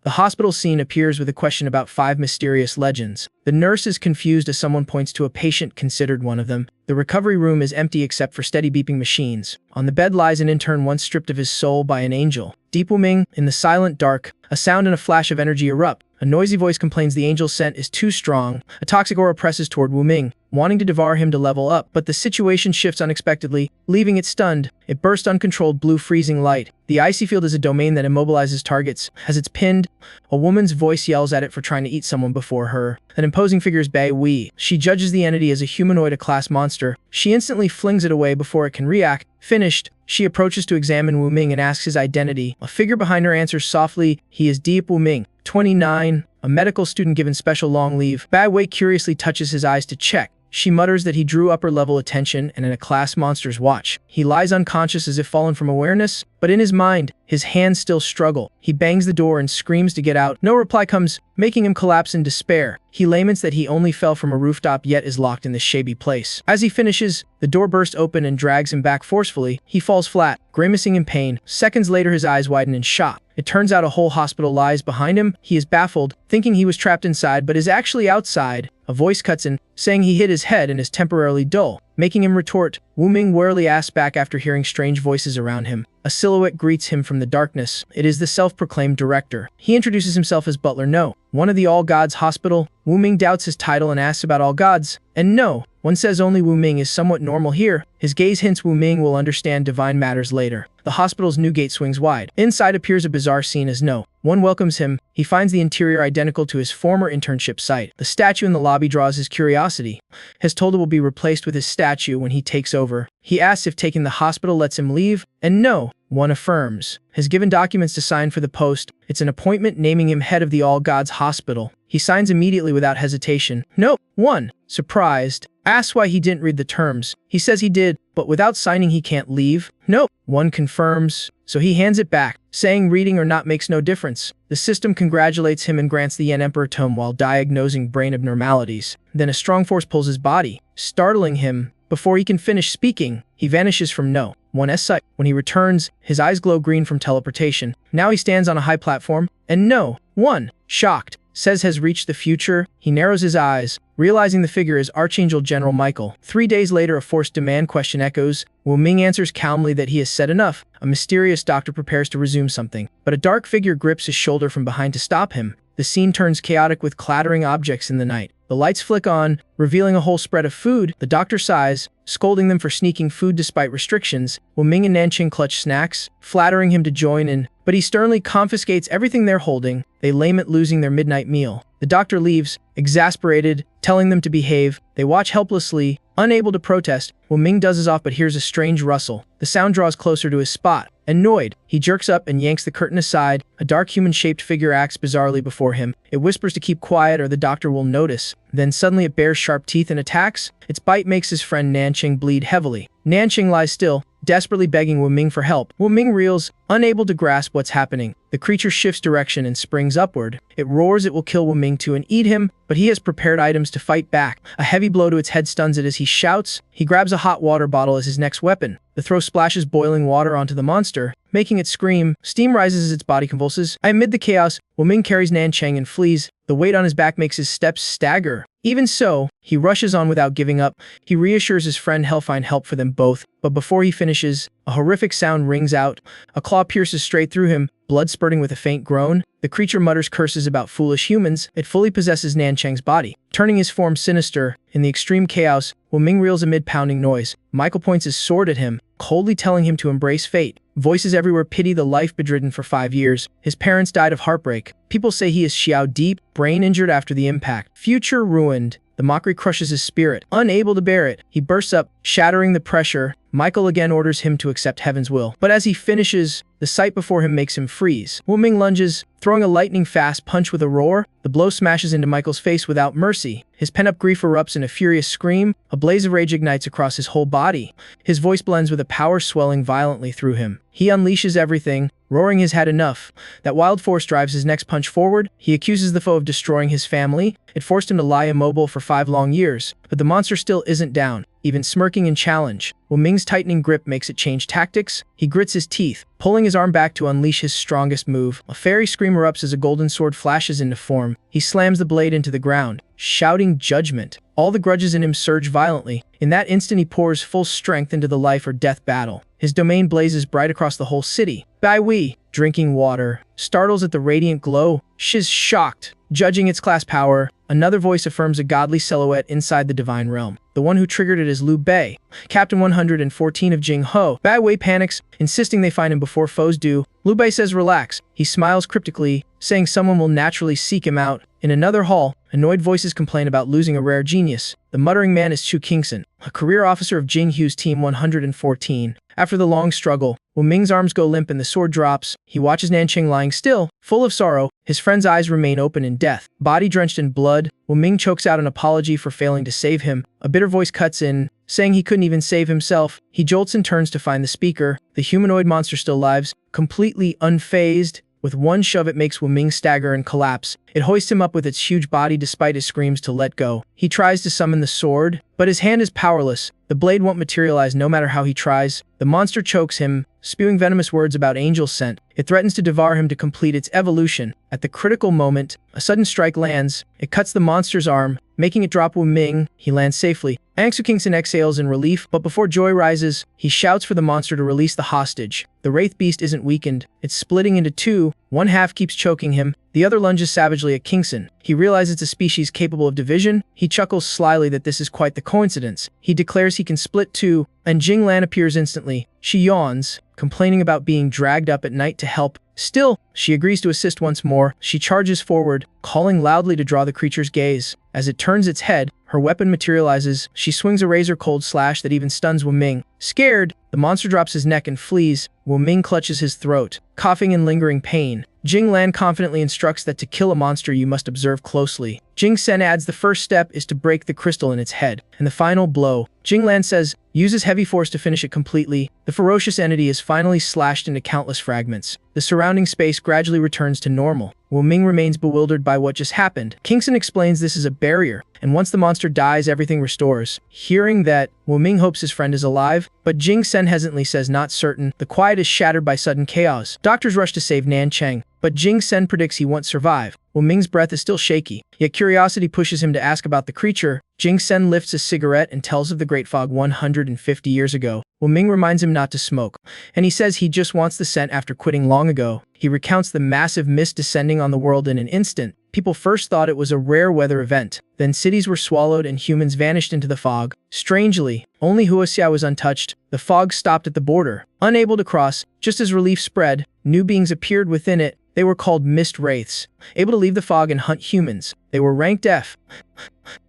The hospital scene appears with a question about 5 mysterious legends. The nurse is confused as someone points to a patient considered one of them. The recovery room is empty except for steady beeping machines. On the bed lies an intern once stripped of his soul by an angel. Deep Wu-Ming, in the silent dark, a sound and a flash of energy erupt. A noisy voice complains the angel's scent is too strong. A toxic aura presses toward Wu-Ming, wanting to devour him to level up, but the situation shifts unexpectedly, leaving it stunned. It bursts uncontrolled blue freezing light. The icy field is a domain that immobilizes targets. As it's pinned, a woman's voice yells at it for trying to eat someone before her. An imposing figure is Bei Wei. She judges the entity as a humanoid, a class monster. She instantly flings it away before it can react. Finished, she approaches to examine Wu-Ming and asks his identity. A figure behind her answers softly, he is Deep Wu-Ming, 29, a medical student given special long leave. Bei Wei curiously touches his eyes to check. She mutters that he drew upper-level attention and in a class monster's watch. He lies unconscious as if fallen from awareness, but in his mind, his hands still struggle. He bangs the door and screams to get out. No reply comes, making him collapse in despair. He laments that he only fell from a rooftop yet is locked in this shabby place. As he finishes, the door bursts open and drags him back forcefully. He falls flat, grimacing in pain. Seconds later, his eyes widen in shock. It turns out a whole hospital lies behind him. He is baffled, thinking he was trapped inside but is actually outside. A voice cuts in, saying he hit his head and is temporarily dull, making him retort. Wu-Ming warily asks back after hearing strange voices around him. A silhouette greets him from the darkness. It is the self-proclaimed director. He introduces himself as Butler No, one of the All Gods Hospital. Wu-Ming doubts his title and asks about All Gods. And no, one says only Wu-Ming is somewhat normal here. His gaze hints Wu-Ming will understand divine matters later. The hospital's new gate swings wide. Inside appears a bizarre scene as No one welcomes him. He finds the interior identical to his former internship site. The statue in the lobby draws his curiosity. Has told it will be replaced with his statue when he takes over. He asks if taking the hospital lets him leave, and No one affirms. Has given documents to sign for the post. It's an appointment naming him head of the All Gods Hospital. He signs immediately without hesitation. No one, surprised, asks why he didn't read the terms. He says he did, but without signing he can't leave. No one confirms, so he hands it back, saying reading or not makes no difference. The system congratulates him and grants the Yen Emperor tome while diagnosing brain abnormalities. Then a strong force pulls his body, startling him. Before he can finish speaking, he vanishes from No one's sight. When he returns, his eyes glow green from teleportation. Now he stands on a high platform, and No one, shocked, says has reached the future. He narrows his eyes, realizing the figure is Archangel General Michael. 3 days later, a forced demand question echoes. Wu-Ming answers calmly that he has said enough. A mysterious doctor prepares to resume something, but a dark figure grips his shoulder from behind to stop him. The scene turns chaotic with clattering objects in the night. The lights flick on, revealing a whole spread of food. The doctor sighs, scolding them for sneaking food despite restrictions. Wu-Ming and Nanqing clutch snacks, flattering him to join in, but he sternly confiscates everything they're holding. They lament losing their midnight meal. The doctor leaves, exasperated, telling them to behave. They watch helplessly, unable to protest. Wu-Ming dozes off but hears a strange rustle. The sound draws closer to his spot. Annoyed, he jerks up and yanks the curtain aside. A dark human-shaped figure acts bizarrely before him. It whispers to keep quiet or the doctor will notice. Then suddenly it bares sharp teeth and attacks. Its bite makes his friend Nanqing bleed heavily. Nanqing lies still, desperately begging Wu-Ming for help. Wu-Ming reels, unable to grasp what's happening. The creature shifts direction and springs upward. It roars it will kill Wu-Ming too and eat him, but he has prepared items to fight back. A heavy blow to its head stuns it as he shouts. He grabs a hot water bottle as his next weapon. The throw splashes boiling water onto the monster, making it scream. Steam rises as its body convulses. Amid the chaos, Wu-Ming carries Nanqing and flees. The weight on his back makes his steps stagger. Even so, he rushes on without giving up. He reassures his friend he'll find help for them both. But before he finishes, a horrific sound rings out. A claw pierces straight through him, blood spurting with a faint groan. The creature mutters curses about foolish humans. It fully possesses Nanqing's body, turning his form sinister. In the extreme chaos, Wu-Ming reels amid pounding noise. Michael points his sword at him, coldly telling him to embrace fate. Voices everywhere pity the life bedridden for 5 years. His parents died of heartbreak. People say he is Xiao deep, brain injured after the impact. Future ruined. The mockery crushes his spirit. Unable to bear it, he bursts up, shattering the pressure. Michael again orders him to accept heaven's will. But as he finishes, the sight before him makes him freeze. Wu-Ming lunges, throwing a lightning-fast punch with a roar. The blow smashes into Michael's face without mercy. His pent-up grief erupts in a furious scream. A blaze of rage ignites across his whole body. His voice blends with a power swelling violently through him. He unleashes everything, roaring he's had enough. That wild force drives his next punch forward. He accuses the foe of destroying his family. It forced him to lie immobile for 5 long years. But the monster still isn't down, even smirking in challenge. Wu Ming's tightening grip makes it change tactics. He grits his teeth, pulling his arm back to unleash his strongest move. A fairy scream erupts as a golden sword flashes into form. He slams the blade into the ground, shouting judgment. All the grudges in him surge violently. In that instant, he pours full strength into the life or death battle. His domain blazes bright across the whole city. Bai Wei, drinking water, startles at the radiant glow. She's shocked, judging its class power. Another voice affirms a godly silhouette inside the divine realm. The one who triggered it is Liu Bei, Captain 114 of Jing Ho. Bai Wei panics, insisting they find him before foes do. Liu Bei says relax. He smiles cryptically, saying someone will naturally seek him out. In another hall, annoyed voices complain about losing a rare genius. The muttering man is Chu Kingson, a career officer of Jing Hu's Team 114. After the long struggle, Wu Ming's arms go limp and the sword drops. He watches Nanqing lying still, full of sorrow. His friend's eyes remain open in death. Body drenched in blood, Wu Ming chokes out an apology for failing to save him. A bitter voice cuts in, saying he couldn't even save himself. He jolts and turns to find the speaker. The humanoid monster still lives, completely unfazed. With one shove, it makes Wu Ming stagger and collapse. It hoists him up with its huge body despite his screams to let go. He tries to summon the sword, but his hand is powerless. The blade won't materialize no matter how he tries. The monster chokes him, spewing venomous words about angel scent. It threatens to devour him to complete its evolution. At the critical moment, a sudden strike lands. It cuts the monster's arm, making it drop Wu Ming. He lands safely. Angsu Kingson exhales in relief, but before joy rises, he shouts for the monster to release the hostage. The wraith beast isn't weakened. It's splitting into two. One half keeps choking him. The other lunges savagely at Kingson. He realizes it's a species capable of division. He chuckles slyly that this is quite the coincidence. He declares he can split two, and Jing Lan appears instantly. She yawns, complaining about being dragged up at night to help. Still, she agrees to assist once more. She charges forward, calling loudly to draw the creature's gaze. As it turns its head, her weapon materializes. She swings a razor-cold slash that even stuns Wu Ming. Scared, the monster drops his neck and flees. Wu Ming clutches his throat, coughing in lingering pain. Jing Lan confidently instructs that to kill a monster you must observe closely. Jing Sen adds the first step is to break the crystal in its head, and the final blow. Jing Lan says, uses heavy force to finish it completely. The ferocious entity is finally slashed into countless fragments. The surrounding space gradually returns to normal. Wu Ming remains bewildered by what just happened. Kingson explains this is a barrier, and once the monster dies, everything restores. Hearing that, Wu Ming hopes his friend is alive, but Jing Sen hesitantly says not certain. The quiet is shattered by sudden chaos. Doctors rush to save Nancheng, but Jing Sen predicts he won't survive. Wu Ming's breath is still shaky, yet curiosity pushes him to ask about the creature. Jing Sen lifts a cigarette and tells of the Great Fog 150 years ago. Wu Ming reminds him not to smoke, and he says he just wants the scent after quitting long ago. He recounts the massive mist descending on the world in an instant. People first thought it was a rare weather event. Then cities were swallowed and humans vanished into the fog. Strangely, only Huaxia was untouched. The fog stopped at the border. Unable to cross, just as relief spread, new beings appeared within it. They were called mist wraiths, able to leave the fog and hunt humans. They were ranked F.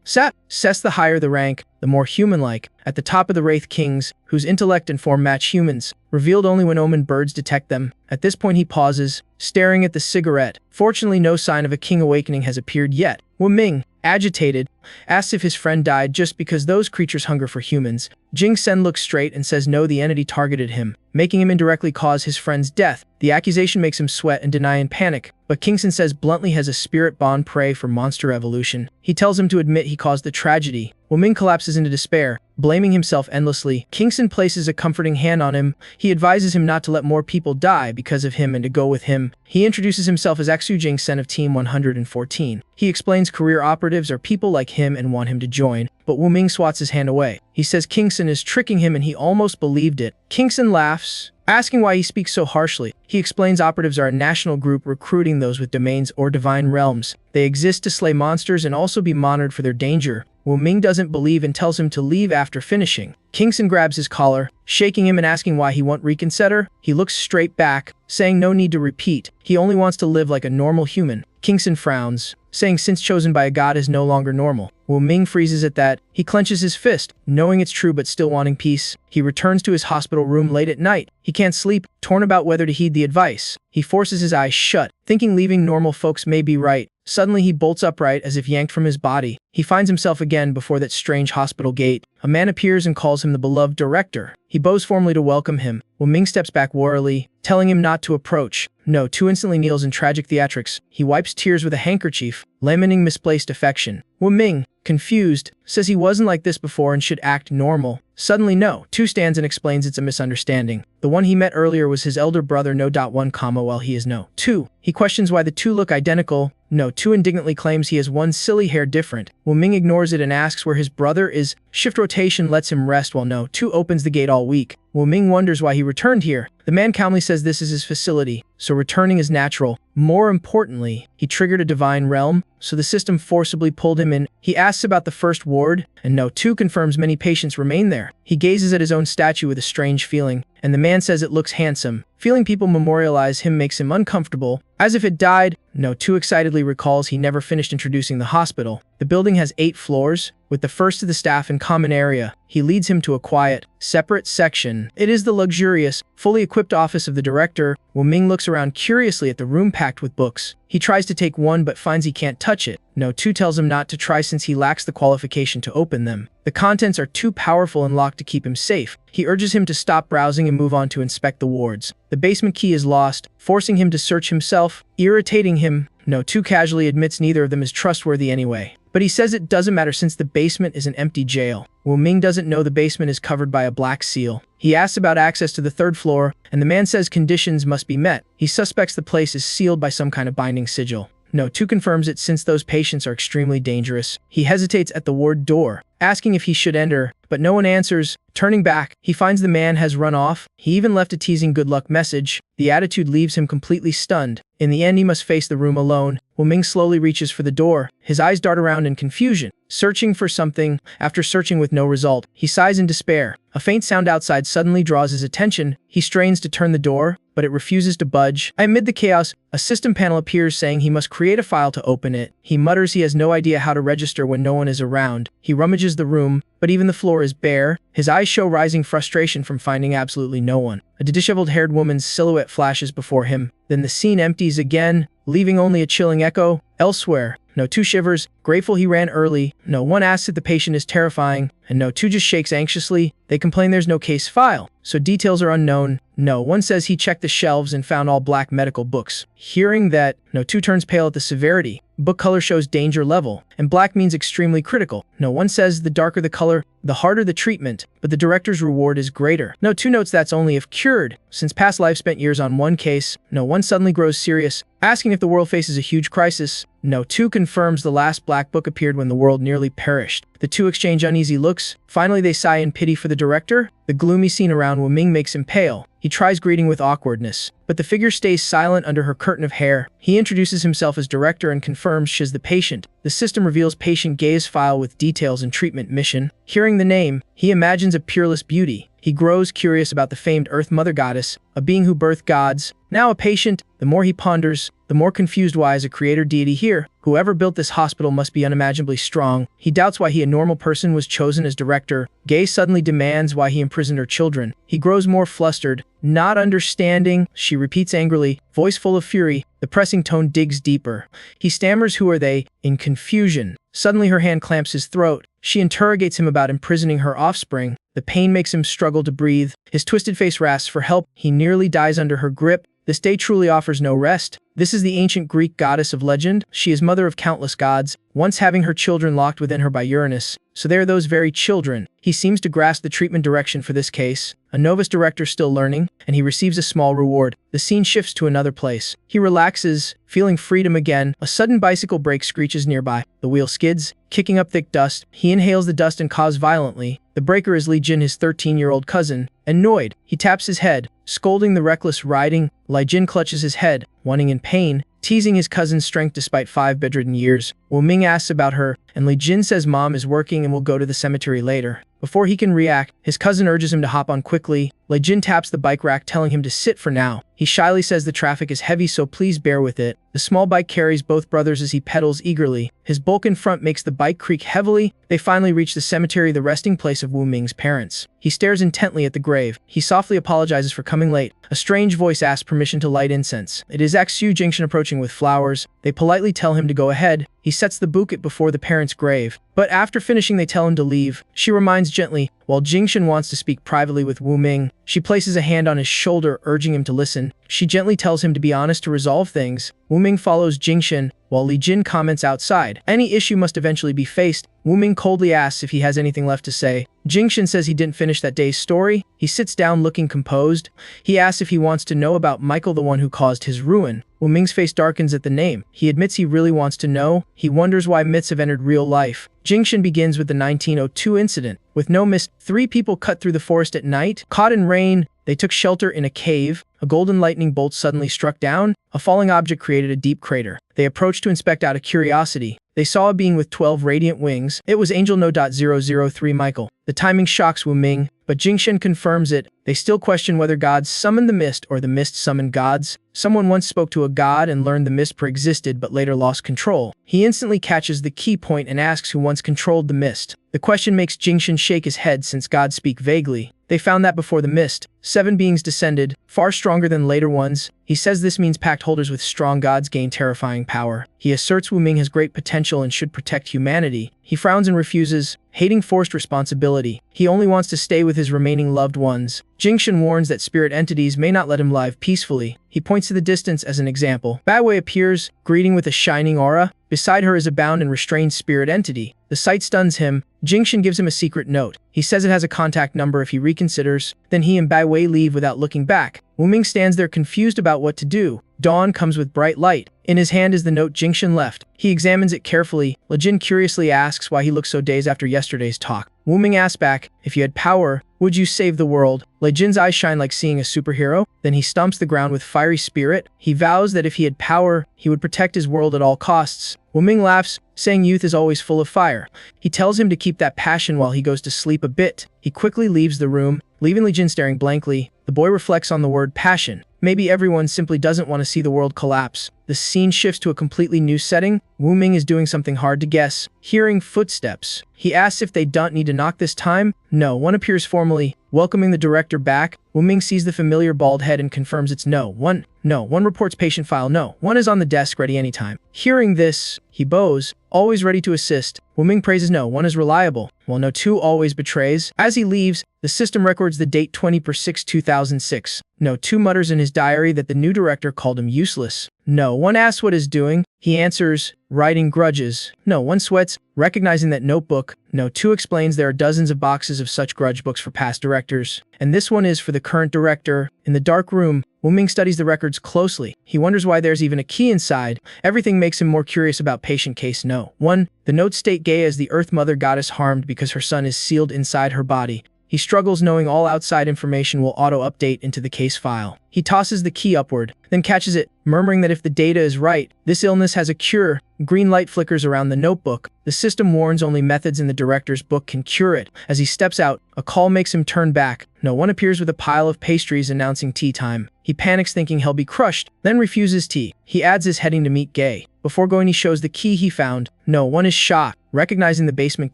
Sess, the higher the rank, the more human-like. At the top of the Wraith Kings, whose intellect and form match humans, revealed only when omen birds detect them. At this point he pauses, staring at the cigarette. Fortunately, no sign of a king awakening has appeared yet. Wu Ming, agitated, asks if his friend died just because those creatures hunger for humans. Jing Sen looks straight and says no, the entity targeted him, making him indirectly cause his friend's death. The accusation makes him sweat and deny in panic, but Kingson says bluntly has a spirit bond prey for monster evolution. He tells him to admit he caused the tragedy. Wu Ming collapses into despair, blaming himself endlessly. Kingson places a comforting hand on him. He advises him not to let more people die because of him and to go with him. He introduces himself as Xu Jing Sen of Team 114. He explains career operatives are people like him and want him to join, but Wu Ming swats his hand away. He says Kingson is tricking him and he almost believed it. Kingson laughs, asking why he speaks so harshly. He explains operatives are a national group recruiting those with domains or divine realms. They exist to slay monsters and also be monitored for their danger. Wu Ming doesn't believe and tells him to leave after finishing. Kingson grabs his collar, shaking him and asking why he won't reconsider. He looks straight back, saying no need to repeat. He only wants to live like a normal human. Kingson frowns, saying since chosen by a god is no longer normal. Wu Ming freezes at that. He clenches his fist, knowing it's true but still wanting peace. He returns to his hospital room late at night. He can't sleep, torn about whether to heed the advice. He forces his eyes shut, thinking leaving normal folks may be right. Suddenly he bolts upright as if yanked from his body. He finds himself again before that strange hospital gate. A man appears and calls him the beloved director. He bows formally to welcome him. Wu Ming steps back warily, telling him not to approach. No, Tu instantly kneels in tragic theatrics. He wipes tears with a handkerchief, lamenting misplaced affection. Wu Ming, confused, says he wasn't like this before and should act normal. Suddenly No, Tu stands and explains it's a misunderstanding. The one he met earlier was his elder brother No. 1, while he is No. 2. He questions why the two look identical. No. 2 indignantly claims he has one silly hair different. Wu Ming ignores it and asks where his brother is. Shift rotation lets him rest while No. 2 opens the gate all week. Wu Ming wonders why he returned here. The man calmly says this is his facility, so returning is natural. More importantly, he triggered a divine realm, so the system forcibly pulled him in. He asks about the first ward, and No. 2 confirms many patients remain there. He gazes at his own statue with a strange feeling, and the man says it looks handsome. Feeling people memorialize him makes him uncomfortable, as if it died. No. 2 excitedly recalls he never finished introducing the hospital. The building has 8 floors, with the first to the staff and common area. He leads him to a quiet, separate section. It is the luxurious, fully equipped office of the director. Wu Ming looks around curiously at the room packed with books. He tries to take one but finds he can't touch it. No. 2 tells him not to try since he lacks the qualification to open them. The contents are too powerful and locked to keep him safe. He urges him to stop browsing and move on to inspect the wards. The basement key is lost, forcing him to search himself, irritating him. No. 2 casually admits neither of them is trustworthy anyway. But he says it doesn't matter since the basement is an empty jail. Wu Ming doesn't know the basement is covered by a black seal. He asks about access to the 3rd floor, and the man says conditions must be met. He suspects the place is sealed by some kind of binding sigil. No. 2 confirms it since those patients are extremely dangerous. He hesitates at the ward door, asking if he should enter, but no one answers. Turning back, he finds the man has run off. He even left a teasing good luck message. The attitude leaves him completely stunned. In the end, he must face the room alone. Wu Ming slowly reaches for the door. His eyes dart around in confusion, searching for something. After searching with no result, he sighs in despair. A faint sound outside suddenly draws his attention. He strains to turn the door, but it refuses to budge. Amid the chaos, a system panel appears saying he must create a file to open it. He mutters he has no idea how to register when no one is around. He rummages the room, but even the floor is bare. His eyes show rising frustration from finding absolutely no one. A disheveled-haired woman's silhouette flashes before him. Then the scene empties again, leaving only a chilling echo. Elsewhere, No. 2 shivers, grateful he ran early. No. 1 asks if the patient is terrifying, and No. 2 just shakes anxiously. They complain there's no case file, so details are unknown. No. 1 says he checked the shelves and found all black medical books. Hearing that, No. 2 turns pale at the severity. Book color shows danger level, and black means extremely critical. No. 1 says the darker the color, the harder the treatment, but the director's reward is greater. No. 2 notes that's only if cured. Since past life spent years on one case, No. 1 suddenly grows serious, asking if the world faces a huge crisis. No. 2 confirms the last black book appeared when the world nearly perished. The two exchange uneasy looks. Finally, they sigh in pity for the director. The gloomy scene around Wu Ming makes him pale. He tries greeting with awkwardness, but the figure stays silent under her curtain of hair. He introduces himself as director and confirms she's the patient. The system reveals patient Gay's file with details and treatment mission. Hearing the name, he imagines a peerless beauty. He grows curious about the famed Earth Mother Goddess, a being who birthed gods. Now a patient, the more he ponders, the more confused why is a creator deity here. Whoever built this hospital must be unimaginably strong. He doubts why he, a normal person, was chosen as director. Gay suddenly demands why he imprisoned her children. He grows more flustered. Not understanding, she repeats angrily, voice full of fury. The pressing tone digs deeper. He stammers, who are they? In confusion. Suddenly her hand clamps his throat. She interrogates him about imprisoning her offspring. The pain makes him struggle to breathe. His twisted face rasps for help. He nearly dies under her grip. This day truly offers no rest. This is the ancient Greek goddess of legend. She is mother of countless gods, once having her children locked within her by Uranus. So they are those very children. He seems to grasp the treatment direction for this case. A novice director still learning, and he receives a small reward. The scene shifts to another place. He relaxes, feeling freedom again. A sudden bicycle brake screeches nearby. The wheel skids, kicking up thick dust. He inhales the dust and coughs violently. The breaker is Li Jin, his 13-year-old cousin. Annoyed, he taps his head, scolding the reckless riding. Li Jin clutches his head, wanting in pain, teasing his cousin's strength despite 5 bedridden years. Wu Ming asks about her, and Li Jin says mom is working and will go to the cemetery later. Before he can react, his cousin urges him to hop on quickly. Lei-jin taps the bike rack, telling him to sit for now. He shyly says the traffic is heavy, so please bear with it. The small bike carries both brothers as he pedals eagerly. His bulk in front makes the bike creak heavily. They finally reach the cemetery, the resting place of Wu Ming's parents. He stares intently at the grave. He softly apologizes for coming late. A strange voice asks permission to light incense. It is Xu Jingshan approaching with flowers. They politely tell him to go ahead. He sets the bouquet before the parents' grave. But after finishing, they tell him to leave. She reminds gently, while Jingshan wants to speak privately with Wu Ming. She places a hand on his shoulder, urging him to listen. She gently tells him to be honest to resolve things. Wu Ming follows Jingshan, while Lei-jin comments outside. Any issue must eventually be faced. Wu Ming coldly asks if he has anything left to say. Jingshan says he didn't finish that day's story. He sits down looking composed. He asks if he wants to know about Michael, the one who caused his ruin. Wu Ming's face darkens at the name. He admits he really wants to know. He wonders why myths have entered real life. Jingshan begins with the 1902 incident. With no mist, 3 people cut through the forest at night. Caught in rain, they took shelter in a cave. A golden lightning bolt suddenly struck down. A falling object created a deep crater. They approached to inspect out of curiosity. They saw a being with 12 radiant wings. It was Angel No. 003 Michael. The timing shocks Wu Ming, but Jingshan confirms it. They still question whether gods summoned the mist or the mist summoned gods. Someone once spoke to a god and learned the mist pre-existed but later lost control. He instantly catches the key point and asks who once controlled the mist. The question makes Jingshan shake his head since gods speak vaguely. They found that before the mist, 7 beings descended, far stronger than later ones. He says this means pact holders with strong gods gain terrifying power. He asserts Wu Ming has great potential and should protect humanity. He frowns and refuses, hating forced responsibility. He only wants to stay with his remaining loved ones. Jingshan warns that spirit entities may not let him live peacefully. He points to the distance as an example. Bawei appears, greeting with a shining aura. Beside her is a bound and restrained spirit entity. The sight stuns him. Jingshan gives him a secret note. He says it has a contact number if he reconsiders. Then he and Bawei leave without looking back. Wu Ming stands there confused about what to do. Dawn comes with bright light. In his hand is the note Jingshan left. He examines it carefully. Lei-jin curiously asks why he looks so dazed after yesterday's talk. Wu Ming asks back, if you had power, would you save the world? Lei-jin's eyes shine like seeing a superhero. Then he stomps the ground with fiery spirit. He vows that if he had power, he would protect his world at all costs. Wu Ming laughs, saying youth is always full of fire. He tells him to keep that passion while he goes to sleep a bit. He quickly leaves the room, leaving Lei-jin staring blankly. The boy reflects on the word passion. Maybe everyone simply doesn't want to see the world collapse. The scene shifts to a completely new setting. Wu Ming is doing something hard to guess. Hearing footsteps. He asks if they don't need to knock this time. No, one appears formally, welcoming the director back. Wu Ming sees the familiar bald head and confirms it's no one. No one reports patient file. No one is on the desk ready anytime. Hearing this, he bows, always ready to assist. Wu Ming praises no one is reliable, while no 2 always betrays. As he leaves, the system records the date 20/6/2006. No 2 mutters in his diary that the new director called him useless. No one asks what he's doing. He answers, writing grudges. No one sweats, recognizing that notebook. No 2 explains there are dozens of boxes of such grudge books for past directors. And this one is for the current director. In the dark room, Wu Ming studies the records closely. He wonders why there's even a key inside. Everything makes him more curious about patient case no. 1. The notes state Gaia is the Earth Mother Goddess harmed because her son is sealed inside her body. He struggles knowing all outside information will auto-update into the case file. He tosses the key upward, then catches it, murmuring that if the data is right, this illness has a cure. Green light flickers around the notebook. The system warns only methods in the director's book can cure it. As he steps out, a call makes him turn back. No one appears with a pile of pastries announcing tea time. He panics thinking he'll be crushed, then refuses tea. He adds his heading to meet Gay. Before going, he shows the key he found. No one is shocked, recognizing the basement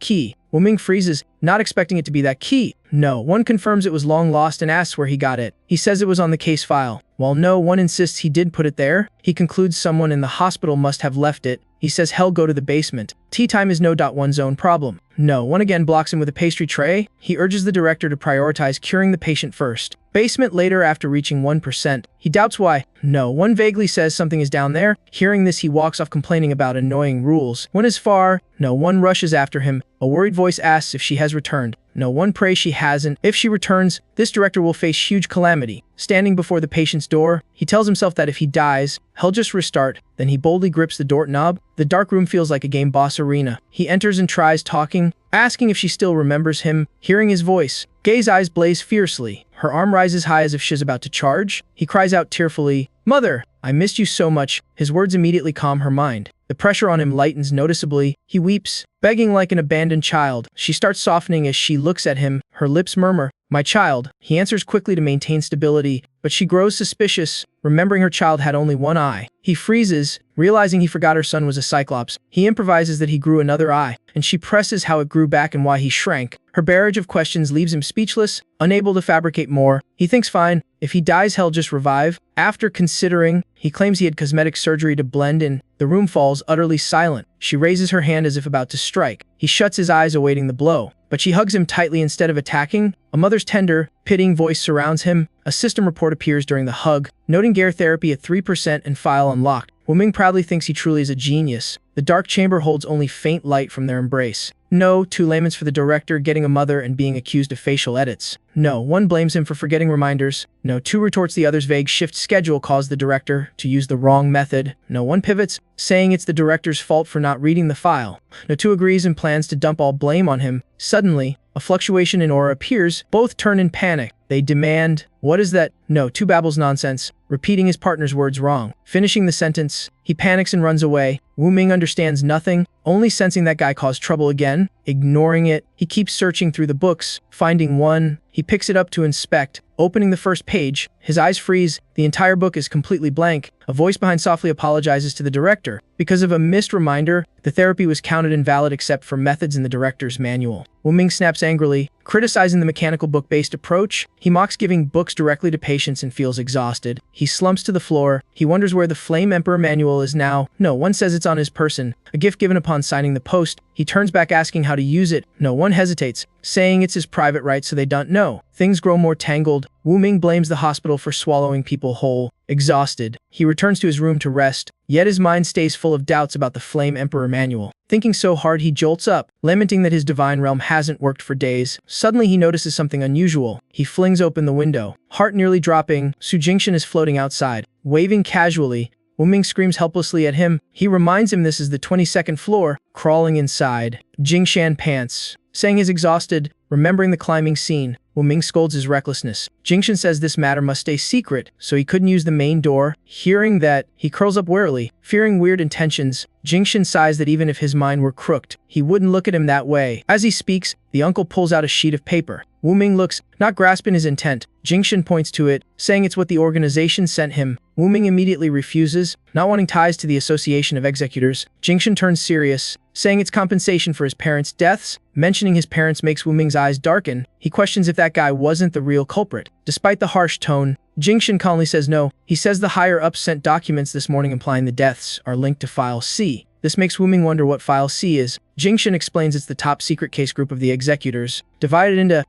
key. Wu Ming freezes, not expecting it to be that key. No one confirms it was long lost and asks where he got it. He says it was on the case file. While no one insists he did put it there, he concludes someone in the hospital must have left it. He says he'll go to the basement. Tea time is no. One's own problem. No one again blocks him with a pastry tray. He urges the director to prioritize curing the patient first. Basement later after reaching 1%. He doubts why. No one vaguely says something is down there. Hearing this, he walks off complaining about annoying rules. When is far, no one rushes after him. A worried voice asks if she has returned. No one prays she hasn't. If she returns, this director will face huge calamity. Standing before the patient's door, he tells himself that if he dies, he'll just restart. Then he boldly grips the doorknob. The dark room feels like a game boss arena. He enters and tries talking, asking if she still remembers him. Hearing his voice, Gay's eyes blaze fiercely. Her arm rises high as if she's about to charge. He cries out tearfully, "Mother, I missed you so much." His words immediately calm her mind. The pressure on him lightens noticeably. He weeps, begging like an abandoned child. She starts softening as she looks at him. Her lips murmur, "My child." He answers quickly to maintain stability, but she grows suspicious, remembering her child had only one eye. He freezes, realizing he forgot her son was a cyclops. He improvises that he grew another eye, and she presses how it grew back and why he shrank. Her barrage of questions leaves him speechless, unable to fabricate more. He thinks fine, if he dies he'll just revive. After considering, he claims he had cosmetic surgery to blend in. The room falls utterly silent. She raises her hand as if about to strike. He shuts his eyes awaiting the blow, but she hugs him tightly instead of attacking. A mother's tender, pitying voice surrounds him. A system report appears during the hug, noting Gare therapy at 3% and file unlocked. Wuming proudly thinks he truly is a genius. The dark chamber holds only faint light from their embrace. No, 2 laments for the director getting a mother and being accused of facial edits. No, 1 blames him for forgetting reminders. No, 2 retorts the other's vague shift schedule caused the director to use the wrong method. No, 1 pivots, saying it's the director's fault for not reading the file. No, 2 agrees and plans to dump all blame on him. Suddenly, a fluctuation in aura appears. Both turn in panic. They demand, "What is that?" No, 2 babbles nonsense, repeating his partner's words wrong. Finishing the sentence, he panics and runs away. Wuming understands nothing, only sensing that guy caused trouble again. Ignoring it, he keeps searching through the books, finding one. He picks it up to inspect. Opening the first page, his eyes freeze. The entire book is completely blank. A voice behind softly apologizes to the director. Because of a missed reminder, the therapy was counted invalid except for methods in the director's manual. Wuming snaps angrily, criticizing the mechanical book-based approach. He mocks giving books directly to patients and feels exhausted. He slumps to the floor. He wonders where the Flame Emperor manual is now. No, 1 says it's on his person, a gift given upon signing the post. He turns back asking how to use it. No, 1 hesitates, saying it's his private right so they don't know. Things grow more tangled. Wuming blames the hospital for swallowing people whole. Exhausted, he returns to his room to rest, yet his mind stays full of doubts about the Flame Emperor manual. Thinking so hard he jolts up, lamenting that his divine realm hasn't worked for days. Suddenly he notices something unusual. He flings open the window. Heart nearly dropping, Su Jingshan is floating outside, waving casually. Wuming screams helplessly at him. He reminds him this is the 22nd floor. Crawling inside, Jingshan pants, saying he's exhausted, remembering the climbing scene. Wuming scolds his recklessness. Jingshan says this matter must stay secret, so he couldn't use the main door. Hearing that, he curls up warily, fearing weird intentions. Jingshan sighs that even if his mind were crooked, he wouldn't look at him that way. As he speaks, the uncle pulls out a sheet of paper. Wuming looks, not grasping his intent. Jingshan points to it, saying it's what the organization sent him. Wuming immediately refuses, not wanting ties to the Association of Executors. Jingshan turns serious, saying it's compensation for his parents' deaths. Mentioning his parents makes Wuming's eyes darken. He questions if that guy wasn't the real culprit. Despite the harsh tone, Jingshan calmly says no. He says the higher-ups sent documents this morning implying the deaths are linked to File C. This makes Wuming wonder what File C is. Jingshan explains it's the top secret case group of the executors, divided into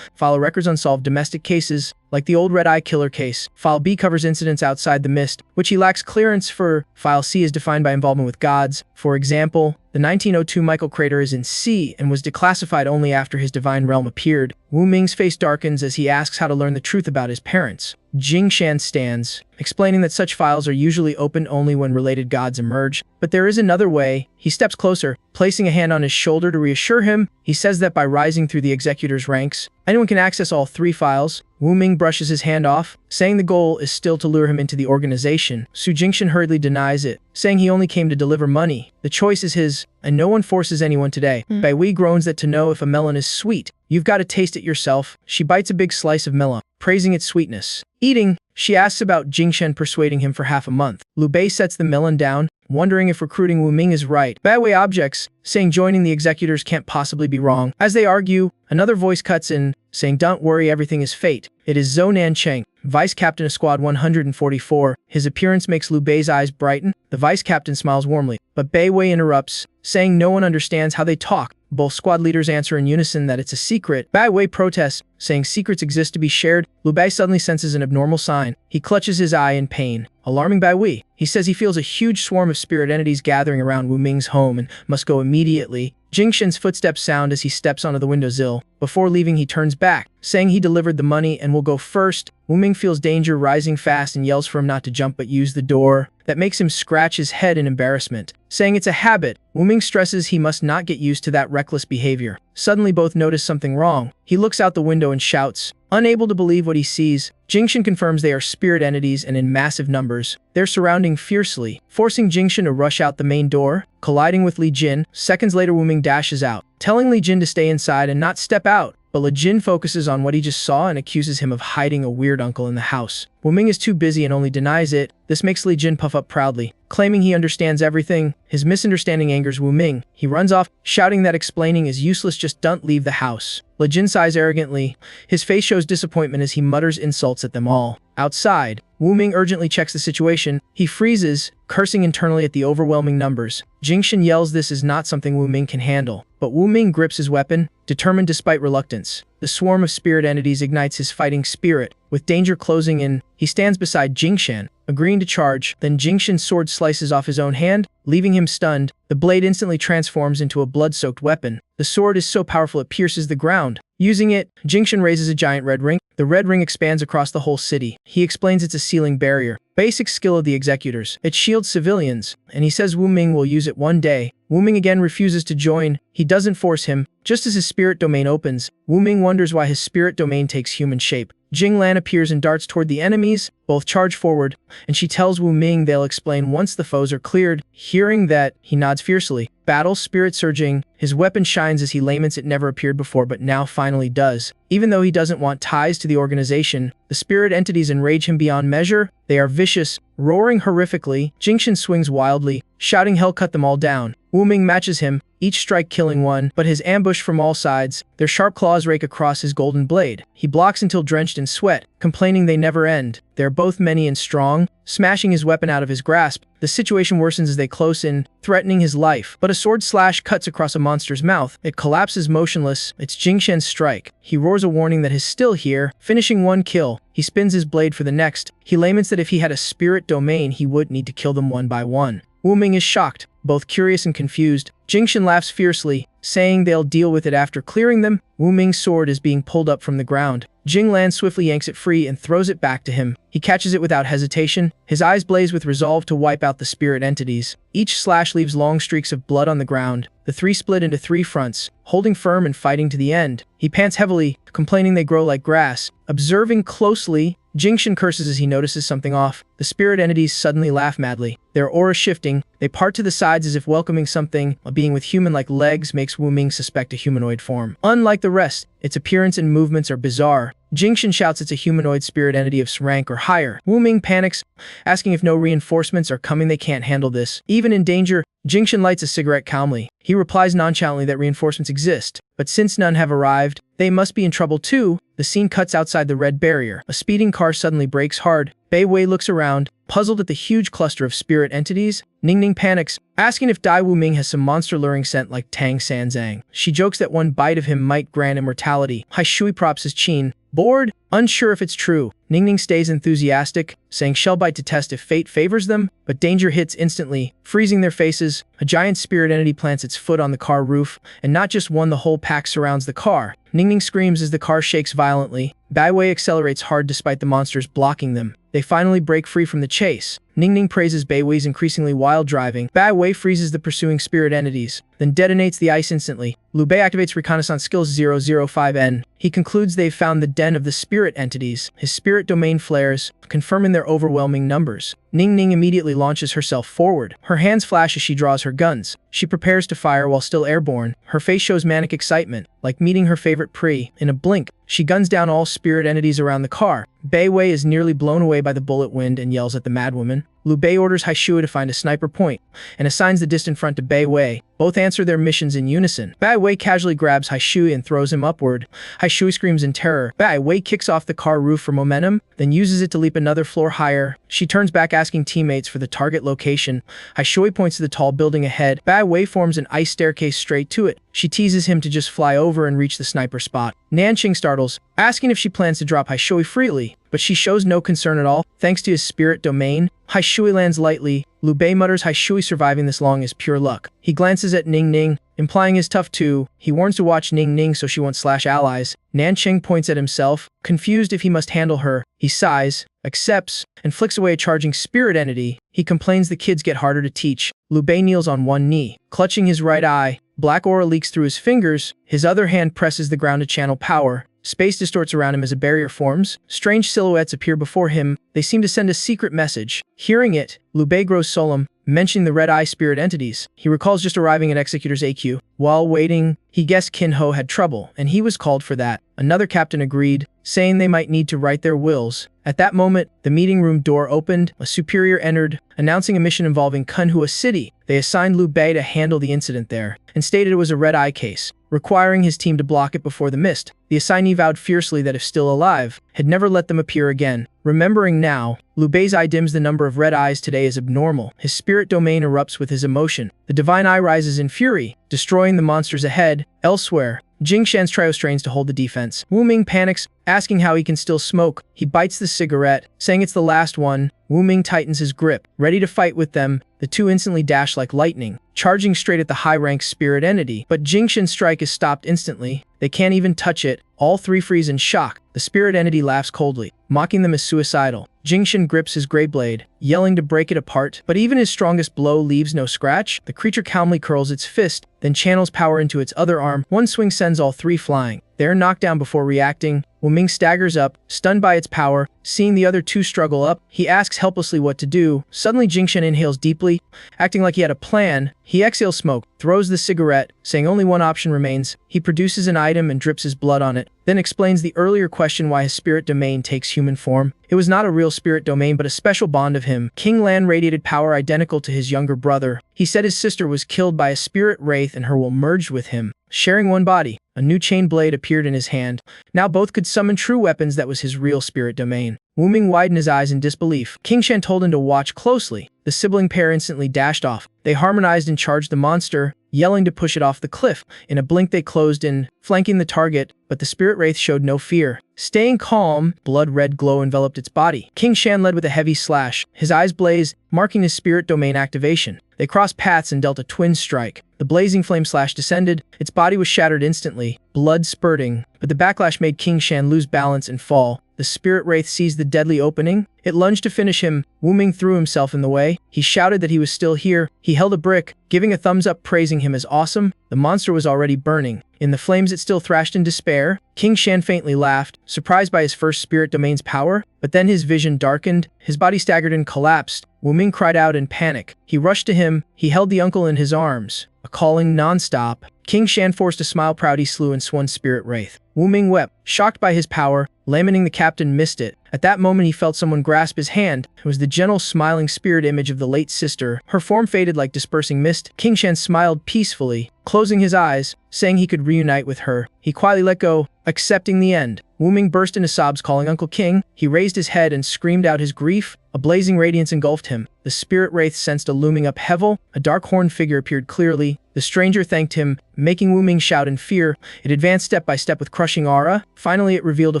File Records Unsolved Domestic Cases, like the old Red Eye Killer case. File B covers incidents outside the mist, which he lacks clearance for. File C is defined by involvement with gods. For example, the 1902 Michael crater is in C and was declassified only after his divine realm appeared. Wuming's face darkens as he asks how to learn the truth about his parents. Jingshan stands, explaining that such files are usually opened only when related gods emerge. But there is another way. He steps closer, placing a hand on his shoulder to reassure him. He says that by rising through the executor's ranks, anyone can access all 3 files. Wuming brushes his hand off, saying the goal is still to lure him into the organization. Su Jingshan hurriedly denies it, saying he only came to deliver money. The choice is his, and no one forces anyone today. Bai Wei groans that to know if a melon is sweet, you've got to taste it yourself. She bites a big slice of melon, praising its sweetness. Eating, she asks about Jingshan persuading him for half a month. Liu Bei sets the melon down, wondering if recruiting Wuming is right. Bai Wei objects, saying joining the executors can't possibly be wrong. As they argue, another voice cuts in, saying don't worry, everything is fate. It is Zhou Nancheng, vice captain of squad 144. His appearance makes Liu Bei's eyes brighten. The vice captain smiles warmly, but Bai Wei interrupts, saying no one understands how they talk. Both squad leaders answer in unison that it's a secret. Bai Wei protests, saying secrets exist to be shared. Liu Bei suddenly senses an abnormal sign. He clutches his eye in pain, alarming Bai Wei. He says he feels a huge swarm of spirit entities gathering around Wuming's home and must go immediately. Jingshan's footsteps sound as he steps onto the windowsill. Before leaving, he turns back, saying he delivered the money and will go first. Wu Ming feels danger rising fast and yells for him not to jump but use the door. That makes him scratch his head in embarrassment, saying it's a habit. Wu Ming stresses he must not get used to that reckless behavior. Suddenly both notice something wrong. He looks out the window and shouts. Unable to believe what he sees, Jingshan confirms they are spirit entities and in massive numbers. They're surrounding fiercely, forcing Jingshan to rush out the main door, colliding with Li Jin. Seconds later Wu Ming dashes out, telling Li Jin to stay inside and not step out. But Li Jin focuses on what he just saw and accuses him of hiding a weird uncle in the house. Wu Ming is too busy and only denies it. This makes Li Jin puff up proudly, claiming he understands everything. His misunderstanding angers Wu Ming. He runs off, shouting that explaining is useless, just don't leave the house. Li Jin sighs arrogantly. His face shows disappointment as he mutters insults at them all. Outside, Wu Ming urgently checks the situation. He freezes, cursing internally at the overwhelming numbers. Jingshan yells this is not something Wu Ming can handle. But Wu Ming grips his weapon, determined despite reluctance. The swarm of spirit entities ignites his fighting spirit. With danger closing in, he stands beside Jingshan, agreeing to charge. Then Jingshan's sword slices off his own hand, leaving him stunned. The blade instantly transforms into a blood-soaked weapon. The sword is so powerful it pierces the ground. Using it, Jingshan raises a giant red ring. The red ring expands across the whole city. He explains it's a sealing barrier. Basic skill of the executors. It shields civilians, and he says Wu Ming will use it one day. Wu Ming again refuses to join. He doesn't force him. Just as his spirit domain opens, Wu Ming wonders why his spirit domain takes human shape. Jing Lan appears and darts toward the enemies. Both charge forward, and she tells Wu Ming they'll explain once the foes are cleared. Hearing that, he nods fiercely. Battle spirit surging. His weapon shines as he laments it never appeared before but now finally does. Even though he doesn't want ties to the organization, the spirit entities enrage him beyond measure. They are vicious, roaring horrifically. Jingshan swings wildly, shouting hell cut them all down. Wu Ming matches him, each strike killing one, but his ambush from all sides. Their sharp claws rake across his golden blade. He blocks until drenched in sweat, complaining they never end. They're both many and strong, smashing his weapon out of his grasp. The situation worsens as they close in, threatening his life. But a sword slash cuts across a monster's mouth. It collapses motionless. It's Jingshan's strike. He roars a warning that he's still here, finishing one kill. He spins his blade for the next. He laments that if he had a spirit domain, he would need to kill them one by one. Wu Ming is shocked, both curious and confused. Jingshan laughs fiercely, saying they'll deal with it after clearing them. Wu Ming's sword is being pulled up from the ground. Jing Lan swiftly yanks it free and throws it back to him. He catches it without hesitation. His eyes blaze with resolve to wipe out the spirit entities. Each slash leaves long streaks of blood on the ground. The three split into three fronts, holding firm and fighting to the end. He pants heavily, complaining they grow like grass. Observing closely, Jingshan curses as he notices something off. The spirit entities suddenly laugh madly. Their aura shifting, they part to the sides as if welcoming something. A being with human-like legs makes Wu Ming suspect a humanoid form. Unlike the rest, its appearance and movements are bizarre. Jingshan shouts it's a humanoid spirit entity of rank or higher. Wu Ming panics, asking if no reinforcements are coming. They can't handle this. Even in danger, Jingshan lights a cigarette calmly. He replies nonchalantly that reinforcements exist, but since none have arrived, they must be in trouble too. The scene cuts outside the red barrier. A speeding car suddenly brakes hard. Bei Wei looks around, puzzled at the huge cluster of spirit entities. Ning Ning panics, asking if Dai Wu Ming has some monster-luring scent like Tang Sanzang. She jokes that one bite of him might grant immortality. Hai Shui props his chin, bored, unsure if it's true. Ning Ning stays enthusiastic, saying she'll bite to test if fate favors them, but danger hits instantly, freezing their faces. A giant spirit entity plants its foot on the car roof, and not just one, the whole pack surrounds the car. Ning Ning screams as the car shakes violently. Bai Wei accelerates hard despite the monsters blocking them. They finally break free from the chase. Ning Ning praises Bai Wei's increasingly wild driving. Bai Wei freezes the pursuing spirit entities, then detonates the ice instantly. Liu Bei activates reconnaissance skills 005N. He concludes they've found the den of the spirit entities. His spirit domain flares, confirming their overwhelming numbers. Ning Ning immediately launches herself forward. Her hands flash as she draws her guns. She prepares to fire while still airborne. Her face shows manic excitement, like meeting her favorite prey. In a blink, she guns down all spirit entities around the car. Bei Wei is nearly blown away by the bullet wind and yells at the madwoman. Liu Bei orders Hai Shui to find a sniper point and assigns the distant front to Bei Wei. Both answer their missions in unison. Bai Wei casually grabs Hai Shui and throws him upward. Hai Shui screams in terror. Bai Wei kicks off the car roof for momentum, then uses it to leap another floor higher. She turns back asking teammates for the target location. Hai Shui points to the tall building ahead. Bai Wei forms an ice staircase straight to it. She teases him to just fly over and reach the sniper spot. Nanqing startles, asking if she plans to drop Hai Shui freely, but she shows no concern at all. Thanks to his spirit domain, Hai Shui lands lightly. Liu Bei mutters Hai Shui surviving this long is pure luck. He glances at Ning Ning, implying he's tough too. He warns to watch Ning Ning so she won't slash allies. Nancheng points at himself, confused if he must handle her. He sighs, accepts, and flicks away a charging spirit entity. He complains the kids get harder to teach. Liu Bei kneels on one knee, clutching his right eye. Black aura leaks through his fingers. His other hand presses the ground to channel power. Space distorts around him as a barrier forms. Strange silhouettes appear before him. They seem to send a secret message. Hearing it, Liu Bei grows solemn, mentioning the red eye spirit entities. He recalls just arriving at Executor's AQ. While waiting, he guessed Qin Ho had trouble, and he was called for that. Another captain agreed, saying they might need to write their wills. At that moment, the meeting room door opened. A superior entered, announcing a mission involving Kunhua City. They assigned Liu Bei to handle the incident there, and stated it was a red eye case, requiring his team to block it before the mist. The assignee vowed fiercely that if still alive, had never let them appear again. Remembering now, Liu Bei's eye dims. The number of red eyes today is abnormal. His spirit domain erupts with his emotion. The divine eye rises in fury, destroying the monsters ahead. Elsewhere, Jing Shan's trio strains to hold the defense. Wu Ming panics, asking how he can still smoke. He bites the cigarette, saying it's the last one. Wu Ming tightens his grip, ready to fight with them. The two instantly dash like lightning, charging straight at the high-rank spirit entity. But Jing Shan's strike is stopped instantly. They can't even touch it. All three freeze in shock. The spirit entity laughs coldly, mocking them as suicidal. Jing Shan grips his gray blade, yelling to break it apart, but even his strongest blow leaves no scratch. The creature calmly curls its fist, then channels power into its other arm. One swing sends all three flying. They're knocked down before reacting. Wu Ming staggers up, stunned by its power. Seeing the other two struggle up, he asks helplessly what to do. Suddenly Jing Shan inhales deeply, acting like he had a plan. He exhales smoke, throws the cigarette, saying only one option remains. He produces an item and drips his blood on it, then explains the earlier question why his spirit domain takes human form. It was not a real spirit domain but a special bond of him. King Lan radiated power identical to his younger brother. He said his sister was killed by a spirit wraith and her will merge with him, sharing one body. A new chain blade appeared in his hand. Now both could summon true weapons. That was his real spirit domain. Wu Ming widened his eyes in disbelief. King Shan told him to watch closely. The sibling pair instantly dashed off. They harmonized and charged the monster, yelling to push it off the cliff. In a blink they closed in, flanking the target, but the spirit wraith showed no fear. Staying calm, blood-red glow enveloped its body. King Shan led with a heavy slash. His eyes blazed, marking his spirit domain activation. They crossed paths and dealt a twin strike. The blazing flame slash descended. Its body was shattered instantly, blood spurting, but the backlash made King Shan lose balance and fall. The spirit wraith seized the deadly opening. It lunged to finish him. Wu Ming threw himself in the way. He shouted that he was still here. He held a brick, giving a thumbs up praising him as awesome. The monster was already burning. In the flames it still thrashed in despair. King Shan faintly laughed, surprised by his first spirit domain's power, but then his vision darkened. His body staggered and collapsed. Wu Ming cried out in panic. He rushed to him. He held the uncle in his arms, a calling non-stop. King Shan forced a smile. Proud he slew and swung spirit wraith. Wu Ming wept, shocked by his power. Lamenting the captain missed it. At that moment he felt someone grasp his hand. It was the gentle, smiling spirit image of the late sister. Her form faded like dispersing mist. King Shan smiled peacefully, closing his eyes, saying he could reunite with her. He quietly let go, accepting the end. Wu Ming burst into sobs, calling Uncle King. He raised his head and screamed out his grief. A blazing radiance engulfed him. The spirit wraith sensed a looming upheaval. A dark horned figure appeared clearly. The stranger thanked him, making Wu Ming shout in fear. It advanced step by step with crushing aura. Finally it revealed a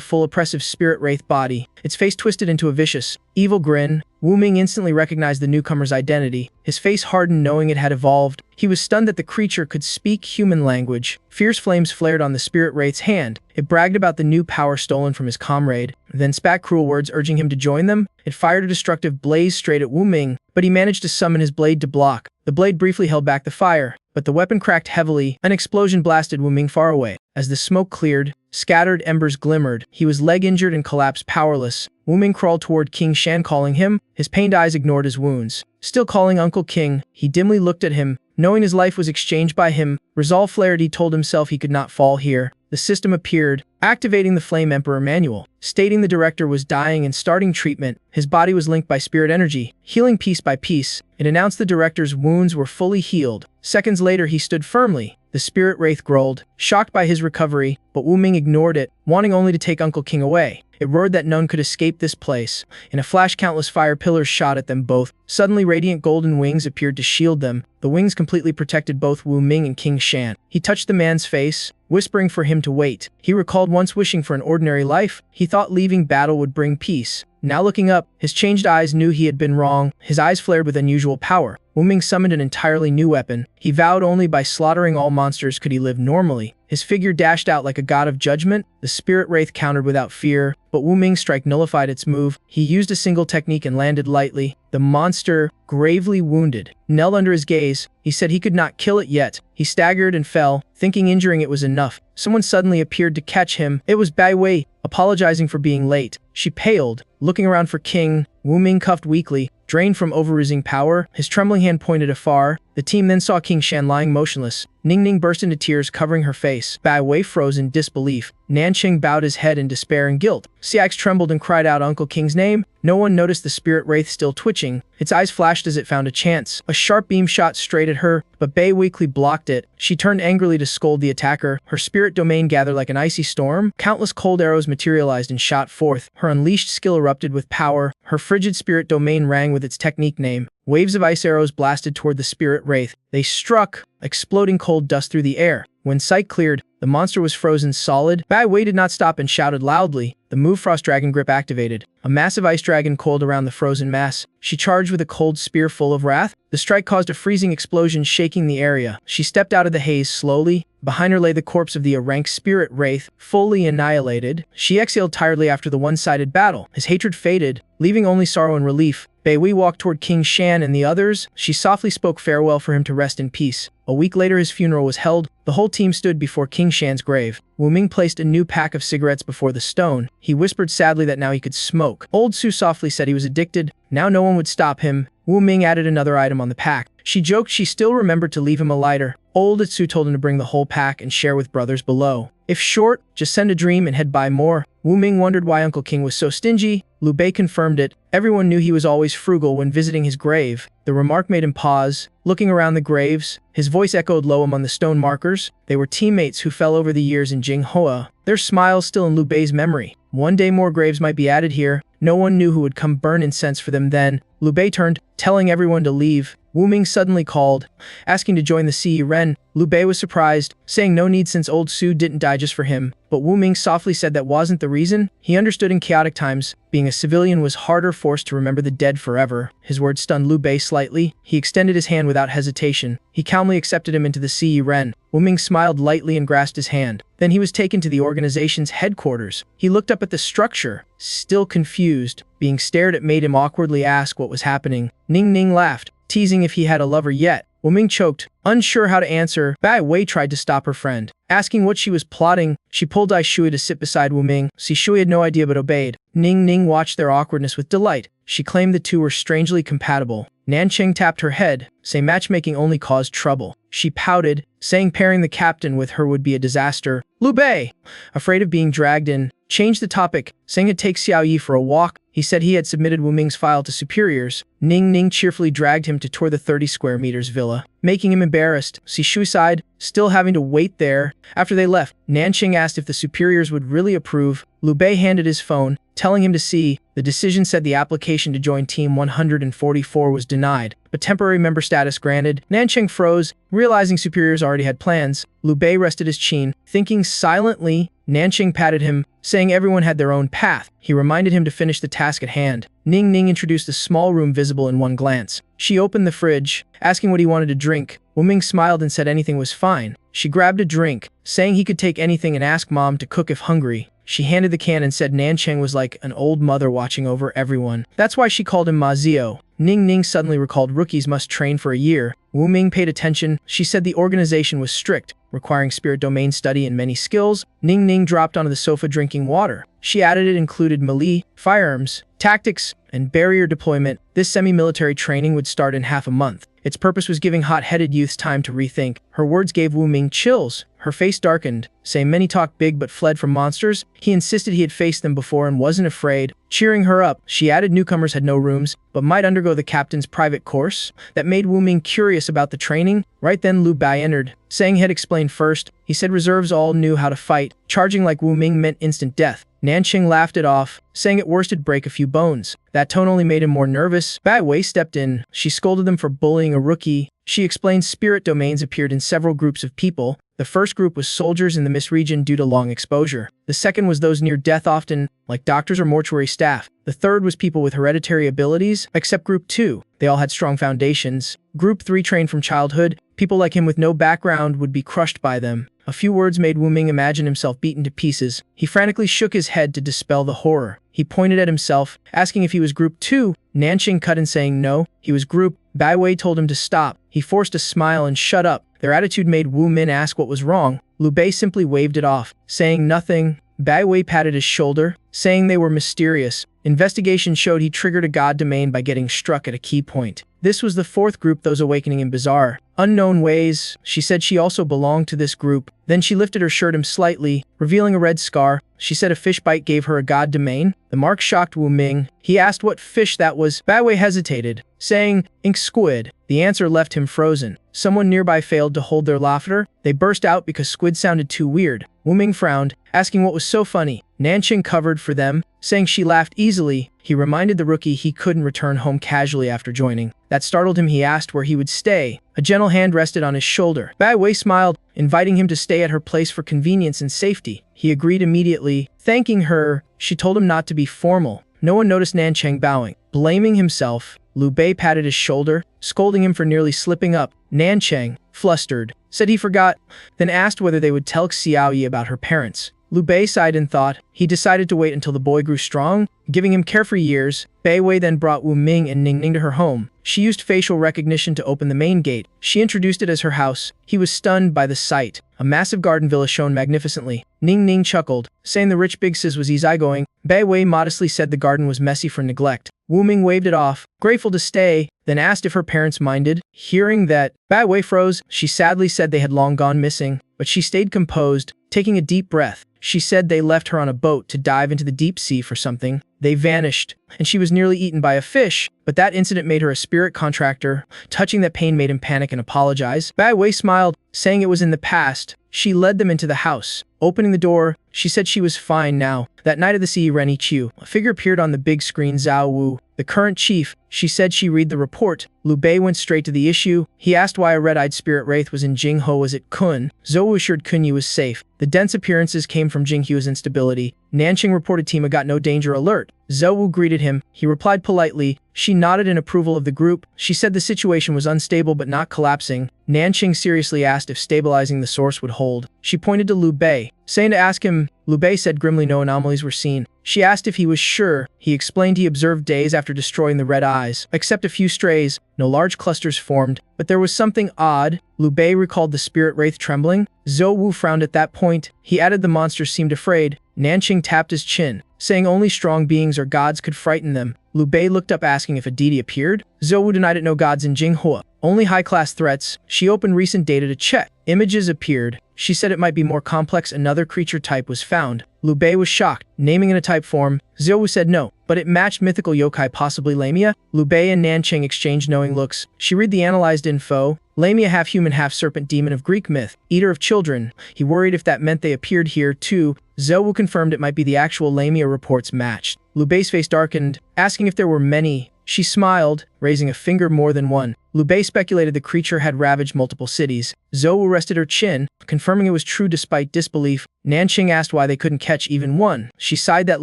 full oppressive spirit wraith body. Its face twisted into a vicious, evil grin. Wu Ming instantly recognized the newcomer's identity. His face hardened knowing it had evolved. He was stunned that the creature could speak human language. Fierce flames flared on the spirit wraith's hand. It bragged about the new power stolen from his comrade, then spat cruel words urging him to join them. It fired a destructive blaze straight at Wu Ming, but he managed to summon his blade to block. The blade briefly held back the fire, but the weapon cracked heavily. An explosion blasted Wu Ming far away. As the smoke cleared, scattered embers glimmered. He was leg-injured and collapsed powerless. Wu Ming crawled toward King Shan, calling him. His pained eyes ignored his wounds. Still calling Uncle King, he dimly looked at him, knowing his life was exchanged by him. Resolve flared. He told himself he could not fall here. The system appeared, activating the Flame Emperor manual, stating the director was dying and starting treatment. His body was linked by spirit energy, healing piece by piece. It announced the director's wounds were fully healed. Seconds later he stood firmly. The spirit wraith growled, shocked by his recovery, but Wu Ming ignored it, wanting only to take Uncle King away. It roared that none could escape this place. In a flash, countless fire pillars shot at them both. Suddenly, radiant golden wings appeared to shield them. The wings completely protected both Wu Ming and King Shan. He touched the man's face, whispering for him to wait. He recalled once wishing for an ordinary life. He thought leaving battle would bring peace. Now looking up, his changed eyes knew he had been wrong. His eyes flared with unusual power. Wu Ming summoned an entirely new weapon. He vowed only by slaughtering all monsters could he live normally. His figure dashed out like a god of judgment. The spirit wraith countered without fear, but Wu Ming's strike nullified its move. He used a single technique and landed lightly. The monster, gravely wounded, knelt under his gaze. He said he could not kill it yet. He staggered and fell, thinking injuring it was enough. Someone suddenly appeared to catch him. It was Bai Wei, apologizing for being late. She paled, looking around for King. Wu Ming cuffed weakly, drained from overusing power. His trembling hand pointed afar. The team then saw King Shan lying motionless. Ning Ning burst into tears, covering her face. Bai Wei froze in disbelief. Nanqing bowed his head in despair and guilt. Xiax trembled and cried out Uncle King's name. No one noticed the spirit wraith still twitching. Its eyes flashed as it found a chance. A sharp beam shot straight at her, but Bai weakly blocked it. She turned angrily to scold the attacker. Her spirit domain gathered like an icy storm. Countless cold arrows materialized and shot forth. Her unleashed skill erupted with power. Her frigid spirit domain rang with its technique name. Waves of ice arrows blasted toward the spirit wraith. They struck, exploding cold dust through the air. When sight cleared, the monster was frozen solid. Bai Wei did not stop and shouted loudly. The move Frost Dragon Grip activated. A massive ice dragon coiled around the frozen mass. She charged with a cold spear full of wrath. The strike caused a freezing explosion, shaking the area. She stepped out of the haze slowly. Behind her lay the corpse of the rank spirit wraith, fully annihilated. She exhaled tiredly after the one-sided battle. His hatred faded, leaving only sorrow and relief. Bai Wei walked toward King Shan and the others. She softly spoke farewell for him to rest in peace. A week later, his funeral was held. The whole team stood before King Shan's grave. Wu Ming placed a new pack of cigarettes before the stone. He whispered sadly that now he could smoke. Old Su softly said he was addicted. Now no one would stop him. Wu Ming added another item on the pack. She joked she still remembered to leave him a lighter. Old Su told him to bring the whole pack and share with brothers below. If short, just send a dream and head buy more. Wu Ming wondered why Uncle King was so stingy. Liu Bei confirmed it. Everyone knew he was always frugal when visiting his grave. The remark made him pause, looking around the graves. His voice echoed low among the stone markers. They were teammates who fell over the years in Jinghua, their smiles still in Liu Bei's memory. One day more graves might be added here. No one knew who would come burn incense for them then. Liu Bei turned, telling everyone to leave. Wu Ming suddenly called, asking to join the Ci Ren. Liu Bei was surprised, saying no need since old Su didn't die just for him. But Wu Ming softly said that wasn't the reason. He understood in chaotic times, being a civilian was harder forced to remember the dead forever. His words stunned Liu Bei slightly. He extended his hand without hesitation. He calmly accepted him into the Ci Ren. Wu Ming smiled lightly and grasped his hand. Then he was taken to the organization's headquarters. He looked up at the structure, still confused. Being stared at made him awkwardly ask what was happening. Ning Ning laughed, teasing if he had a lover yet. Wu Ming choked, unsure how to answer. Bai Wei tried to stop her friend, asking what she was plotting. She pulled Dai Shui to sit beside Wu Ming. Si Shui had no idea but obeyed. Ning Ning watched their awkwardness with delight. She claimed the two were strangely compatible. Nanqing tapped her head, saying matchmaking only caused trouble. She pouted, saying pairing the captain with her would be a disaster. Liu Bei, afraid of being dragged in, changed the topic, saying he'd take Xiao Yi for a walk. He said he had submitted Wu Ming's file to superiors. Ning Ning cheerfully dragged him to tour the 30 square meters villa, making him embarrassed. Si Shui sighed, still having to wait there. After they left, Nanqing asked if the superiors would really approve. Liu Bei handed his phone, telling him to see. The decision said the application to join Team 144 was denied, but temporary member status granted. Nanqing froze, realizing superiors already had plans. Liu Bei rested his chin, thinking silently. Nanqing patted him, saying everyone had their own path. He reminded him to finish the task at hand. Ning Ning introduced a small room visible in one glance. She opened the fridge, asking what he wanted to drink. Wu Ming smiled and said anything was fine. She grabbed a drink, saying he could take anything and ask Mom to cook if hungry. She handed the can and said Nanqing was like an old mother watching over everyone. That's why she called him Ma Zio. Ning Ning suddenly recalled rookies must train for a year. Wu Ming paid attention. She said the organization was strict, requiring spirit domain study and many skills. Ning Ning dropped onto the sofa drinking water. She added it included melee, firearms, tactics, and barrier deployment. This semi-military training would start in half a month. Its purpose was giving hot-headed youths time to rethink. Her words gave Wu Ming chills. Her face darkened, saying many talk big but fled from monsters. He insisted he had faced them before and wasn't afraid. Cheering her up, she added newcomers had no rooms, but might undergo the captain's private course. That made Wu Ming curious about the training. Right then Liu Bei entered, saying he had explained first. He said reserves all knew how to fight. Charging like Wu Ming meant instant death. Nanqing laughed it off, saying at worst it'd break a few bones. That tone only made him more nervous. Bai Wei stepped in. She scolded them for bullying a rookie. She explained spirit domains appeared in several groups of people. The first group was soldiers in the Mist region due to long exposure. The second was those near death often, like doctors or mortuary staff. The third was people with hereditary abilities, except Group 2. They all had strong foundations. Group 3 trained from childhood. People like him with no background would be crushed by them. A few words made Wu Ming imagine himself beaten to pieces. He frantically shook his head to dispel the horror. He pointed at himself, asking if he was Group 2. Nanqing cut in saying no, he was Group. Bai Wei told him to stop. He forced a smile and shut up. Their attitude made Wu Min ask what was wrong. Liu Bei simply waved it off, saying nothing. Bai Wei patted his shoulder, saying they were mysterious. Investigation showed he triggered a god domain by getting struck at a key point. This was the fourth group, those awakening in bizarre, unknown ways. She said she also belonged to this group. Then she lifted her shirt slightly, revealing a red scar. She said a fish bite gave her a god domain. The mark shocked Wu Ming. He asked what fish that was. Bai Wei hesitated, saying, ink squid. The answer left him frozen. Someone nearby failed to hold their laughter. They burst out because squid sounded too weird. Wu Ming frowned, asking what was so funny. Nanqing covered for them, saying she laughed easily. He reminded the rookie he couldn't return home casually after joining. That startled him. He asked where he would stay. A gentle hand rested on his shoulder. Bai Wei smiled, inviting him to stay at her place for convenience and safety. He agreed immediately. Thanking her, she told him not to be formal. No one noticed Nanqing bowing. Blaming himself, Liu Bei patted his shoulder, scolding him for nearly slipping up. Nanqing, flustered, said he forgot, then asked whether they would tell Xiaoyi about her parents. Liu Bei sighed and thought. He decided to wait until the boy grew strong, giving him carefree years. Bai Wei then brought Wu Ming and Ning Ning to her home. She used facial recognition to open the main gate. She introduced it as her house. He was stunned by the sight. A massive garden villa shone magnificently. Ning Ning chuckled, saying the rich big sis was easygoing. Bai Wei modestly said the garden was messy for neglect. Wu Ming waved it off, grateful to stay, then asked if her parents minded. Hearing that, Bai Wei froze. She sadly said they had long gone missing, but she stayed composed, taking a deep breath. She said they left her on a boat to dive into the deep sea for something. They vanished, and she was nearly eaten by a fish, but that incident made her a spirit contractor. Touching that pain made him panic and apologize. Bai Wei smiled, saying it was in the past. She led them into the house. Opening the door, she said she was fine now. That night at the sea, Rennie Chiu, a figure appeared on the big screen. Zhao Wu, the current chief. She said she read the report. Liu Bei went straight to the issue. He asked why a red-eyed spirit wraith was in Jinghe. Was it Kun? Zhou Wu assured Kunyi was safe. The dense appearances came from Jinghu's instability. Nanqing reported Tima got no danger alert. Zhou Wu greeted him. He replied politely. She nodded in approval of the group. She said the situation was unstable but not collapsing. Nanqing seriously asked if stabilizing the source would hold. She pointed to Liu Bei, saying to ask him. Liu Bei said grimly no anomalies were seen. She asked if he was sure. He explained he observed days after destroying the red eyes, except a few strays. No large clusters formed, but there was something odd. Liu Bei recalled the spirit wraith trembling. Zhou Wu frowned at that point. He added the monsters seemed afraid. Nanqing tapped his chin, saying only strong beings or gods could frighten them. Liu Bei looked up asking if a deity appeared. Zhou Wu denied it. No gods in Jinghe. Only high-class threats. She opened recent data to check. Images appeared. She said it might be more complex. Another creature type was found. Liu Bei was shocked, naming in a type form. Zhou Wu said no, but it matched mythical yokai, possibly Lamia. Liu Bei and Nanqing exchanged knowing looks. She read the analyzed info. Lamia, half-human, half-serpent demon of Greek myth, eater of children. He worried if that meant they appeared here too. Zhou Wu confirmed it might be the actual Lamia. Reports matched. Liu Bei's face darkened, asking if there were many. She smiled, raising a finger. More than one. Liu Bei speculated the creature had ravaged multiple cities. Zhou Wu rested her chin, confirming it was true despite disbelief. Nanqing asked why they couldn't catch even one. She sighed that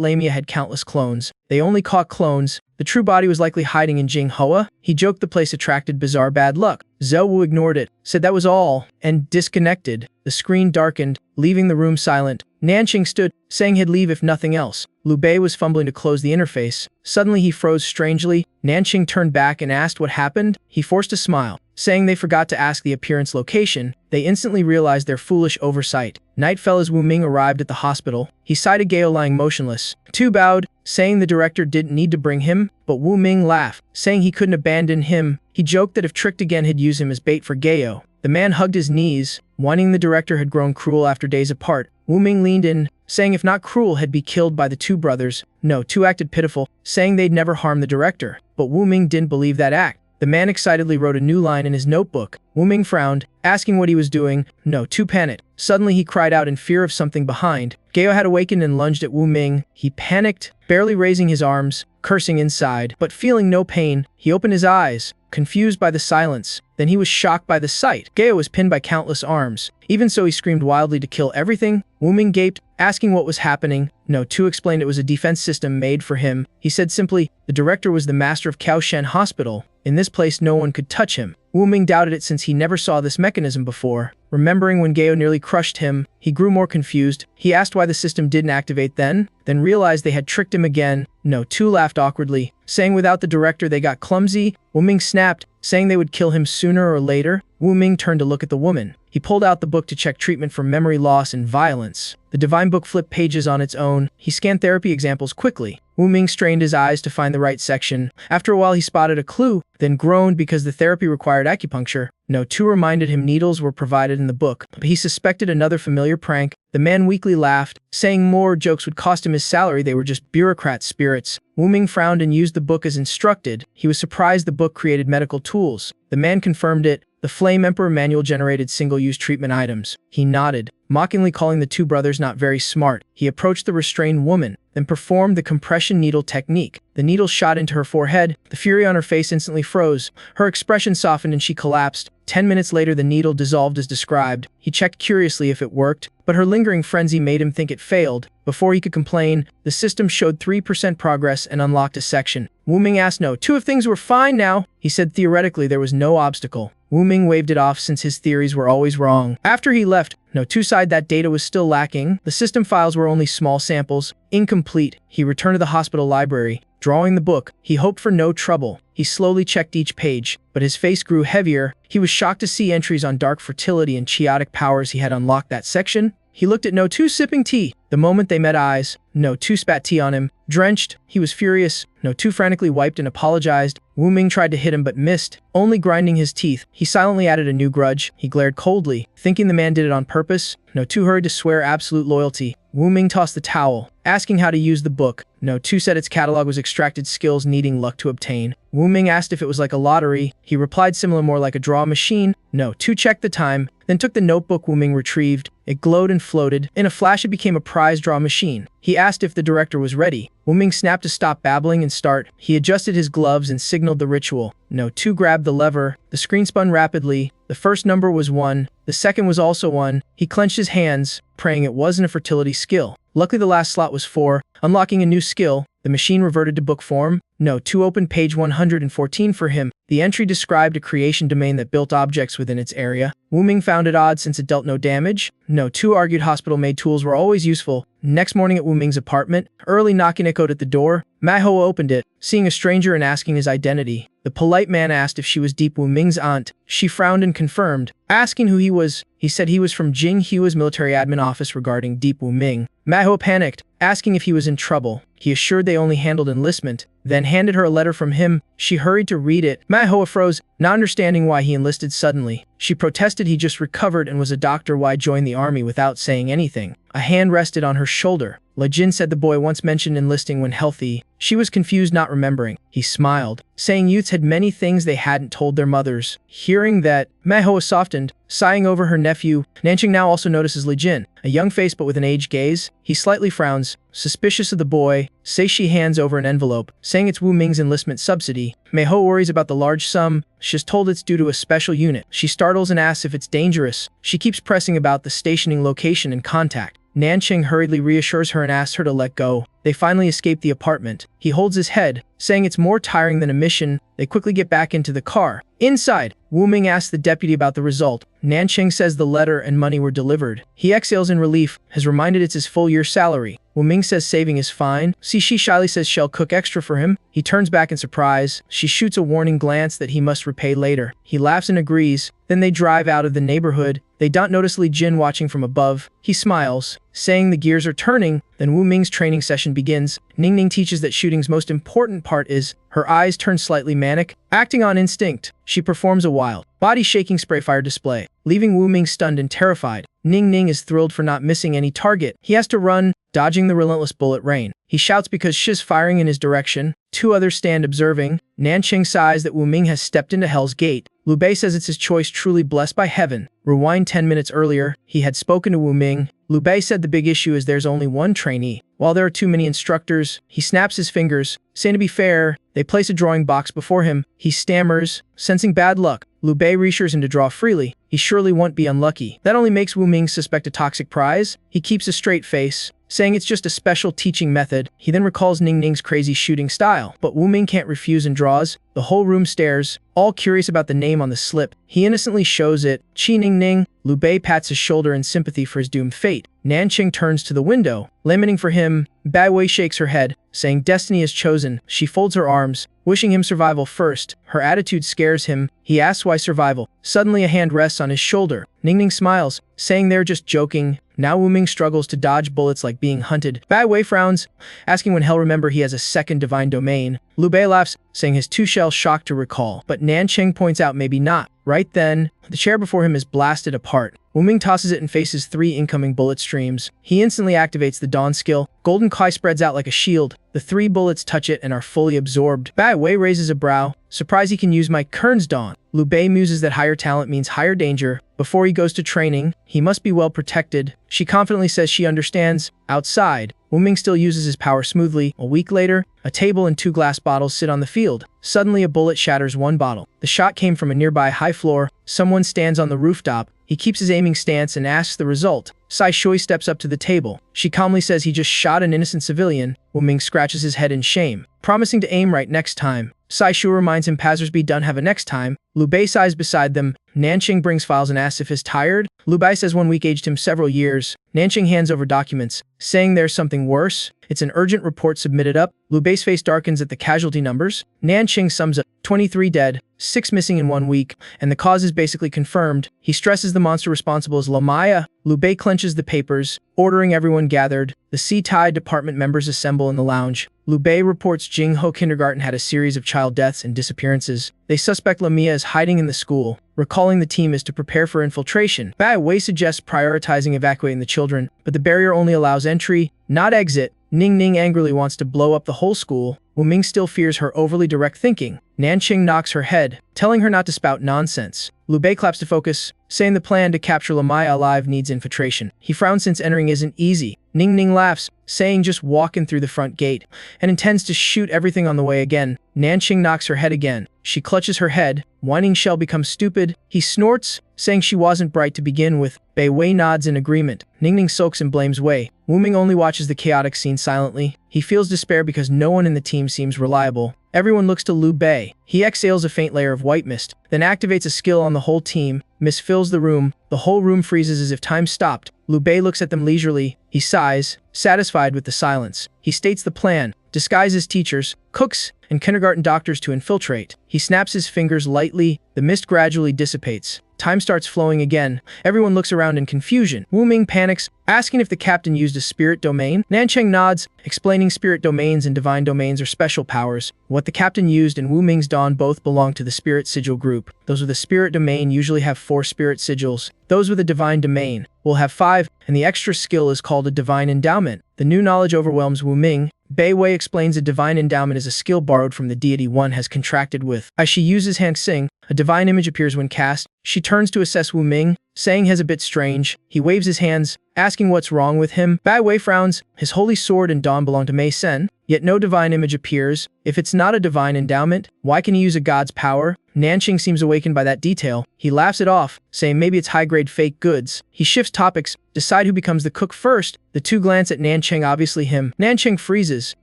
Lamia had countless clones. They only caught clones. The true body was likely hiding in Jinghe. He joked the place attracted bizarre bad luck. Zhou Wu ignored it, said that was all, and disconnected. The screen darkened, leaving the room silent. Nanqing stood, saying he'd leave if nothing else. Liu Bei was fumbling to close the interface. Suddenly he froze strangely. Nanqing turned back and asked what happened. He forced a smile, saying they forgot to ask the appearance location. They instantly realized their foolish oversight. Night fell as Wu Ming arrived at the hospital. He sighted Gao lying motionless. Tu bowed, saying the director didn't need to bring him, but Wu Ming laughed, saying he couldn't abandon him. He joked that if tricked again he'd use him as bait for Gao. The man hugged his knees, whining the director had grown cruel after days apart. Wu Ming leaned in, saying if not cruel had be killed by the two brothers. No, Tu acted pitiful, saying they'd never harm the director. But Wu Ming didn't believe that act. The man excitedly wrote a new line in his notebook. Wu Ming frowned, asking what he was doing. No, Tu panicked. Suddenly he cried out in fear of something behind. Gao had awakened and lunged at Wu Ming. He panicked, barely raising his arms, cursing inside. But feeling no pain, he opened his eyes, confused by the silence. Then he was shocked by the sight. Gao was pinned by countless arms. Even so, he screamed wildly to kill everything. Wu Ming gaped, asking what was happening. No 2 explained it was a defense system made for him. He said simply, the director was the master of Kaoshen Hospital. In this place no one could touch him. Wu Ming doubted it since he never saw this mechanism before. Remembering when Gao nearly crushed him, he grew more confused. He asked why the system didn't activate then realized they had tricked him again. No 2 laughed awkwardly, saying without the director they got clumsy. Wu Ming snapped, saying they would kill him sooner or later. Wu Ming turned to look at the woman. He pulled out the book to check treatment for memory loss and violence. The divine book flipped pages on its own. He scanned therapy examples quickly. Wu Ming strained his eyes to find the right section. After a while he spotted a clue, then groaned because the therapy required acupuncture. No 2 reminded him needles were provided in the book, but he suspected another familiar prank. The man weakly laughed, saying more jokes would cost him his salary, they were just bureaucrat spirits. Wu Ming frowned and used the book as instructed. He was surprised the book created medical tools. The man confirmed it. The Flame Emperor manual generated single-use treatment items. He nodded, mockingly calling the 2 brothers not very smart. He approached the restrained woman, then performed the compression needle technique. The needle shot into her forehead. The fury on her face instantly froze. Her expression softened and she collapsed. 10 minutes later the needle dissolved as described. He checked curiously if it worked, but her lingering frenzy made him think it failed. Before he could complain, the system showed 3% progress and unlocked a section. Wu Ming asked No 2 if things were fine now. He said theoretically there was no obstacle. Wu Ming waved it off since his theories were always wrong. After he left, No 2 sighed that data was still lacking. The system files were only small samples, incomplete. He returned to the hospital library. Drawing the book, he hoped for no trouble. He slowly checked each page, but his face grew heavier. He was shocked to see entries on dark fertility and chaotic powers. He had unlocked that section. He looked at No 2 sipping tea. The moment they met eyes, No 2 spat tea on him. Drenched, he was furious. No 2 frantically wiped and apologized. Wu Ming tried to hit him but missed, only grinding his teeth. He silently added a new grudge. He glared coldly, thinking the man did it on purpose. No 2 hurried to swear absolute loyalty. Wu Ming tossed the towel, asking how to use the book. No 2 said its catalog was extracted skills needing luck to obtain. Wu Ming asked if it was like a lottery. He replied similar, more like a draw machine. No 2 checked the time, then took the notebook Wu Ming retrieved. It glowed and floated. In a flash it became a prize draw machine. He asked if the director was ready. Wu Ming snapped to stop babbling and start. He adjusted his gloves and signaled the ritual. No 2 grabbed the lever. The screen spun rapidly. The first number was 1. The second was also 1. He clenched his hands, praying it wasn't a fertility skill. Luckily the last slot was 4, unlocking a new skill. The machine reverted to book form. No 2 opened page 114 for him. The entry described a creation domain that built objects within its area. Wu Ming found it odd since it dealt no damage. No 2 argued hospital-made tools were always useful. Next morning at Wu Ming's apartment, early knocking echoed at the door. Manhwa opened it, seeing a stranger and asking his identity. The polite man asked if she was Deep Wu Ming's aunt. She frowned and confirmed. Asking who he was, he said he was from Jing Hua's military admin office regarding Deep Wu Ming. Manhwa panicked, asking if he was in trouble. He assured they only handled enlistment, then handed her a letter from him. She hurried to read it. Manhwa froze, not understanding why he enlisted suddenly. She protested he just recovered and was a doctor, why join the army without saying anything. A hand rested on her shoulder. Le Jin said the boy once mentioned enlisting when healthy. She was confused, not remembering. He smiled, saying youths had many things they hadn't told their mothers. Hearing that, Manhwa softened, sighing over her nephew. Nanqing now also notices Le Jin, a young face but with an aged gaze. He slightly frowns, suspicious of the boy. She hands over an envelope, saying it's Wu Ming's enlistment subsidy. Manhwa worries about the large sum. She's told it's due to a special unit. She startles and asks if it's dangerous. She keeps pressing about the stationing location and contact. Nanqing hurriedly reassures her and asks her to let go. They finally escape the apartment. He holds his head, saying it's more tiring than a mission. They quickly get back into the car. Inside, Wu Ming asks the deputy about the result. Nanqing says the letter and money were delivered. He exhales in relief, has reminded it's his full year's salary. Wu Ming says saving is fine. She shyly says she'll cook extra for him. He turns back in surprise. She shoots a warning glance that he must repay later. He laughs and agrees. Then they drive out of the neighborhood. They don't notice Li Jin watching from above. He smiles, saying the gears are turning. Then Wu Ming's training session begins. Ning teaches that shooting's most important part is her eyes turn slightly manic. Acting on instinct, she performs a wild, body-shaking spray fire display, leaving Wu Ming stunned and terrified. Ning is thrilled for not missing any target. He has to run, dodging the relentless bullet rain. He shouts because Shi's firing in his direction. 2 others stand observing. Nanqing sighs that Wu Ming has stepped into Hell's Gate. Liu Bei says it's his choice, truly blessed by heaven. Rewind 10 minutes earlier, he had spoken to Wu Ming. Liu Bei said the big issue is there's only one trainee. While there are too many instructors, he snaps his fingers, saying to be fair. They place a drawing box before him. He stammers, sensing bad luck. Liu Bei reassures him to draw freely. He surely won't be unlucky. That only makes Wu Ming suspect a toxic prize. He keeps a straight face, saying it's just a special teaching method. He then recalls Ning Ning's crazy shooting style, but Wu Ming can't refuse and draws. The whole room stares, all curious about the name on the slip. He innocently shows it, Qi Ning Ning. Liu Bei pats his shoulder in sympathy for his doomed fate. Nanqing turns to the window, lamenting for him. Bai Wei shakes her head, saying destiny is chosen. She folds her arms, wishing him survival first. Her attitude scares him. He asks why survival. Suddenly a hand rests on his shoulder. Ning Ning smiles, saying they're just joking. Now Wu Ming struggles to dodge bullets like being hunted. Bai Wei frowns, asking when he'll remember he has a second divine domain. Liu Bei laughs, saying his two shells shocked to recall. But Nanqing points out maybe not. Right then, the chair before him is blasted apart. Wu Ming tosses it and faces 3 incoming bullet streams. He instantly activates the Dawn skill. Golden Kai spreads out like a shield. The 3 bullets touch it and are fully absorbed. Bai Wei raises a brow, surprised he can use Mike Kern's Dawn. Liu Bei muses that higher talent means higher danger. Before he goes to training, he must be well protected. She confidently says she understands. Outside, Wu Ming still uses his power smoothly. A week later, a table and 2 glass bottles sit on the field. Suddenly a bullet shatters 1 bottle. The shot came from a nearby high floor. Someone stands on the rooftop. He keeps his aiming stance and asks the result. Sai Shui steps up to the table. She calmly says he just shot an innocent civilian. Wu Ming scratches his head in shame, promising to aim right next time. Sai Shui reminds him passersby don't have a next time. Liu Bei sighs beside them. Nanqing brings files and asks if he's tired. Liu Bei says 1 week aged him several years. Nanqing hands over documents, saying there's something worse. It's an urgent report submitted up. Liu Bei's face darkens at the casualty numbers. Nanqing sums up 23 dead, 6 missing in 1 week, and the cause is basically confirmed. He stresses the monster responsible is Lamaya. Liu Bei clenches the papers, ordering everyone gathered. The C-Tai department members assemble in the lounge. Liu Bei reports Jingho Kindergarten had a series of child deaths and disappearances. They suspect Lamia is hiding in the school. Recalling the team is to prepare for infiltration. Bai Wei suggests prioritizing evacuating the children, but the barrier only allows entry, not exit. Ning Ning angrily wants to blow up the whole school. Wu Ming still fears her overly direct thinking. Nanqing knocks her head, telling her not to spout nonsense. Liu Bei claps to focus, saying the plan to capture Lamaya alive needs infiltration. He frowns since entering isn't easy. Ning Ning laughs, saying just walk in through the front gate, and intends to shoot everything on the way again. Nanqing knocks her head again. She clutches her head. Whining shell becomes stupid. He snorts, saying she wasn't bright to begin with. Bai Wei nods in agreement. Ning Ning sulks and blames Wei. Wu Ming only watches the chaotic scene silently. He feels despair because no one in the team seems reliable. Everyone looks to Liu Bei. He exhales a faint layer of white mist, then activates a skill on the whole team. Mist fills the room. The whole room freezes as if time stopped. Liu Bei looks at them leisurely. He sighs, satisfied with the silence. He states the plan: disguise as teachers, cooks, and kindergarten doctors to infiltrate. He snaps his fingers lightly. The mist gradually dissipates. Time starts flowing again. Everyone looks around in confusion. Wu Ming panics, asking if the captain used a spirit domain. Nanqing nods, explaining spirit domains and divine domains are special powers. What the captain used and Wu Ming's Dawn both belong to the spirit sigil group. Those with a spirit domain usually have 4 spirit sigils. Those with a divine domain will have 5, and the extra skill is called a divine endowment. The new knowledge overwhelms Wu Ming. Bai Wei explains a divine endowment is a skill borrowed from the deity one has contracted with. As she uses Hang Xing, a divine image appears when cast. She turns to assess Wu Ming, saying he's a bit strange. He waves his hands, asking what's wrong with him. Bai Wei frowns. His holy sword and dawn belong to Mei Sen, yet no divine image appears. If it's not a divine endowment, why can he use a god's power? Nanqing seems awakened by that detail. He laughs it off, saying maybe it's high-grade fake goods. He shifts topics, decide who becomes the cook first. The 2 glance at Nanqing, obviously him. Nanqing freezes,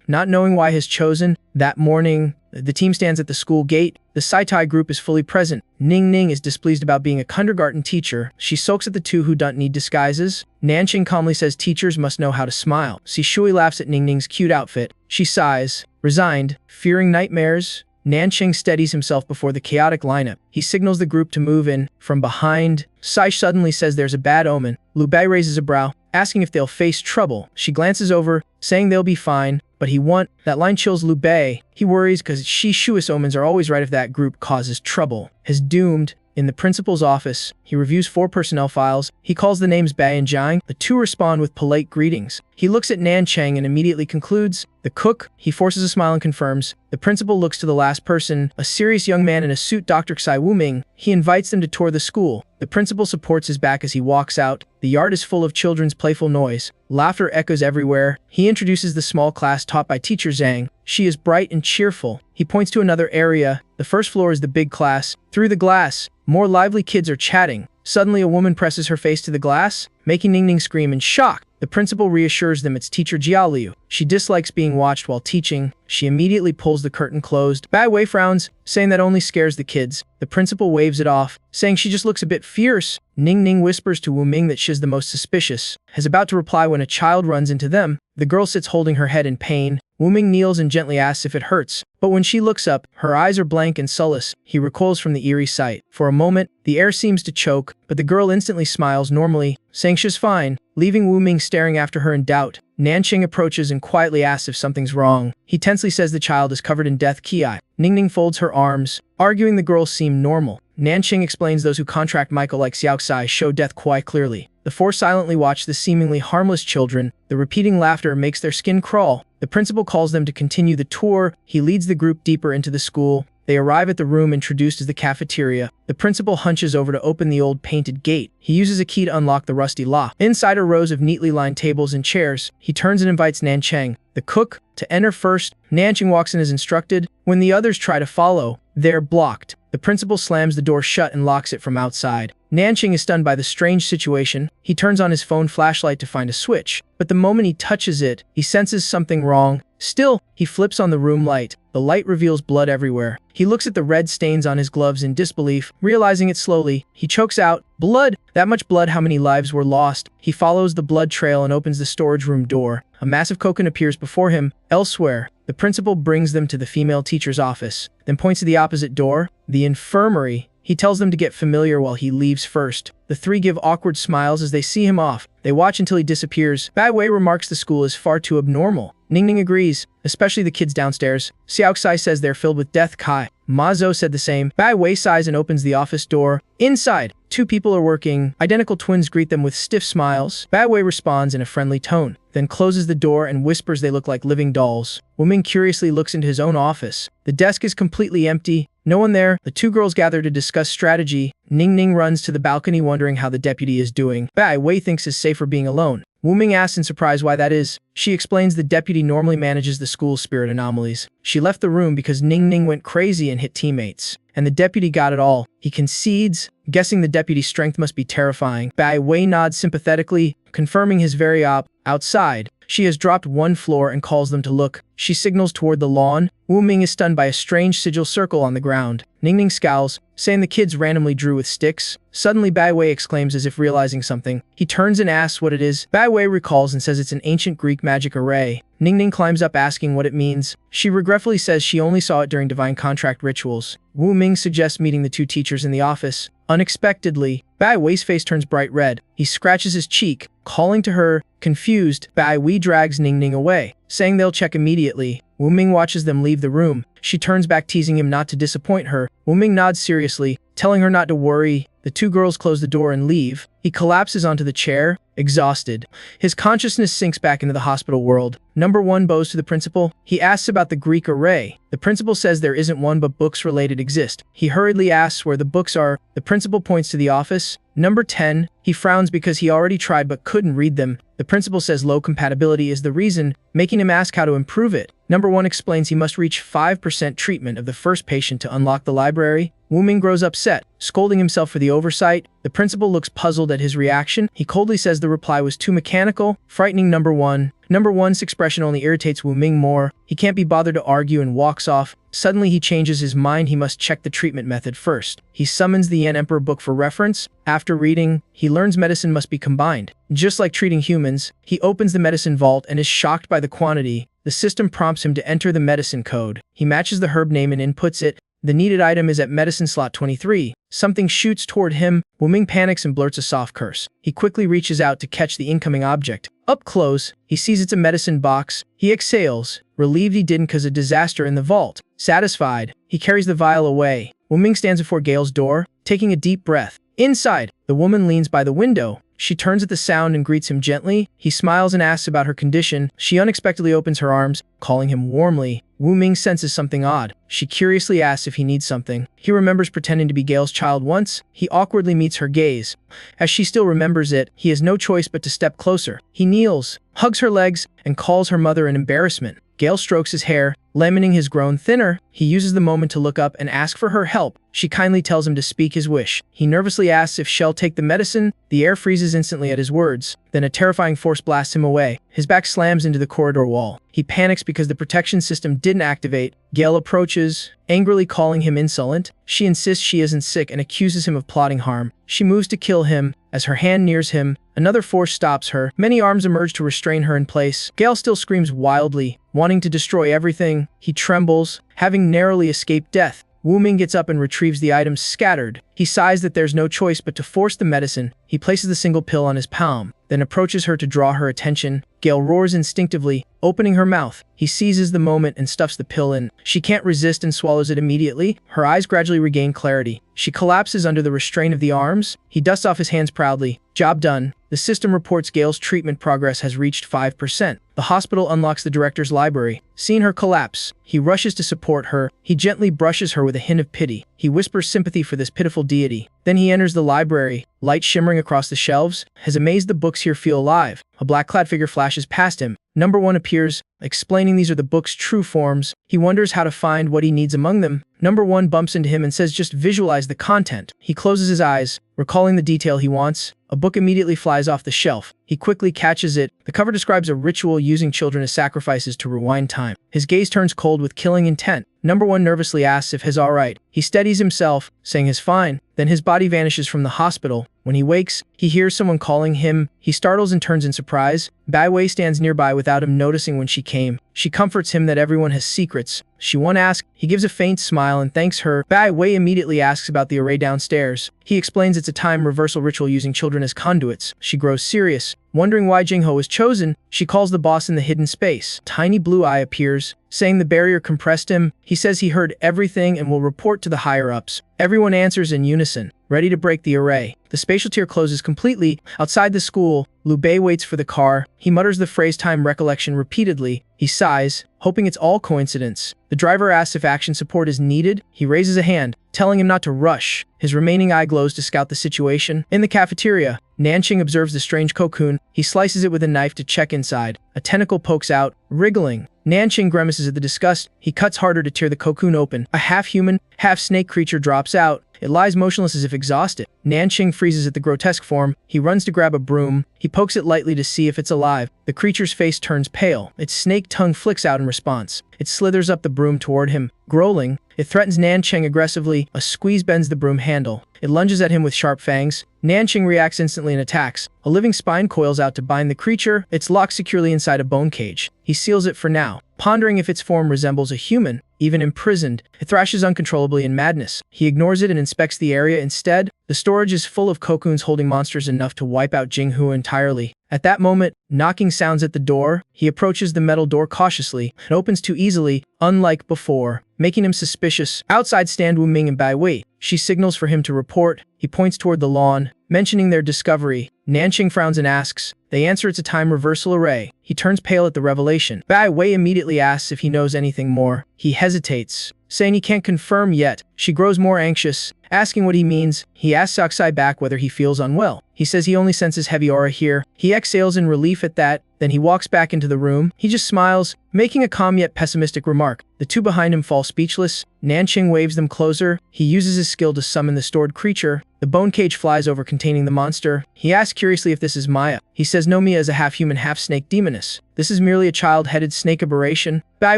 not knowing why he's chosen. That morning, the team stands at the school gate. The Sai-Tai group is fully present. Ning Ning is displeased about being a kindergarten teacher. She sulks at the 2 who don't need disguises. Nanqing calmly says teachers must know how to smile. Si Shui laughs at Ning Ning's cute outfit. She sighs, resigned, fearing nightmares. Nanqing steadies himself before the chaotic lineup. He signals the group to move in. From behind, Sai suddenly says there's a bad omen. Liu Bei raises a brow, asking if they'll face trouble. She glances over, saying they'll be fine, but he won't. That line chills Liu Bei. He worries because Shi Shui's omens are always right if that group causes trouble. His doomed. In the principal's office, he reviews 4 personnel files. He calls the names Bai and Jiang. The 2 respond with polite greetings. He looks at Nanqing and immediately concludes. The cook. He forces a smile and confirms. The principal looks to the last person, a serious young man in a suit, Dr. Xai Wu Ming. He invites them to tour the school. The principal supports his back as he walks out. The yard is full of children's playful noise. Laughter echoes everywhere. He introduces the small class taught by teacher Zhang. She is bright and cheerful. He points to another area. The first floor is the big class. Through the glass, more lively kids are chatting. Suddenly, a woman presses her face to the glass, making Ningning scream in shock. The principal reassures them it's teacher Jiao Liu. She dislikes being watched while teaching. She immediately pulls the curtain closed. Bai Wei frowns, saying that only scares the kids. The principal waves it off, saying she just looks a bit fierce. Ningning whispers to Wu Ming that she's the most suspicious. Is about to reply when a child runs into them. The girl sits holding her head in pain. Wu Ming kneels and gently asks if it hurts, but when she looks up, her eyes are blank and soulless. He recoils from the eerie sight. For a moment, the air seems to choke, but the girl instantly smiles normally, saying she's fine, leaving Wu Ming staring after her in doubt. Nanqing approaches and quietly asks if something's wrong. He tensely says the child is covered in death ki. Ningning folds her arms, arguing the girls seem normal. Nanqing explains those who contract Michael like Xiaoxai show death quite clearly. The four silently watch the seemingly harmless children. The repeating laughter makes their skin crawl. The principal calls them to continue the tour. He leads the group deeper into the school. They arrive at the room introduced as the cafeteria. The principal hunches over to open the old painted gate. He uses a key to unlock the rusty lock. Inside are rows of neatly lined tables and chairs. He turns and invites Nancheng, the cook, to enter first. Nancheng walks in as instructed. When the others try to follow, they're blocked. The principal slams the door shut and locks it from outside. Nancheng is stunned by the strange situation. He turns on his phone flashlight to find a switch, but the moment he touches it, he senses something wrong. Still, he flips on the room light. The light reveals blood everywhere. He looks at the red stains on his gloves in disbelief, realizing it slowly. He chokes out, "Blood! That much blood, how many lives were lost?" He follows the blood trail and opens the storage room door. A massive cocoon appears before him. Elsewhere, the principal brings them to the female teacher's office, then points to the opposite door, the infirmary. He tells them to get familiar while he leaves first. The three give awkward smiles as they see him off. They watch until he disappears. Bai Wei remarks the school is far too abnormal. Ningning agrees, especially the kids downstairs. Xiaoxai says they're filled with death Kai. Ma Zhou said the same. Bai Wei sighs and opens the office door. Inside, two people are working. Identical twins greet them with stiff smiles. Bai Wei responds in a friendly tone, then closes the door and whispers they look like living dolls. Wu Ming curiously looks into his own office. The desk is completely empty. No one there. The two girls gather to discuss strategy. Ningning runs to the balcony wondering how the deputy is doing. Bai Wei thinks it's safer being alone. Wu Ming asks in surprise why that is. She explains the deputy normally manages the school's spirit anomalies. She left the room because Ningning went crazy and hit teammates. And the deputy got it all. He concedes, guessing the deputy's strength must be terrifying. Bai Wei nods sympathetically, confirming his very outside. She has dropped one floor and calls them to look. She signals toward the lawn. Wu Ming is stunned by a strange sigil circle on the ground. Ningning scowls, saying the kids randomly drew with sticks. Suddenly, Bai Wei exclaims as if realizing something. He turns and asks what it is. Bai Wei recalls and says it's an ancient Greek magic array. Ningning climbs up asking what it means. She regretfully says she only saw it during divine contract rituals. Wu Ming suggests meeting the two teachers in the office. Unexpectedly, Bai Wei's face turns bright red. He scratches his cheek, calling to her. Confused, Bai Wei drags Ningning away, saying they'll check immediately. Wu Ming watches them leave the room. She turns back, teasing him not to disappoint her. Wu Ming nods seriously, telling her not to worry. The two girls close the door and leave. He collapses onto the chair, exhausted. His consciousness sinks back into the hospital world. Number 1 bows to the principal. He asks about the Greek array. The principal says there isn't one, but books related exist. He hurriedly asks where the books are. The principal points to the office. Number 10. He frowns because he already tried but couldn't read them. The principal says low compatibility is the reason, making him ask how to improve it. Number 1 explains he must reach 5% treatment of the first patient to unlock the library. Wu Ming grows upset, scolding himself for the oversight. The principal looks puzzled at his reaction. He coldly says the reply was too mechanical, frightening Number 1. Number 1's expression only irritates Wu Ming more. He can't be bothered to argue and walks off. Suddenly he changes his mind. He must check the treatment method first. He summons the Yan Emperor book for reference. After reading, he learns medicine must be combined. Just like treating humans, he opens the medicine vault and is shocked by the quantity. The system prompts him to enter the medicine code. He matches the herb name and inputs it. The needed item is at medicine slot 23. Something shoots toward him. Wu Ming panics and blurts a soft curse. He quickly reaches out to catch the incoming object. Up close, he sees it's a medicine box. He exhales, relieved he didn't cause a disaster in the vault. Satisfied, he carries the vial away. Wu Ming stands before Gale's door, taking a deep breath. Inside, the woman leans by the window. She turns at the sound and greets him gently. He smiles and asks about her condition. She unexpectedly opens her arms, calling him warmly. Wu Ming senses something odd. She curiously asks if he needs something. He remembers pretending to be Gale's child once. He awkwardly meets her gaze. As she still remembers it, he has no choice but to step closer. He kneels, hugs her legs, and calls her mother in embarrassment. Gale strokes his hair, lamenting his grown thinner. He uses the moment to look up and ask for her help. She kindly tells him to speak his wish. He nervously asks if she'll take the medicine. The air freezes instantly at his words. Then a terrifying force blasts him away. His back slams into the corridor wall. He panics because the protection system didn't activate. Gail approaches, angrily calling him insolent. She insists she isn't sick and accuses him of plotting harm. She moves to kill him. As her hand nears him, another force stops her. Many arms emerge to restrain her in place. Gail still screams wildly, wanting to destroy everything. He trembles, having narrowly escaped death. Wu Ming gets up and retrieves the items scattered. He sighs that there's no choice but to force the medicine. He places the single pill on his palm, then approaches her to draw her attention. Gail roars instinctively, opening her mouth. He seizes the moment and stuffs the pill in. She can't resist and swallows it immediately. Her eyes gradually regain clarity. She collapses under the restraint of the arms. He dusts off his hands proudly. Job done. The system reports Gail's treatment progress has reached 5%. The hospital unlocks the director's library. Seeing her collapse, he rushes to support her. He gently brushes her with a hint of pity. He whispers sympathy for this pitiful deity. Then he enters the library. Light shimmering across the shelves. Has amazed the books here feel alive. A black-clad figure flashes past him. Number 1 appears, explaining these are the book's true forms. He wonders how to find what he needs among them. Number 1 bumps into him and says just visualize the content. He closes his eyes, recalling the detail he wants. A book immediately flies off the shelf. He quickly catches it. The cover describes a ritual using children as sacrifices to rewind time. His gaze turns cold with killing intent. Number 1 nervously asks if he's alright. He steadies himself, saying he's fine. Then his body vanishes from the hospital. When he wakes, he hears someone calling him. He startles and turns in surprise. Bai Wei stands nearby without him noticing when she came. She comforts him that everyone has secrets. She won't ask. He gives a faint smile and thanks her. Bai Wei immediately asks about the array downstairs. He explains it's a time reversal ritual using children as conduits. She grows serious. Wondering why Jingho was chosen, she calls the boss in the hidden space. Tiny Blue Eye appears, saying the barrier compressed him. He says he heard everything and will report to the higher-ups. Everyone answers in unison, ready to break the array. The spatial tier closes completely. Outside the school, Liu Bei waits for the car. He mutters the phrase time recollection repeatedly. He sighs, hoping it's all coincidence. The driver asks if action support is needed. He raises a hand, telling him not to rush. His remaining eye glows to scout the situation. In the cafeteria, Nanqing observes the strange cocoon. He slices it with a knife to check inside. A tentacle pokes out, wriggling. Nanqing grimaces at the disgust. He cuts harder to tear the cocoon open. A half-human, half-snake creature drops out. It lies motionless as if exhausted. Nanqing freezes at the grotesque form. He runs to grab a broom. He pokes it lightly to see if it's alive. The creature's face turns pale. Its snake tongue flicks out in response. It slithers up the broom toward him, growling. It threatens Nanqing aggressively. A squeeze bends the broom handle. It lunges at him with sharp fangs. Nanqing reacts instantly and attacks. A living spine coils out to bind the creature. It's locked securely inside a bone cage. He seals it for now, pondering if its form resembles a human. Even imprisoned, it thrashes uncontrollably in madness. He ignores it and inspects the area instead. The storage is full of cocoons holding monsters enough to wipe out Jinghu entirely. At that moment, knocking sounds at the door. He approaches the metal door cautiously. It opens too easily, unlike before, making him suspicious. Outside stand Wu Ming and Bai Wei. She signals for him to report. He points toward the lawn, mentioning their discovery. Nanqing frowns and asks. They answer it's a time reversal array. He turns pale at the revelation. Bai Wei immediately asks if he knows anything more. He hesitates, saying he can't confirm yet. She grows more anxious, asking what he means. He asks Aksai back whether he feels unwell. He says he only senses heavy aura here. He exhales in relief at that. Then he walks back into the room. He just smiles, making a calm yet pessimistic remark. The two behind him fall speechless. Nanqing waves them closer. He uses his skill to summon the stored creature. The bone cage flies over containing the monster. He asks curiously if this is Maya. He says no, Mia is a half-human, half-snake demoness. This is merely a child-headed snake aberration. Bai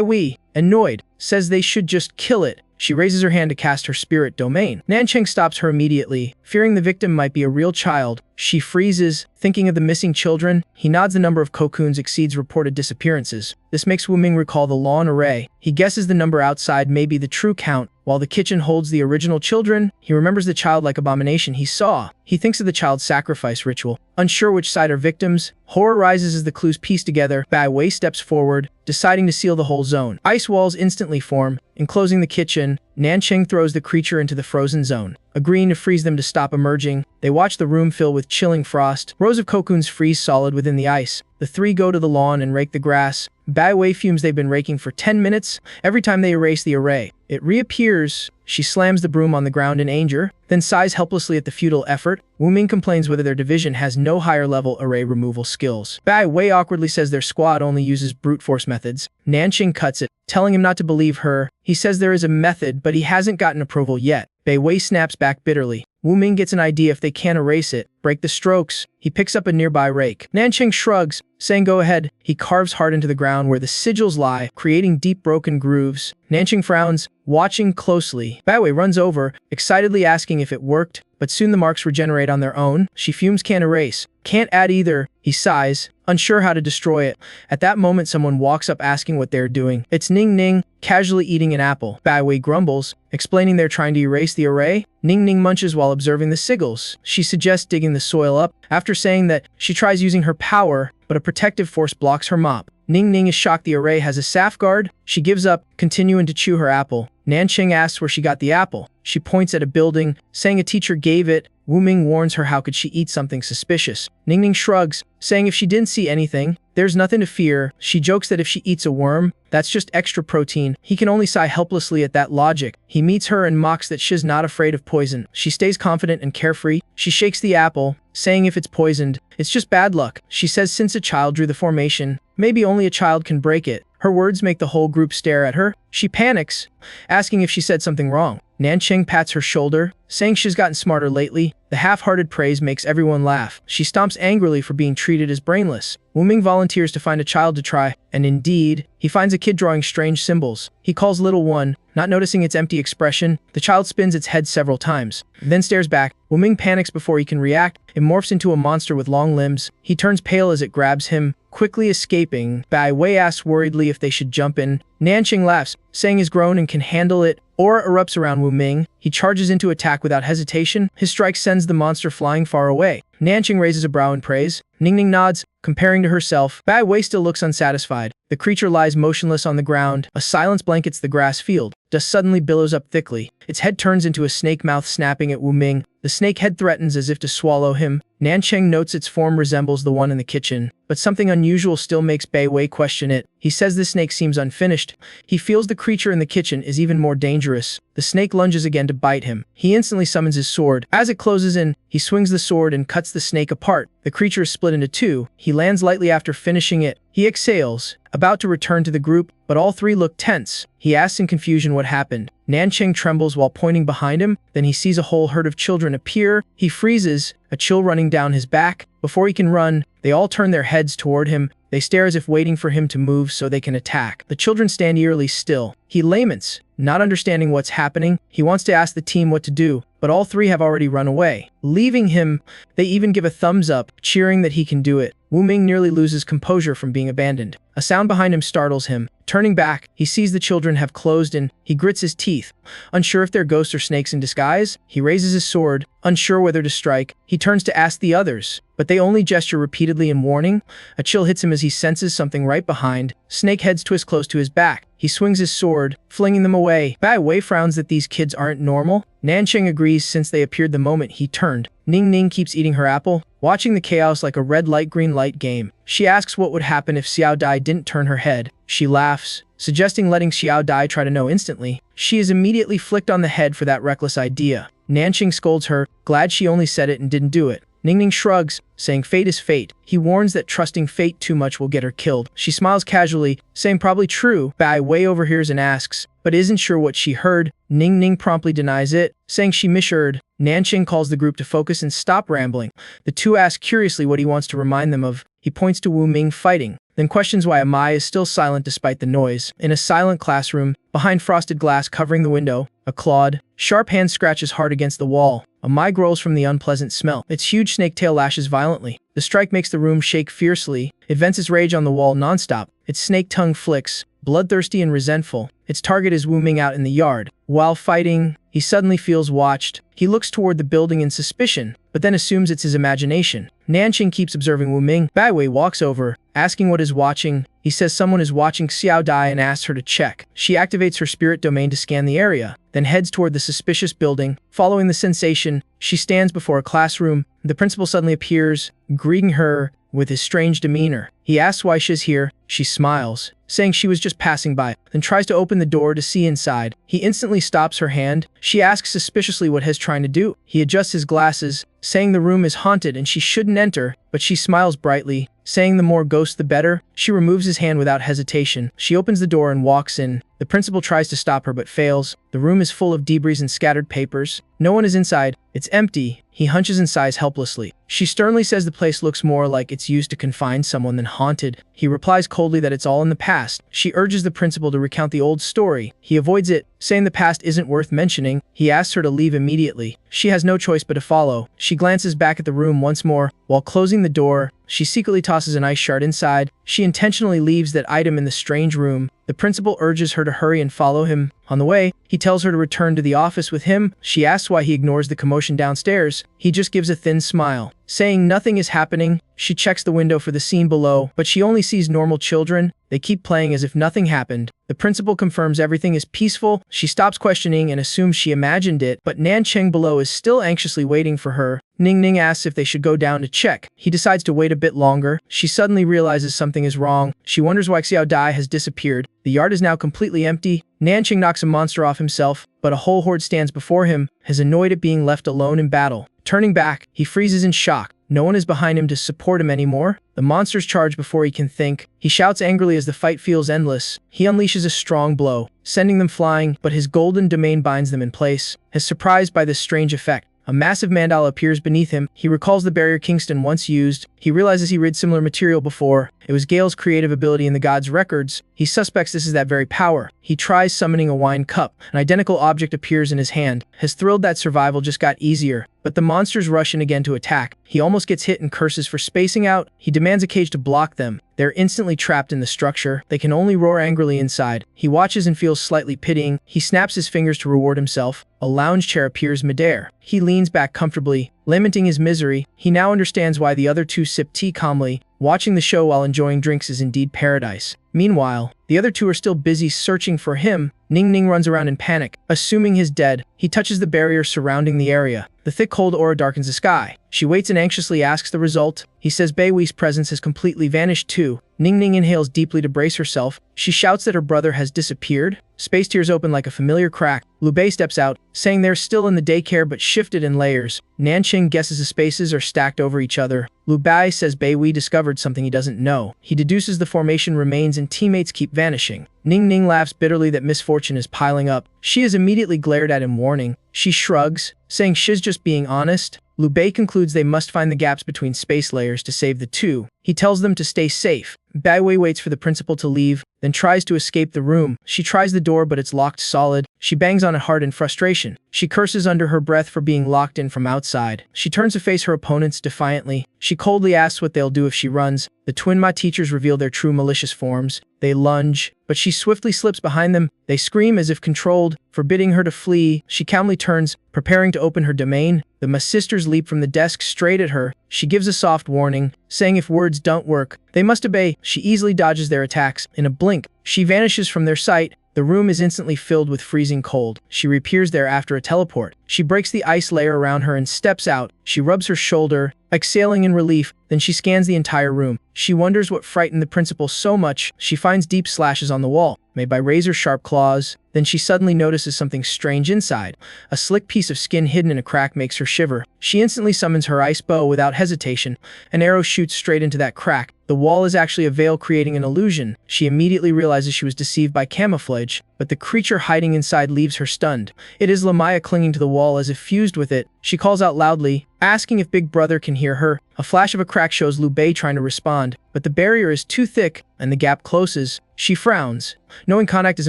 Wei, annoyed, says they should just kill it. She raises her hand to cast her spirit domain. Nanqing stops her immediately, fearing the victim might be a real child. She freezes, thinking of the missing children. He nods. The number of cocoons exceeds reported disappearances. This makes Wu Ming recall the lawn array. He guesses the number outside may be the true count. While the kitchen holds the original children, he remembers the childlike abomination he saw. He thinks of the child sacrifice ritual. Unsure which side are victims, horror rises as the clues piece together. Bai Wei steps forward, deciding to seal the whole zone. Ice walls instantly form, enclosing the kitchen. Nanqing throws the creature into the frozen zone, agreeing to freeze them to stop emerging. They watch the room fill with chilling frost. Rows of cocoons freeze solid within the ice. The three go to the lawn and rake the grass. Bai Wei fumes they've been raking for 10 minutes. Every time they erase the array, it reappears. She slams the broom on the ground in anger, then sighs helplessly at the futile effort. Wu Ming complains whether their division has no higher-level array removal skills. Bai Wei awkwardly says their squad only uses brute force methods. Nanqing cuts it, telling him not to believe her. He says there is a method, but he hasn't gotten approval yet. Bai Wei snaps back bitterly. Wu Ming gets an idea if they can't erase it. Break the strokes. He picks up a nearby rake. Nanqing shrugs, saying go ahead. He carves hard into the ground where the sigils lie, creating deep broken grooves. Nanqing frowns, watching closely. Bai Wei runs over, excitedly asking if it worked, but soon the marks regenerate on their own. She fumes can't erase. Can't add either. He sighs, unsure how to destroy it. At that moment, someone walks up asking what they're doing. It's Ning Ning, casually eating an apple. Bai Wei grumbles, explaining they're trying to erase the array. Ning Ning munches while observing the sigils. She suggests digging the soil up, after saying that she tries using her power, but a protective force blocks her mop. Ning Ning is shocked the array has a safeguard. She gives up, continuing to chew her apple. Nanqing asks where she got the apple. She points at a building, saying a teacher gave it. Wu Ming warns her how could she eat something suspicious. Ning Ning shrugs, saying if she didn't see anything, there's nothing to fear. She jokes that if she eats a worm, that's just extra protein. He can only sigh helplessly at that logic. He meets her and mocks that she's not afraid of poison. She stays confident and carefree. She shakes the apple, saying if it's poisoned, it's just bad luck. She says since a child drew the formation, maybe only a child can break it. Her words make the whole group stare at her. She panics, asking if she said something wrong. Nanqing pats her shoulder, saying she's gotten smarter lately. The half-hearted praise makes everyone laugh. She stomps angrily for being treated as brainless. Wu Ming volunteers to find a child to try, and indeed, he finds a kid drawing strange symbols. He calls little one, not noticing its empty expression. The child spins its head several times, then stares back. Wu Ming panics before he can react. It morphs into a monster with long limbs. He turns pale as it grabs him, quickly escaping. Bai Wei asks worriedly if they should jump in. Nanqing laughs, saying he's grown and can handle it. Aura erupts around Wu Ming. He charges into attack without hesitation. His strike sends the monster flying far away. Nanqing raises a brow in praise. Ning Ning nods, comparing to herself. Bai Wei still looks unsatisfied. The creature lies motionless on the ground. A silence blankets the grass field. Dust suddenly billows up thickly. Its head turns into a snake mouth snapping at Wu Ming. The snake head threatens as if to swallow him. Nanqing notes its form resembles the one in the kitchen, but something unusual still makes Bai Wei question it. He says the snake seems unfinished. He feels the creature in the kitchen is even more dangerous. The snake lunges again to bite him. He instantly summons his sword. As it closes in, he swings the sword and cuts the snake apart. The creature is split into two. He lands lightly after finishing it. He exhales, about to return to the group, but all three look tense. He asks in confusion what happened. Nanqing trembles while pointing behind him. Then he sees a whole herd of children appear. He freezes, a chill running down his back. Before he can run, they all turn their heads toward him. They stare as if waiting for him to move so they can attack. The children stand eerily still. He laments, not understanding what's happening. He wants to ask the team what to do, but all three have already run away, leaving him. They even give a thumbs up, cheering that he can do it. Wu Ming nearly loses composure from being abandoned. A sound behind him startles him. Turning back, he sees the children have closed in. He grits his teeth. Unsure if they're ghosts or snakes in disguise, he raises his sword, unsure whether to strike. He turns to ask the others, but they only gesture repeatedly in warning. A chill hits him as he senses something right behind. Snake heads twist close to his back. He swings his sword, flinging them away. Bai Wei frowns that these kids aren't normal. Nanqing agrees since they appeared the moment he turned. Ning Ning keeps eating her apple, watching the chaos like a red light green light game. She asks what would happen if Xiao Dai didn't turn her head. She laughs, suggesting letting Xiao Dai try to know instantly. She is immediately flicked on the head for that reckless idea. Nanqing scolds her, glad she only said it and didn't do it. Ning Ning shrugs, saying fate is fate. He warns that trusting fate too much will get her killed. She smiles casually, saying probably true. Bai Wei overhears and asks, but isn't sure what she heard. Ning Ning promptly denies it, saying she misheard. Nanqing calls the group to focus and stop rambling. The two ask curiously what he wants to remind them of. He points to Wu Ming fighting, then questions why Amai is still silent despite the noise. In a silent classroom, behind frosted glass covering the window, a clawed, sharp hand scratches hard against the wall. Amai grows from the unpleasant smell. Its huge snake tail lashes violently. The strike makes the room shake fiercely. It vents its rage on the wall nonstop. Its snake tongue flicks, bloodthirsty and resentful. Its target is Wu Ming out in the yard. While fighting, he suddenly feels watched. He looks toward the building in suspicion, but then assumes it's his imagination. Nanqing keeps observing Wu Ming. Bai Wei walks over, asking what is watching. He says someone is watching Xiao Dai and asks her to check. She activates her spirit domain to scan the area, then heads toward the suspicious building. Following the sensation, she stands before a classroom. The principal suddenly appears, greeting her. with his strange demeanor. He asks why she's here. She smiles, saying she was just passing by, then tries to open the door to see inside. He instantly stops her hand. She asks suspiciously what he's trying to do. He adjusts his glasses, saying the room is haunted and she shouldn't enter, but she smiles brightly, saying the more ghosts the better. She removes his hand without hesitation. She opens the door and walks in. The principal tries to stop her but fails. The room is full of debris and scattered papers. No one is inside. It's empty. He hunches and sighs helplessly. She sternly says the place looks more like it's used to confine someone than haunted. He replies coldly that it's all in the past. She urges the principal to recount the old story. He avoids it, saying the past isn't worth mentioning. He asks her to leave immediately. She has no choice but to follow. She glances back at the room once more. While closing the door, she secretly tosses an ice shard inside. She intentionally leaves that item in the strange room. The principal urges her to hurry and follow him. On the way, he tells her to return to the office with him. She asks why he ignores the commotion downstairs. He just gives a thin smile, saying nothing is happening. She checks the window for the scene below, but she only sees normal children. They keep playing as if nothing happened. The principal confirms everything is peaceful. She stops questioning and assumes she imagined it, but Nancheng below is still anxiously waiting for her. Ning Ning asks if they should go down to check. He decides to wait a bit longer. She suddenly realizes something is wrong. She wonders why Xiao Dai has disappeared. The yard is now completely empty. Nancheng knocks a monster off himself, but a whole horde stands before him, is annoyed at being left alone in battle. Turning back, he freezes in shock. No one is behind him to support him anymore. The monsters charge before he can think. He shouts angrily as the fight feels endless. He unleashes a strong blow, sending them flying, but his golden domain binds them in place. Is surprised by this strange effect. A massive mandala appears beneath him. He recalls the barrier Kingston once used. He realizes he read similar material before. It was Gale's creative ability in the god's records. He suspects this is that very power. He tries summoning a wine cup. An identical object appears in his hand. Has thrilled that survival just got easier. But the monsters rush in again to attack. He almost gets hit and curses for spacing out. He demands a cage to block them. They're instantly trapped in the structure. They can only roar angrily inside. He watches and feels slightly pitying. He snaps his fingers to reward himself. A lounge chair appears midair. He leans back comfortably, lamenting his misery. He now understands why the other two sip tea calmly. Watching the show while enjoying drinks is indeed paradise. Meanwhile, the other two are still busy searching for him. Ning Ning runs around in panic, assuming he's dead. He touches the barrier surrounding the area. The thick cold aura darkens the sky. She waits and anxiously asks the result. He says Bai Wei's presence has completely vanished too. Ning Ning inhales deeply to brace herself. She shouts that her brother has disappeared. Space tears open like a familiar crack. Lu Bei steps out, saying they're still in the daycare but shifted in layers. Nancheng guesses the spaces are stacked over each other. Lu Bai says Bai Wei discovered something he doesn't know. He deduces the formation remains and teammates keep vanishing. Ning Ning laughs bitterly that misfortune is piling up. She is immediately glared at him, warning. She shrugs, saying she's just being honest. Lu Bei concludes they must find the gaps between space layers to save the two. He tells them to stay safe. Bai Wei waits for the principal to leave, then tries to escape the room. She tries the door but it's locked solid. She bangs on it hard in frustration. She curses under her breath for being locked in from outside. She turns to face her opponents defiantly. She coldly asks what they'll do if she runs. The twin Ma teachers reveal their true malicious forms. They lunge, but she swiftly slips behind them. They scream as if controlled, forbidding her to flee. She calmly turns, preparing to open her domain. The Ma sisters leap from the desk straight at her. She gives a soft warning, saying if words don't work, they must obey. She easily dodges their attacks. In a blink, she vanishes from their sight. The room is instantly filled with freezing cold. She reappears there after a teleport. She breaks the ice layer around her and steps out. She rubs her shoulder, exhaling in relief. Then she scans the entire room. She wonders what frightened the principal so much. She finds deep slashes on the wall, made by razor-sharp claws. Then she suddenly notices something strange inside. A slick piece of skin hidden in a crack makes her shiver. She instantly summons her ice bow without hesitation. An arrow shoots straight into that crack. The wall is actually a veil creating an illusion. She immediately realizes she was deceived by camouflage, but the creature hiding inside leaves her stunned. It is Lamaya clinging to the wall as if fused with it. She calls out loudly, asking if Big Brother can hear her. A flash of a crack shows Lu Bei trying to respond, but the barrier is too thick, and the gap closes. She frowns, knowing contact is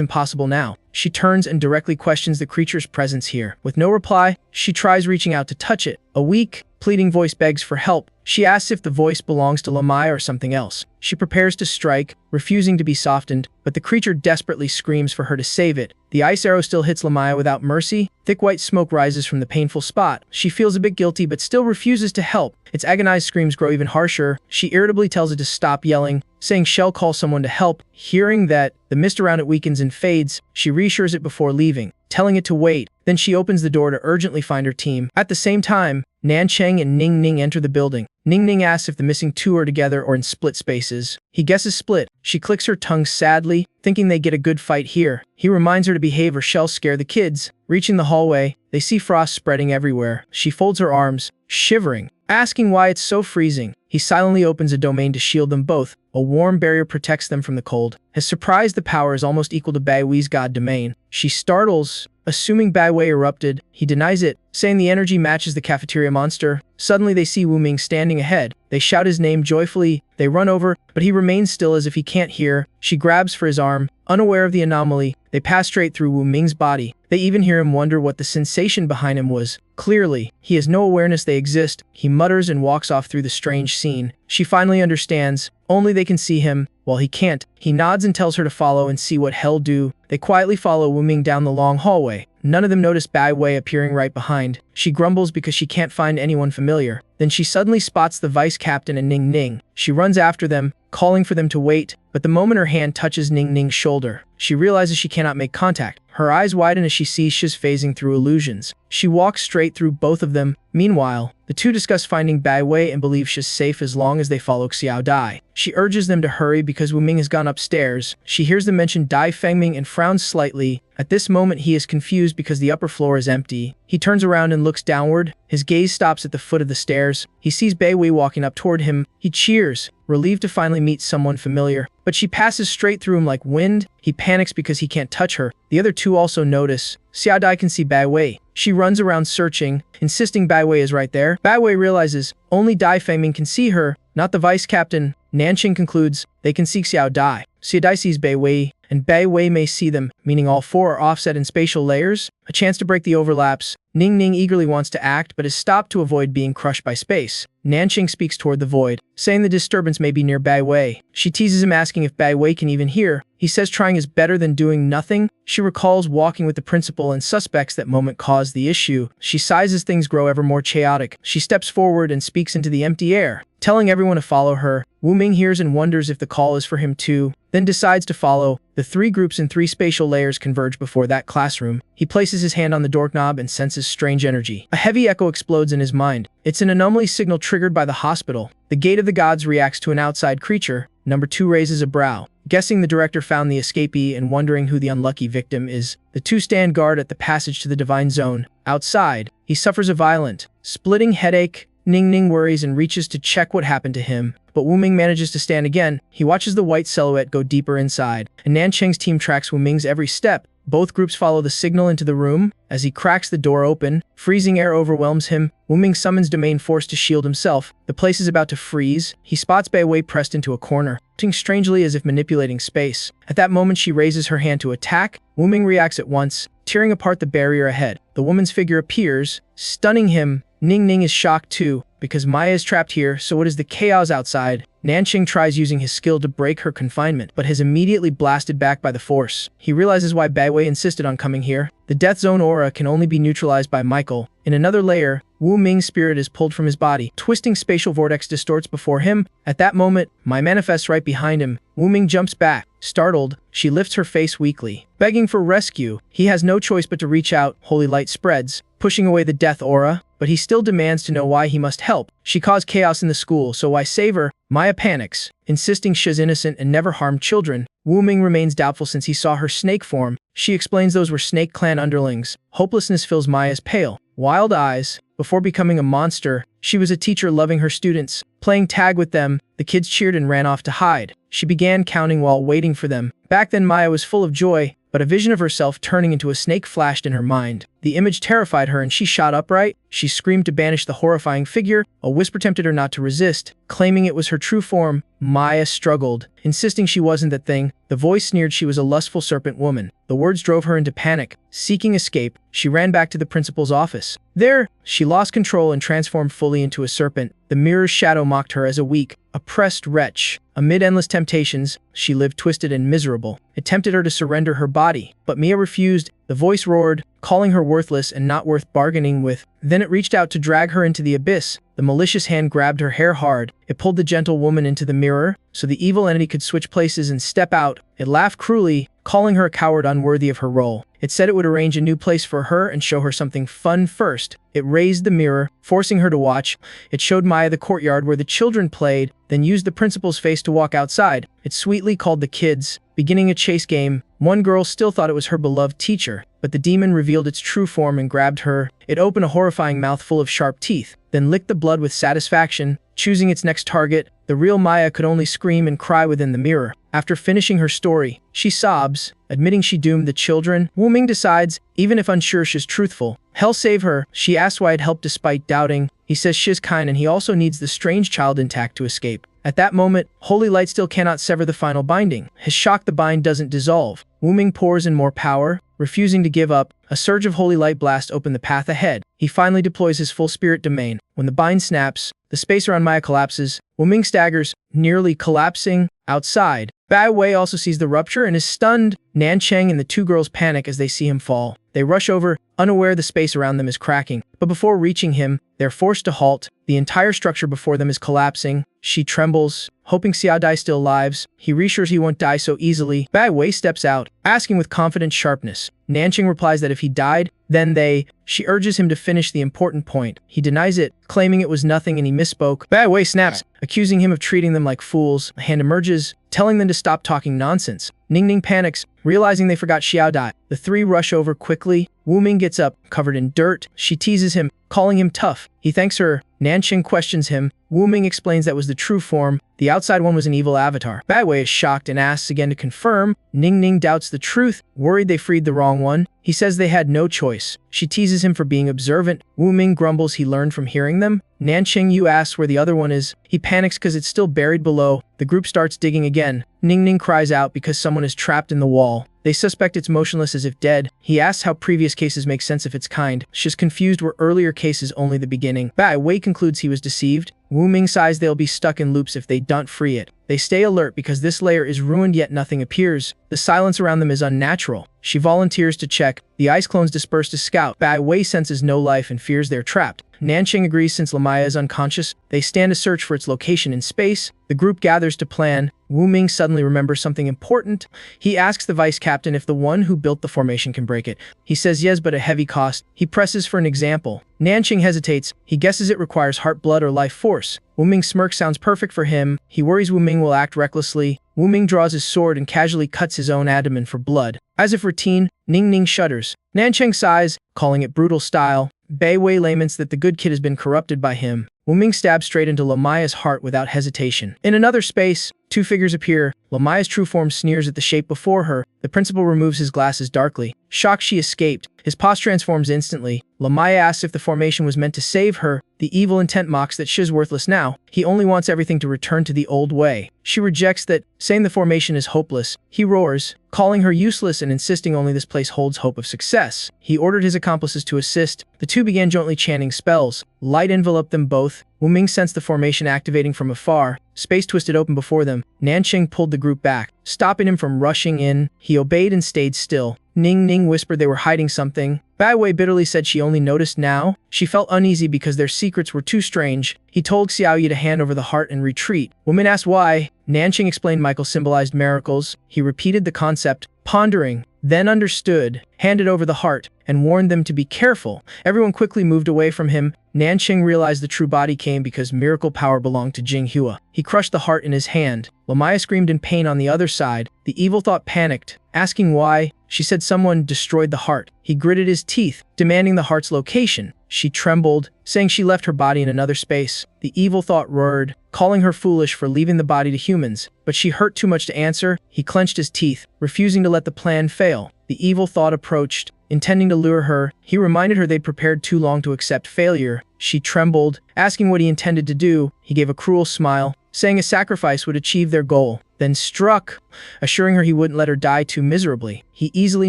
impossible now. She turns and directly questions the creature's presence here. With no reply, she tries reaching out to touch it. A weak, pleading voice begs for help. She asks if the voice belongs to Lamaya or something else. She prepares to strike, refusing to be softened, but the creature desperately screams for her to save it. The ice arrow still hits Lamaya without mercy. Thick white smoke rises from the painful spot. She feels a bit guilty but still refuses to help. Its agonized screams grow even harsher. She irritably tells it to stop yelling, saying she'll call someone to help. Hearing that, the mist around it weakens and fades. She reassures it before leaving, telling it to wait. Then she opens the door to urgently find her team. At the same time, Nancheng and Ning Ning enter the building. Ning Ning asks if the missing two are together or in split spaces. He guesses split. She clicks her tongue sadly, thinking they get a good fight here. He reminds her to behave or she'll scare the kids. Reaching the hallway, they see frost spreading everywhere. She folds her arms, shivering, asking why it's so freezing. He silently opens a domain to shield them both. A warm barrier protects them from the cold. His surprise, the power is almost equal to Bai Wei's god domain. She startles, assuming Bai Wei erupted. He denies it, saying the energy matches the cafeteria monster. Suddenly they see Wu Ming standing ahead. They shout his name joyfully. They run over, but he remains still as if he can't hear. She grabs for his arm, unaware of the anomaly. They pass straight through Wu Ming's body. They even hear him wonder what the sensation behind him was. Clearly, he has no awareness they exist. He mutters and walks off through the strange scene. She finally understands. Only they can see him, while he can't. He nods and tells her to follow and see what hell do. They quietly follow Wu Ming down the long hallway. None of them notice Bai Wei appearing right behind. She grumbles because she can't find anyone familiar. Then she suddenly spots the vice captain and Ning Ning. She runs after them, calling for them to wait, but the moment her hand touches Ning Ning's shoulder, she realizes she cannot make contact. Her eyes widen as she sees Shiz phasing through illusions. She walks straight through both of them. Meanwhile, the two discuss finding Bai Wei and believe Shiz safe as long as they follow Xiao Dai. She urges them to hurry because Wu Ming has gone upstairs. She hears them mention Dai Fengming and frowns slightly. At this moment he is confused because the upper floor is empty. He turns around and looks downward. His gaze stops at the foot of the stairs. He sees Bai Wei walking up toward him. He cheers, relieved to finally meet someone familiar. But she passes straight through him like wind. He panics because he can't touch her. The other two also notice. Xiao Dai can see Bai Wei. She runs around searching, insisting Bai Wei is right there. Bai Wei realizes only Dai Fengming can see her, not the vice captain. Nanqing concludes they can see Xiao Dai. Xiao Dai sees Bai Wei, and Bai Wei may see them, meaning all four are offset in spatial layers. A chance to break the overlaps. Ning Ning eagerly wants to act, but is stopped to avoid being crushed by space. Nanqing speaks toward the void, saying the disturbance may be near Bai Wei. She teases him, asking if Bai Wei can even hear. He says trying is better than doing nothing. She recalls walking with the principal and suspects that moment caused the issue. She sighs as things grow ever more chaotic. She steps forward and speaks into the empty air, telling everyone to follow her. Wu Ming hears and wonders if the call is for him too, then decides to follow. The three groups in three spatial layers converge before that classroom. He places his hand on the doorknob and senses strange energy. A heavy echo explodes in his mind. It's an anomaly signal triggered by the hospital. The gate of the gods reacts to an outside creature. Number 2 raises a brow, guessing the director found the escapee and wondering who the unlucky victim is. The two stand guard at the passage to the divine zone. Outside, he suffers a violent, splitting headache. Ning Ning worries and reaches to check what happened to him, but Wu Ming manages to stand again. He watches the white silhouette go deeper inside, and Nancheng's team tracks Wu Ming's every step. Both groups follow the signal into the room. As he cracks the door open, freezing air overwhelms him. Wu Ming summons domain force to shield himself. The place is about to freeze. He spots Bai Wei pressed into a corner, acting strangely as if manipulating space. At that moment, she raises her hand to attack. Wu Ming reacts at once, tearing apart the barrier ahead. The woman's figure appears, stunning him. Ning Ning is shocked too, because Maya is trapped here, so it is the chaos outside. Nanqing tries using his skill to break her confinement, but is immediately blasted back by the force. He realizes why Bai Wei insisted on coming here. The Death Zone aura can only be neutralized by Michael. In another layer, Wu Ming's spirit is pulled from his body. Twisting spatial vortex distorts before him. At that moment, Mai manifests right behind him. Wu Ming jumps back. Startled, she lifts her face weakly, begging for rescue. He has no choice but to reach out. Holy light spreads, pushing away the death aura, but he still demands to know why he must help. She caused chaos in the school, so why save her? Maya panics, insisting she's innocent and never harmed children. Wu Ming remains doubtful since he saw her snake form. She explains those were Snake Clan underlings. Hopelessness fills Maya's pale, wild eyes. Before becoming a monster, she was a teacher loving her students. Playing tag with them, the kids cheered and ran off to hide. She began counting while waiting for them. Back then Maya was full of joy, but a vision of herself turning into a snake flashed in her mind. The image terrified her and she shot upright. She screamed to banish the horrifying figure. A whisper tempted her not to resist, claiming it was her true form. Maya struggled, insisting she wasn't that thing. The voice sneered she was a lustful serpent woman. The words drove her into panic. Seeking escape, she ran back to the principal's office. There, she lost control and transformed fully into a serpent. The mirror's shadow mocked her as a weak, oppressed wretch. Amid endless temptations, she lived twisted and miserable. It tempted her to surrender her body, but Mia refused. The voice roared, calling her worthless and not worth bargaining with. Then it reached out to drag her into the abyss. The malicious hand grabbed her hair hard. It pulled the gentle woman into the mirror, so the evil entity could switch places and step out. It laughed cruelly, calling her a coward unworthy of her role. It said it would arrange a new place for her and show her something fun first. It raised the mirror, forcing her to watch. It showed Maya the courtyard where the children played, then used the principal's face to walk outside. It sweetly called the kids, beginning a chase game. One girl still thought it was her beloved teacher, but the demon revealed its true form and grabbed her. It opened a horrifying mouth full of sharp teeth, then licked the blood with satisfaction, choosing its next target. The real Maya could only scream and cry within the mirror. After finishing her story, she sobs, admitting she doomed the children. Wu Ming decides, even if unsure she's truthful, hell save her. She asks why it helped despite doubting. He says she's kind and he also needs the strange child intact to escape. At that moment, holy light still cannot sever the final binding. His shock, the bind doesn't dissolve. Wu Ming pours in more power, refusing to give up. A surge of holy light blast opened the path ahead. He finally deploys his full spirit domain. When the bind snaps, the space around Maya collapses. Wu Ming staggers, nearly collapsing. Outside, Bai Wei also sees the rupture and is stunned. Nancheng and the two girls panic as they see him fall. They rush over, unaware the space around them is cracking. But before reaching him, they're forced to halt. The entire structure before them is collapsing. She trembles, hoping Xiao Dai still lives. He reassures he won't die so easily. Bai Wei steps out, asking with confident sharpness. Nancheng replies that if he died, then she urges him to finish the important point. He denies it, claiming it was nothing and he misspoke. Bai Wei snaps, accusing him of treating them like fools. A hand emerges, telling them to stop talking nonsense. Ning panics, realizing they forgot Xiao Dai. The three rush over quickly. Wu Ming gets up, covered in dirt. She teases him, calling him tough. He thanks her. Nancheng questions him. Wu Ming explains that was the true form. The outside one was an evil avatar. Bai Wei is shocked and asks again to confirm. Ning doubts the truth, worried they freed the wrong one. He says they had no choice. She teases him for being observant. Wu Ming grumbles he learned from hearing them. Nancheng Yu asks where the other one is. He panics because it's still buried below. The group starts digging again. Ning cries out because someone is trapped in the wall. They suspect it's motionless as if dead. He asks how previous cases make sense if it's kind. She's confused were earlier cases only the beginning. Bai Wei concludes he was deceived. Wu Ming sighs they'll be stuck in loops if they don't free it. They stay alert because this layer is ruined yet nothing appears. The silence around them is unnatural. She volunteers to check. The ice clones disperse to scout. Bai Wei senses no life and fears they're trapped. Nancheng agrees since Lamaya is unconscious. They stand to search for its location in space. The group gathers to plan. Wu Ming suddenly remembers something important. He asks the vice captain if the one who built the formation can break it. He says yes, but at heavy cost. He presses for an example. Nancheng hesitates. He guesses it requires heart blood or life force. Wu Ming's smirk sounds perfect for him. He worries Wu Ming will act recklessly. Wu Ming draws his sword and casually cuts his own abdomen for blood. As if routine, Ning shudders. Nancheng sighs, calling it brutal style. Bai Wei laments that the good kid has been corrupted by him. Wu Ming stabs straight into Lamaya's heart without hesitation. In another space, two figures appear. Lamaya's true form sneers at the shape before her. The principal removes his glasses darkly. Shocked she escaped, his pose transforms instantly. Lamaya asks if the formation was meant to save her. The evil intent mocks that she's worthless now. He only wants everything to return to the old way. She rejects that, saying the formation is hopeless. He roars, calling her useless and insisting only this place holds hope of success. He ordered his accomplices to assist. The two began jointly chanting spells. Light enveloped them both. Wu Ming sensed the formation activating from afar. Space twisted open before them. Nancheng pulled the group back, stopping him from rushing in. He obeyed and stayed still. Ning whispered they were hiding something. Bai Wei bitterly said she only noticed now. She felt uneasy because their secrets were too strange. He told Xiao Yi to hand over the heart and retreat. Woman asked why. Nancheng explained Michael symbolized miracles. He repeated the concept, pondering, then understood, handed over the heart, and warned them to be careful. Everyone quickly moved away from him. Nancheng realized the true body came because miracle power belonged to Jing Hua. He crushed the heart in his hand. Lamaya screamed in pain on the other side. The evil thought panicked, asking why. She said someone destroyed the heart. He gritted his teeth, demanding the heart's location. She trembled, saying she left her body in another space. The evil thought roared, calling her foolish for leaving the body to humans. But she hurt too much to answer. He clenched his teeth, refusing to let the plan fail. The evil thought approached, intending to lure her. He reminded her they'd prepared too long to accept failure. She trembled, asking what he intended to do. He gave a cruel smile, saying a sacrifice would achieve their goal, then struck, assuring her he wouldn't let her die too miserably. He easily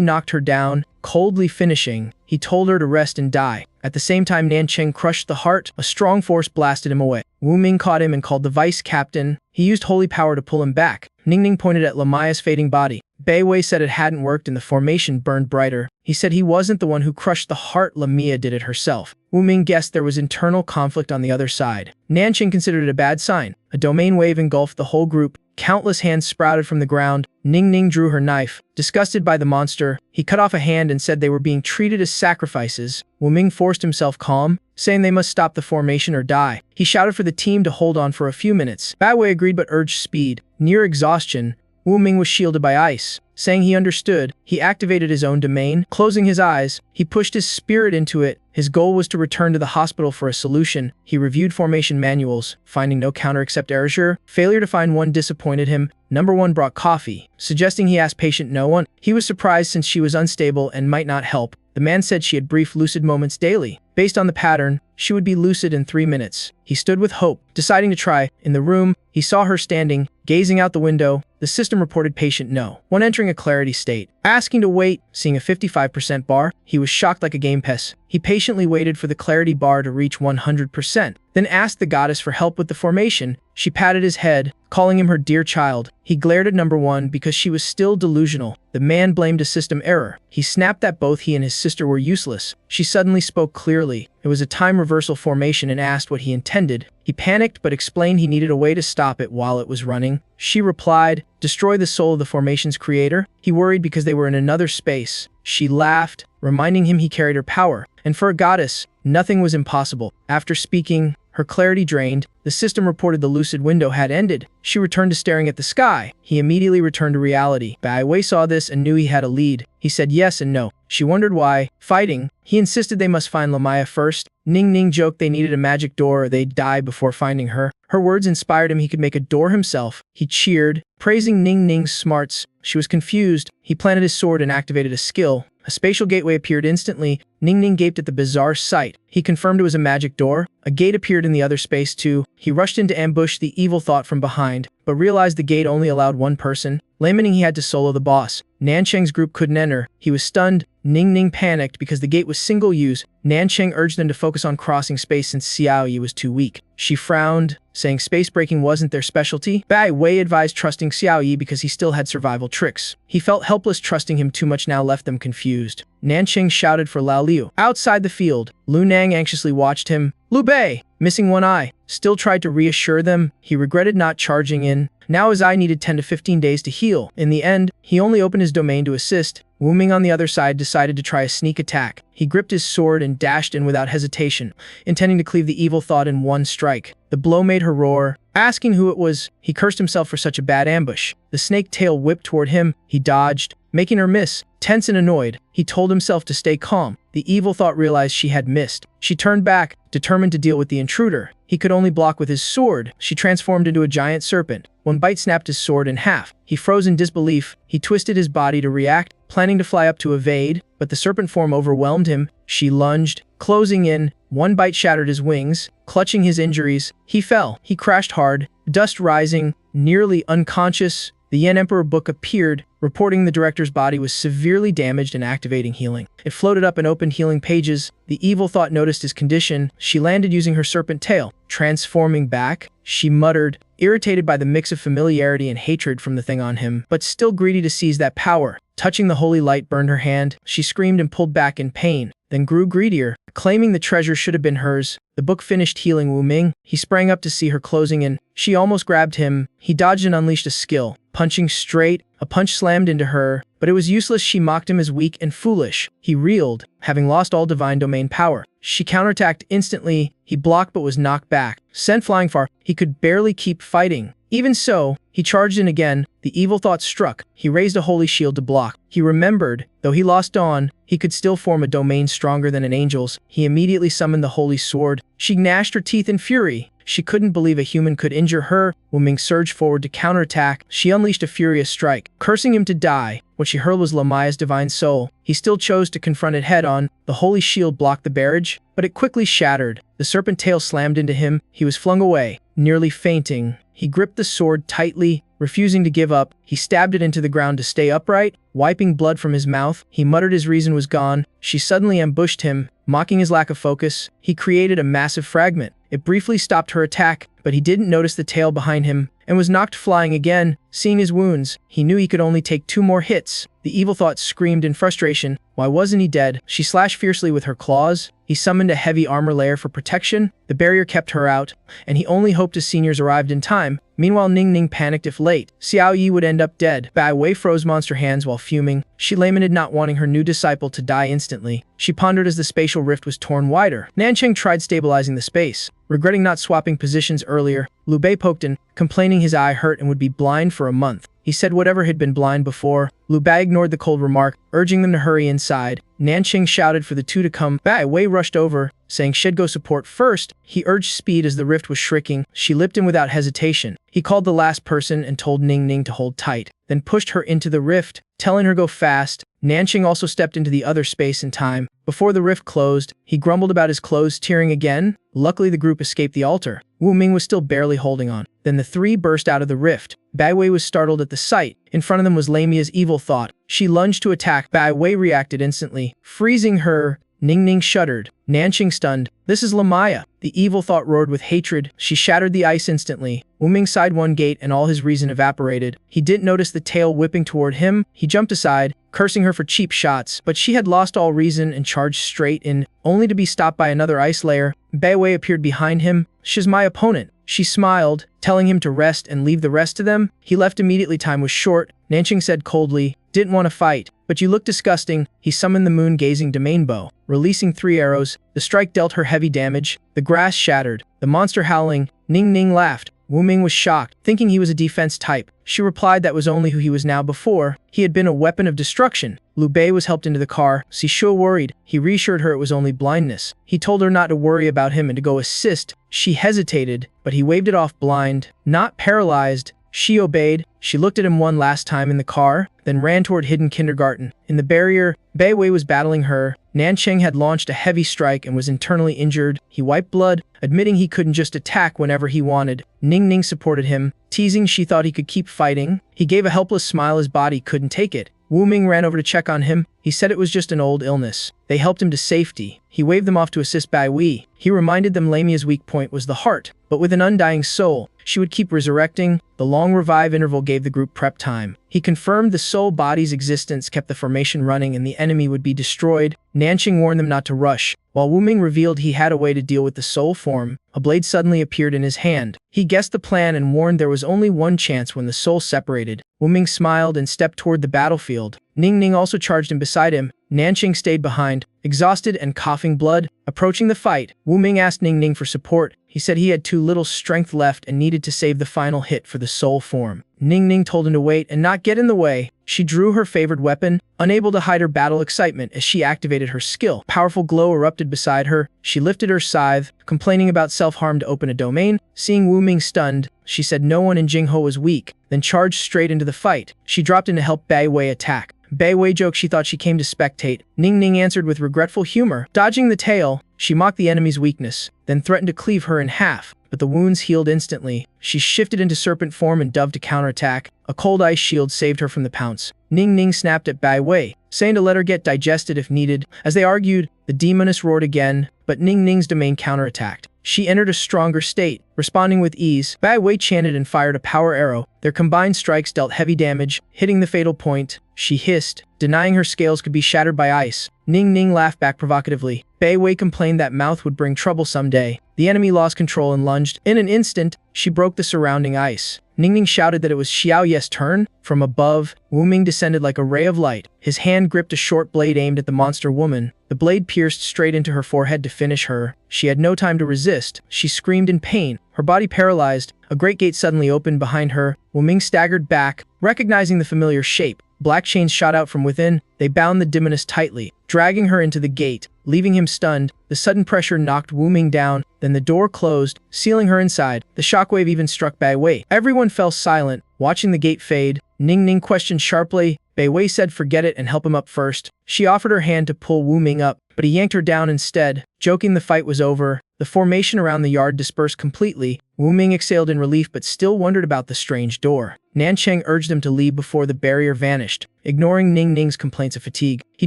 knocked her down, coldly finishing. He told her to rest and die. At the same time, Nancheng crushed the heart. A strong force blasted him away. Wu Ming caught him and called the vice captain. He used holy power to pull him back. Ning pointed at Lamaya's fading body. Bai Wei said it hadn't worked and the formation burned brighter. He said he wasn't the one who crushed the heart, Lamia did it herself. Wu Ming guessed there was internal conflict on the other side. Nancheng considered it a bad sign. A domain wave engulfed the whole group, Countless hands sprouted from the ground. Ning Ning drew her knife. Disgusted by the monster, he cut off a hand and said they were being treated as sacrifices. Wu Ming forced himself calm, saying they must stop the formation or die. He shouted for the team to hold on for a few minutes. Bai Wei agreed but urged speed. Near exhaustion, Wu Ming was shielded by ice. Saying he understood, he activated his own domain. Closing his eyes, he pushed his spirit into it. His goal was to return to the hospital for a solution. He reviewed formation manuals, finding no counter except erasure. Failure to find one disappointed him. Number 1 brought coffee, suggesting he ask patient no one. He was surprised since she was unstable and might not help. The man said she had brief lucid moments daily. Based on the pattern, she would be lucid in 3 minutes. He stood with hope, deciding to try. In the room, he saw her standing, gazing out the window. The system reported patient no. When entering a clarity state, asking to wait, seeing a 55% bar, he was shocked like a game pest. He patiently waited for the clarity bar to reach 100%, then asked the goddess for help with the formation. She patted his head, calling him her dear child. He glared at number 1 because she was still delusional. The man blamed a system error. He snapped that both he and his sister were useless. She suddenly spoke clearly. It was a time reversal formation and asked what he intended. He panicked but explained he needed a way to stop it while it was running. She replied, destroy the soul of the formation's creator. He worried because they were in another space. She laughed, reminding him he carried her power. And for a goddess, nothing was impossible. After speaking, her clarity drained. The system reported the lucid window had ended. She returned to staring at the sky. He immediately returned to reality. Bai Wei saw this and knew he had a lead. He said yes and no. She wondered why. Fighting, he insisted they must find Lamaya first. Ning Ning joked they needed a magic door or they'd die before finding her. Her words inspired him he could make a door himself. He cheered, praising Ning Ning's smarts. She was confused. He planted his sword and activated a skill. A spatial gateway appeared instantly. Ning Ning gaped at the bizarre sight. He confirmed it was a magic door. A gate appeared in the other space too. He rushed in to ambush the evil thought from behind, but realized the gate only allowed one person. Lamenting he had to solo the boss. Nancheng's group couldn't enter. He was stunned. Ning Ning panicked because the gate was single-use. Nancheng urged them to focus on crossing space since Xiao Yi was too weak. She frowned, saying space breaking wasn't their specialty. Bai Wei advised trusting Xiao Yi because he still had survival tricks. He felt helpless trusting him too much now left them confused. Nancheng shouted for Lao Liu. Outside the field, Lu Nang anxiously watched him. Lu Bei, missing one eye, still tried to reassure them. He regretted not charging in. Now his eye needed 10 to 15 days to heal. In the end, he only opened his domain to assist. Wu Ming on the other side decided to try a sneak attack. He gripped his sword and dashed in without hesitation, intending to cleave the evil thought in one strike. The blow made her roar. Asking who it was, he cursed himself for such a bad ambush. The snake tail whipped toward him. He dodged, making her miss. Tense and annoyed, he told himself to stay calm. The evil thought realized she had missed. She turned back, determined to deal with the intruder. He could only block with his sword. She transformed into a giant serpent. One bite snapped his sword in half. He froze in disbelief. He twisted his body to react, planning to fly up to evade, but the serpent form overwhelmed him. She lunged, closing in. One bite shattered his wings. Clutching his injuries, he fell. He crashed hard, dust rising, nearly unconscious. The Yen Emperor book appeared, reporting the director's body was severely damaged and activating healing. It floated up and opened healing pages. The evil thought noticed his condition. She landed using her serpent tail. Transforming back, she muttered, irritated by the mix of familiarity and hatred from the thing on him, but still greedy to seize that power. Touching the holy light burned her hand. She screamed and pulled back in pain, then grew greedier, claiming the treasure should have been hers. The book finished healing Wu Ming. He sprang up to see her closing in. She almost grabbed him. He dodged and unleashed a skill. Punching straight, a punch slammed into her, but it was useless. She mocked him as weak and foolish. He reeled, having lost all divine domain power. She counterattacked instantly. He blocked but was knocked back. Sent flying far, he could barely keep fighting. Even so, he charged in again. The evil thought struck. He raised a holy shield to block. He remembered, though he lost Dawn, he could still form a domain stronger than an angel's. He immediately summoned the holy sword. She gnashed her teeth in fury. She couldn't believe a human could injure her. Wu Ming surged forward to counterattack. She unleashed a furious strike, cursing him to die. What she hurled was Lamaya's divine soul. He still chose to confront it head-on. The holy shield blocked the barrage, but it quickly shattered. The serpent tail slammed into him. He was flung away, nearly fainting. He gripped the sword tightly, refusing to give up. He stabbed it into the ground to stay upright, wiping blood from his mouth. He muttered his reason was gone. She suddenly ambushed him, mocking his lack of focus. He created a massive fragment. It briefly stopped her attack, but he didn't notice the tail behind him and was knocked flying again. Seeing his wounds, he knew he could only take 2 more hits. The evil thought screamed in frustration. Why wasn't he dead? She slashed fiercely with her claws. He summoned a heavy armor layer for protection. The barrier kept her out, and he only hoped his seniors arrived in time. Meanwhile, Ning Ning panicked if late. Xiao Yi would end up dead. Bai Wei froze monster hands while fuming. She lamented not wanting her new disciple to die instantly. She pondered as the spatial rift was torn wider. Nancheng tried stabilizing the space. Regretting not swapping positions earlier, Liu Bei poked in, complaining his eye hurt and would be blind for a month. He said whatever had been blind before. Liu Bei ignored the cold remark, urging them to hurry inside. Nancheng shouted for the two to come. Bai Wei rushed over, saying she'd go support first. He urged speed as the rift was shrinking. She lipped him without hesitation. He called the last person and told Ning Ning to hold tight, then pushed her into the rift, telling her go fast. Nancheng also stepped into the other space in time. Before the rift closed, he grumbled about his clothes tearing again. Luckily, the group escaped the altar. Wu Ming was still barely holding on. Then the three burst out of the rift. Bai Wei was startled at the sight. In front of them was Lamia's evil thought. She lunged to attack. Bai Wei reacted instantly, freezing her. Ning Ning shuddered. Nancheng stunned. This is Lamia. The evil thought roared with hatred. She shattered the ice instantly. Wu Ming sighed one gate and all his reason evaporated. He didn't notice the tail whipping toward him. He jumped aside, cursing her for cheap shots, but she had lost all reason and charged straight in, only to be stopped by another ice layer. Bai Wei appeared behind him. She's my opponent. She smiled, telling him to rest and leave the rest to them. He left immediately. Time was short. Nancheng said coldly, didn't want to fight, but you look disgusting. He summoned the moon-gazing domain bow, releasing 3 arrows. The strike dealt her heavy damage. The grass shattered. The monster howling. Ning Ning laughed. Wu Ming was shocked, thinking he was a defense type. She replied that was only who he was now before. He had been a weapon of destruction. Liu Bei was helped into the car. Sishua worried. He reassured her it was only blindness. He told her not to worry about him and to go assist. She hesitated, but he waved it off blind, not paralyzed. She obeyed. She looked at him one last time in the car, then ran toward hidden kindergarten. In the barrier, Bai Wei was battling her. Nancheng had launched a heavy strike and was internally injured. He wiped blood, admitting he couldn't just attack whenever he wanted. Ning Ning supported him, teasing she thought he could keep fighting. He gave a helpless smile. His body couldn't take it. Wu Ming ran over to check on him. He said it was just an old illness. They helped him to safety. He waved them off to assist Bai Wei. He reminded them Lamia's weak point was the heart, but with an undying soul, she would keep resurrecting. The long revive interval gave the group prep time. He confirmed the soul body's existence kept the formation running and the enemy would be destroyed. Nancheng warned them not to rush, while Wu Ming revealed he had a way to deal with the soul form. A blade suddenly appeared in his hand. He guessed the plan and warned there was only one chance when the soul separated. Wu Ming smiled and stepped toward the battlefield. Ning Ning also charged in beside him. Nancheng stayed behind, exhausted and coughing blood. Approaching the fight, Wu Ming asked Ning Ning for support. He said he had too little strength left and needed to save the final hit for the soul form. Ning Ning told him to wait and not get in the way. She drew her favored weapon, unable to hide her battle excitement as she activated her skill. Powerful glow erupted beside her. She lifted her scythe, complaining about self-harm to open a domain. Seeing Wu Ming stunned, she said no one in Jingho was weak, then charged straight into the fight. She dropped in to help Bai Wei attack. Bai Wei joked she thought she came to spectate. Ning Ning answered with regretful humor. Dodging the tail, she mocked the enemy's weakness, then threatened to cleave her in half, but the wounds healed instantly. She shifted into serpent form and dove to counterattack. A cold ice shield saved her from the pounce. Ning Ning snapped at Bai Wei, saying to let her get digested if needed. As they argued, the demoness roared again, but Ning Ning's domain counterattacked. She entered a stronger state, responding with ease. Bai Wei chanted and fired a power arrow. Their combined strikes dealt heavy damage, hitting the fatal point. She hissed, denying her scales could be shattered by ice. Ning Ning laughed back provocatively. Bai Wei complained that mouth would bring trouble someday. The enemy lost control and lunged. In an instant, she broke the surrounding ice. Ning Ning shouted that it was Xiao Ye's turn. From above, Wu Ming descended like a ray of light. His hand gripped a short blade aimed at the monster woman. The blade pierced straight into her forehead to finish her. She had no time to resist. She screamed in pain, her body paralyzed. A great gate suddenly opened behind her. Wu Ming staggered back, recognizing the familiar shape. Black chains shot out from within. They bound the demoness tightly, dragging her into the gate, leaving him stunned. The sudden pressure knocked Wu Ming down, then the door closed, sealing her inside. The shockwave even struck Bai Wei. Everyone fell silent, watching the gate fade. Ning Ning questioned sharply. Bai Wei said forget it and help him up first. She offered her hand to pull Wu Ming up, but he yanked her down instead, joking the fight was over. The formation around the yard dispersed completely. Wu Ming exhaled in relief but still wondered about the strange door. Nancheng urged him to leave before the barrier vanished. Ignoring Ning Ning's complaints of fatigue, he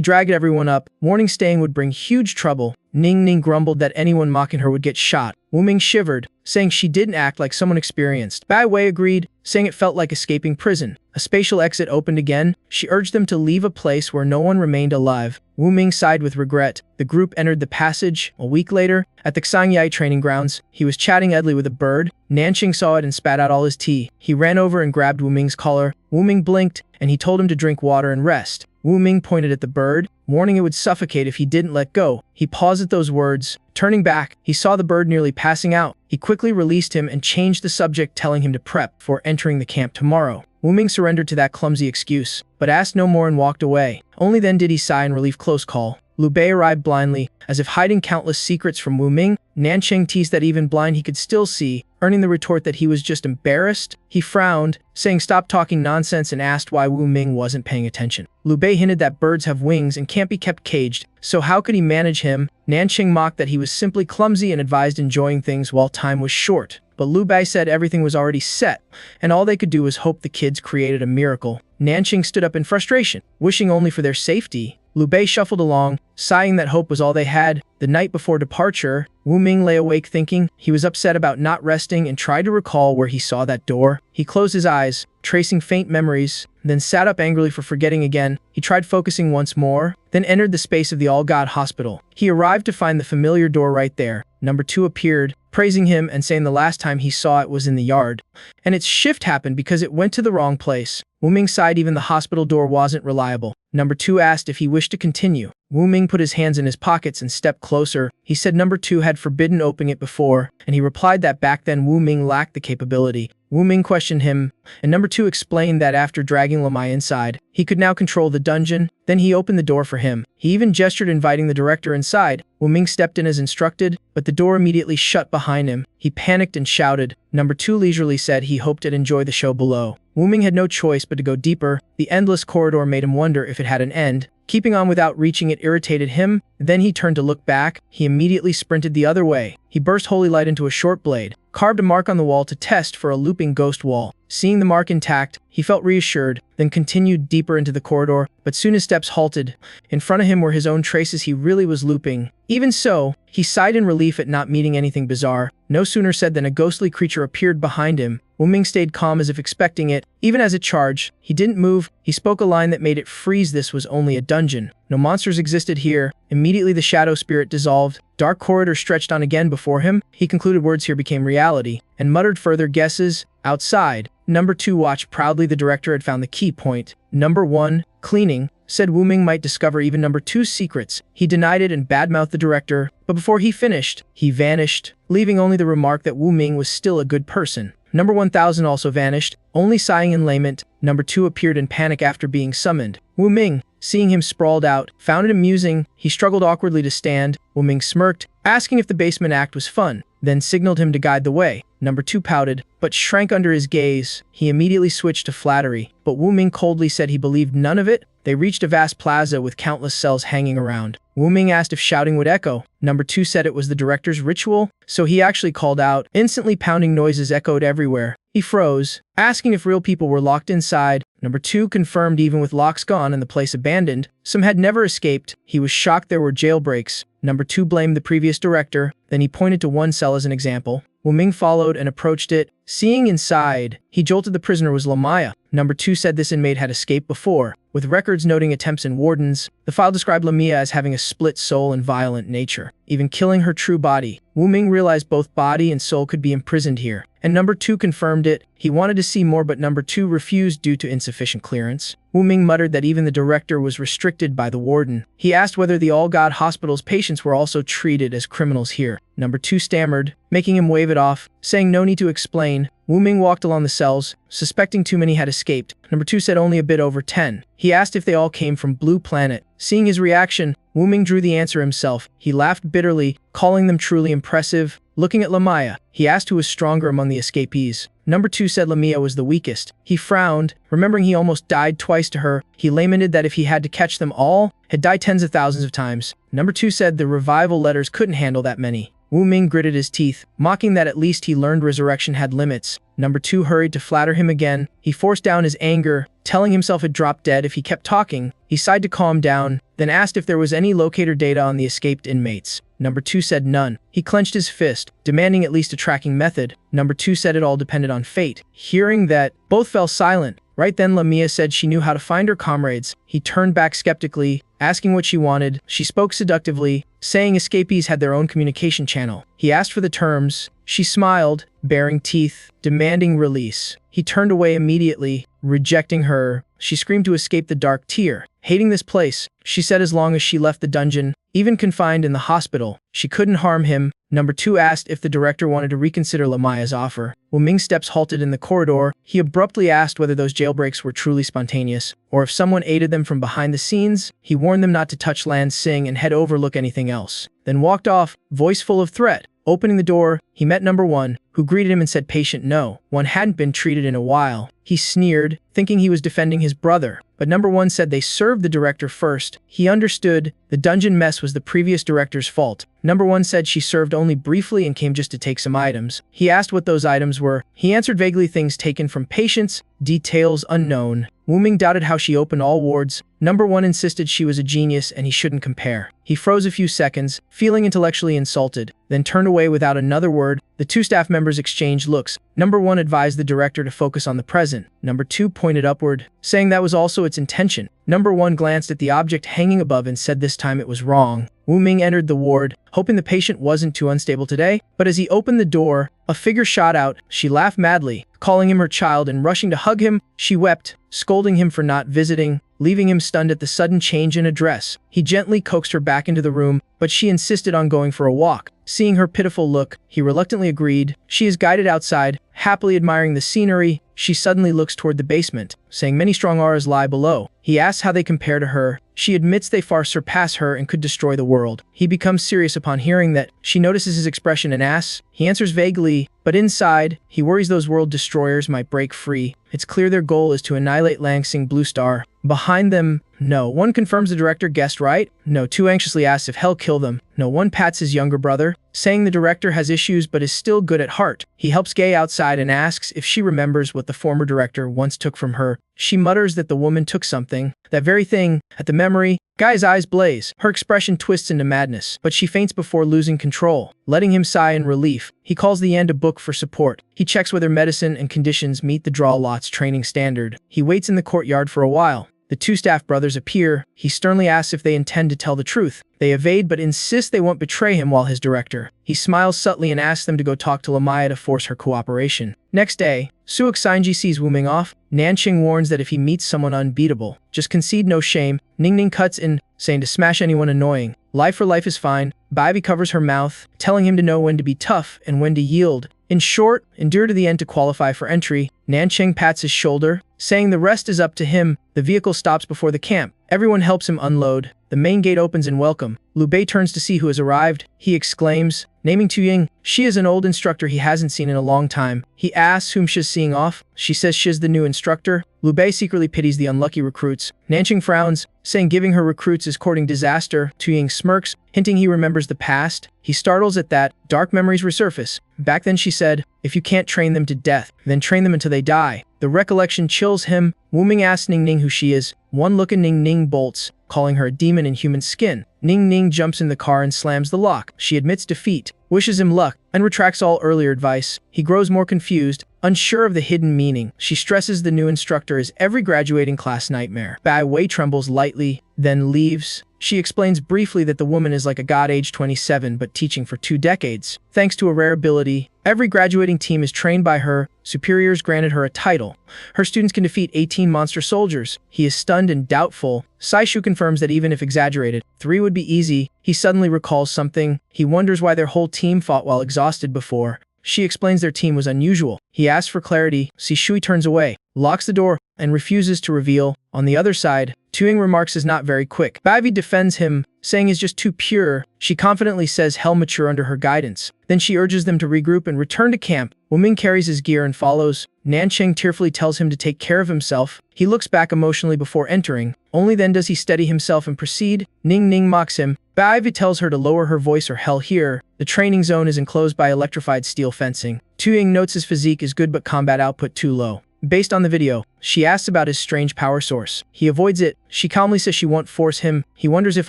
dragged everyone up, warning staying would bring huge trouble. Ning Ning grumbled that anyone mocking her would get shot. Wu Ming shivered, saying she didn't act like someone experienced. Bai Wei agreed, saying it felt like escaping prison. A spatial exit opened again. She urged them to leave a place where no one remained alive. Wu Ming sighed with regret. The group entered the passage. A week later, at the Xiangyai training grounds, he was chatting idly with a bird. Nanqing saw it and spat out all his tea. He ran over and grabbed Wu Ming's collar. Wu Ming blinked, and he told him to drink water and rest. Wu Ming pointed at the bird, warning it would suffocate if he didn't let go. He paused at those words. Turning back, he saw the bird nearly passing out. He quickly released him and changed the subject, telling him to prep before entering the camp tomorrow. Wu Ming surrendered to that clumsy excuse, but asked no more and walked away. Only then did he sigh in relief. Close call. Liu Bei arrived blindly, as if hiding countless secrets from Wu Ming. Nancheng teased that even blind he could still see, earning the retort that he was just embarrassed. He frowned, saying stop talking nonsense, and asked why Wu Ming wasn't paying attention. Liu Bei hinted that birds have wings and can't be kept caged, so how could he manage him? Nancheng mocked that he was simply clumsy and advised enjoying things while time was short. But Liu Bei said everything was already set, and all they could do was hope the kids created a miracle. Nancheng stood up in frustration, wishing only for their safety. Liu Bei shuffled along, sighing that hope was all they had. The night before departure, Wu Ming lay awake thinking. He was upset about not resting and tried to recall where he saw that door. He closed his eyes, tracing faint memories, then sat up angrily for forgetting again. He tried focusing once more, then entered the space of the All-God Hospital. He arrived to find the familiar door right there. Number 2 appeared, praising him and saying the last time he saw it was in the yard. And its shift happened because it went to the wrong place. Wu Ming sighed. Even the hospital door wasn't reliable. Number 2 asked if he wished to continue. Wu Ming put his hands in his pockets and stepped closer. He said number 2 had forbidden opening it before, and he replied that back then Wu Ming lacked the capability. Wu Ming questioned him, and number 2 explained that after dragging Lamai inside, he could now control the dungeon. Then he opened the door for him. He even gestured, inviting the director inside. Wu Ming stepped in as instructed, but the door immediately shut behind him. He panicked and shouted. Number 2 leisurely said he hoped to enjoy the show below. Wu Ming had no choice but to go deeper. The endless corridor made him wonder if it had an end. Keeping on without reaching it irritated him. Then he turned to look back. He immediately sprinted the other way. He burst holy light into a short blade, carved a mark on the wall to test for a looping ghost wall. Seeing the mark intact, he felt reassured, then continued deeper into the corridor, but soon his steps halted. In front of him were his own traces. He really was looping. Even so, he sighed in relief at not meeting anything bizarre. No sooner said than a ghostly creature appeared behind him. Wu Ming stayed calm as if expecting it. Even as it charged, he didn't move. He spoke a line that made it freeze. This was only a dungeon. No monsters existed here. Immediately the shadow spirit dissolved. Dark corridor stretched on again before him. He concluded words here became reality, and muttered further guesses. Outside, number 2 watched proudly. The director had found the key point. Number 1, cleaning, said Wu Ming might discover even number 2's secrets. He denied it and badmouthed the director, but before he finished, he vanished, leaving only the remark that Wu Ming was still a good person. Number 1000 also vanished, only sighing in lament. Number 2 appeared in panic after being summoned. Wu Ming, seeing him sprawled out, found it amusing. He struggled awkwardly to stand. Wu Ming smirked, asking if the basement act was fun, then signaled him to guide the way. Number 2 pouted, but shrank under his gaze. He immediately switched to flattery, but Wu Ming coldly said he believed none of it. They reached a vast plaza with countless cells hanging around. Wu Ming asked if shouting would echo. Number 2 said it was the director's ritual, so he actually called out. Instantly pounding noises echoed everywhere. He froze, asking if real people were locked inside. Number 2 confirmed even with locks gone and the place abandoned, some had never escaped. He was shocked there were jailbreaks. Number 2 blamed the previous director, then he pointed to one cell as an example. Wu Ming followed and approached it. Seeing inside, he jolted the prisoner was Lamaya. Number 2 said this inmate had escaped before, with records noting attempts and wardens. The file described Lamia as having a split soul and violent nature, even killing her true body. Wu Ming realized both body and soul could be imprisoned here, and number 2 confirmed it. He wanted to see more, but number 2 refused due to insufficient clearance. Wu Ming muttered that even the director was restricted by the warden. He asked whether the All-God Hospital's patients were also treated as criminals here. Number 2 stammered, making him wave it off, saying no need to explain. Wu Ming walked along the cells, suspecting too many had escaped. Number 2 said only a bit over 10. He asked if they all came from Blue Planet. Seeing his reaction, Wu Ming drew the answer himself. He laughed bitterly, calling them truly impressive. Looking at Lamaya, he asked who was stronger among the escapees. Number 2 said Lamia was the weakest. He frowned, remembering he almost died twice to her. He lamented that if he had to catch them all, had died tens of thousands of times. Number 2 said the revival letters couldn't handle that many. Wu Ming gritted his teeth, mocking that at least he learned resurrection had limits. Number 2 hurried to flatter him again. He forced down his anger, telling himself he'd drop dead if he kept talking. He sighed to calm down, then asked if there was any locator data on the escaped inmates. Number 2 said none. He clenched his fist, demanding at least a tracking method. Number 2 said it all depended on fate. Hearing that, both fell silent. Right then Lamia said she knew how to find her comrades. He turned back skeptically, asking what she wanted. She spoke seductively, saying escapees had their own communication channel. He asked for the terms. She smiled, baring teeth, demanding release. He turned away immediately, rejecting her. She screamed to escape the dark tier. Hating this place, she said as long as she left the dungeon, even confined in the hospital, she couldn't harm him. Number 2 asked if the director wanted to reconsider Lamaya's offer. Wu Ming's steps halted in the corridor. He abruptly asked whether those jailbreaks were truly spontaneous, or if someone aided them from behind the scenes. He warned them not to touch Lan Xing and head overlook anything else, then walked off, voice full of threat. Opening the door, he met Number 1, who greeted him and said patient no. One hadn't been treated in a while. He sneered, thinking he was defending his brother. But Number 1 said they served the director first. He understood. The dungeon mess was the previous director's fault. Number 1 said she served only briefly and came just to take some items. He asked what those items were. He answered vaguely things taken from patients, details unknown. Wu Ming doubted how she opened all wards. Number 1 insisted she was a genius and he shouldn't compare. He froze a few seconds, feeling intellectually insulted, then turned away without another word. The 2 staff members exchanged looks. Number 1 advised the director to focus on the present. Number 2 pointed upward, saying that was also its intention. Number 1 glanced at the object hanging above and said this time it was wrong. Wu Ming entered the ward, hoping the patient wasn't too unstable today, but as he opened the door, a figure shot out. She laughed madly, calling him her child and rushing to hug him. She wept, scolding him for not visiting, leaving him stunned at the sudden change in address. He gently coaxed her back into the room, but she insisted on going for a walk. Seeing her pitiful look, he reluctantly agreed. She is guided outside, happily admiring the scenery. She suddenly looks toward the basement, saying many strong auras lie below. He asks how they compare to her. She admits they far surpass her and could destroy the world. He becomes serious upon hearing that. She notices his expression and asks. He answers vaguely, but inside, he worries those world destroyers might break free. It's clear their goal is to annihilate Lan Xing Blue Star. Behind them, no. 1 confirms the director guessed right. No. 2 anxiously asks if hell kill them. No. 1 pats his younger brother, saying the director has issues but is still good at heart. He helps Gay outside and asks if she remembers what the former director once took from her. She mutters that the woman took something. That very thing. At the memory, Guy's eyes blaze. Her expression twists into madness, but she faints before losing control, letting him sigh in relief. He calls the end a book for support. He checks whether medicine and conditions meet the draw lot's training standard. He waits in the courtyard for a while. The 2 staff brothers appear. He sternly asks if they intend to tell the truth. They evade but insist they won't betray him while his director. He smiles subtly and asks them to go talk to Lamaya to force her cooperation. Next day, Suok Sanji sees Wu Ming off. Nanqing warns that if he meets someone unbeatable, just concede no shame. Ningning cuts in, saying to smash anyone annoying. Life for life is fine. Baibi covers her mouth, telling him to know when to be tough and when to yield. In short, endure to the end to qualify for entry. Nanqing pats his shoulder, saying the rest is up to him. The vehicle stops before the camp. Everyone helps him unload. The main gate opens in welcome. Liu Bei turns to see who has arrived. He exclaims, naming Tu Ying. She is an old instructor he hasn't seen in a long time. He asks whom she's seeing off. She says she's the new instructor. Liu Bei secretly pities the unlucky recruits. Nanqing frowns, saying giving her recruits is courting disaster. Tu Ying smirks, hinting he remembers the past. He startles at that. Dark memories resurface. Back then she said, if you can't train them to death, then train them until they die. The recollection chills him. Wu Ming asks Ningning who she is. One look at Ningning bolts, calling her a demon in human skin. Ningning jumps in the car and slams the lock. She admits defeat, wishes him luck, and retracts all earlier advice. He grows more confused, unsure of the hidden meaning. She stresses the new instructor is every graduating class nightmare. Bai Wei trembles lightly, then leaves. She explains briefly that the woman is like a god age 27 but teaching for 2 decades. Thanks to a rare ability, every graduating team is trained by her. Superiors granted her a title. Her students can defeat 18 monster soldiers. He is stunned and doubtful. Saishu confirms that even if exaggerated, 3 would be easy. He suddenly recalls something. He wonders why their whole team fought while exhausted before. She explains their team was unusual. He asks for clarity. Shui turns away, locks the door, and refuses to reveal. On the other side, Tuing remarks is not very quick. Baivi defends him, saying he's just too pure. She confidently says hell mature under her guidance. Then she urges them to regroup and return to camp. Wu Ming carries his gear and follows. Nanqing tearfully tells him to take care of himself. He looks back emotionally before entering. Only then does he steady himself and proceed. Ning Ning mocks him. Baivi tells her to lower her voice or hell here. The training zone is enclosed by electrified steel fencing. Tu Ying notes his physique is good but combat output too low. Based on the video, she asks about his strange power source. He avoids it. She calmly says she won't force him. He wonders if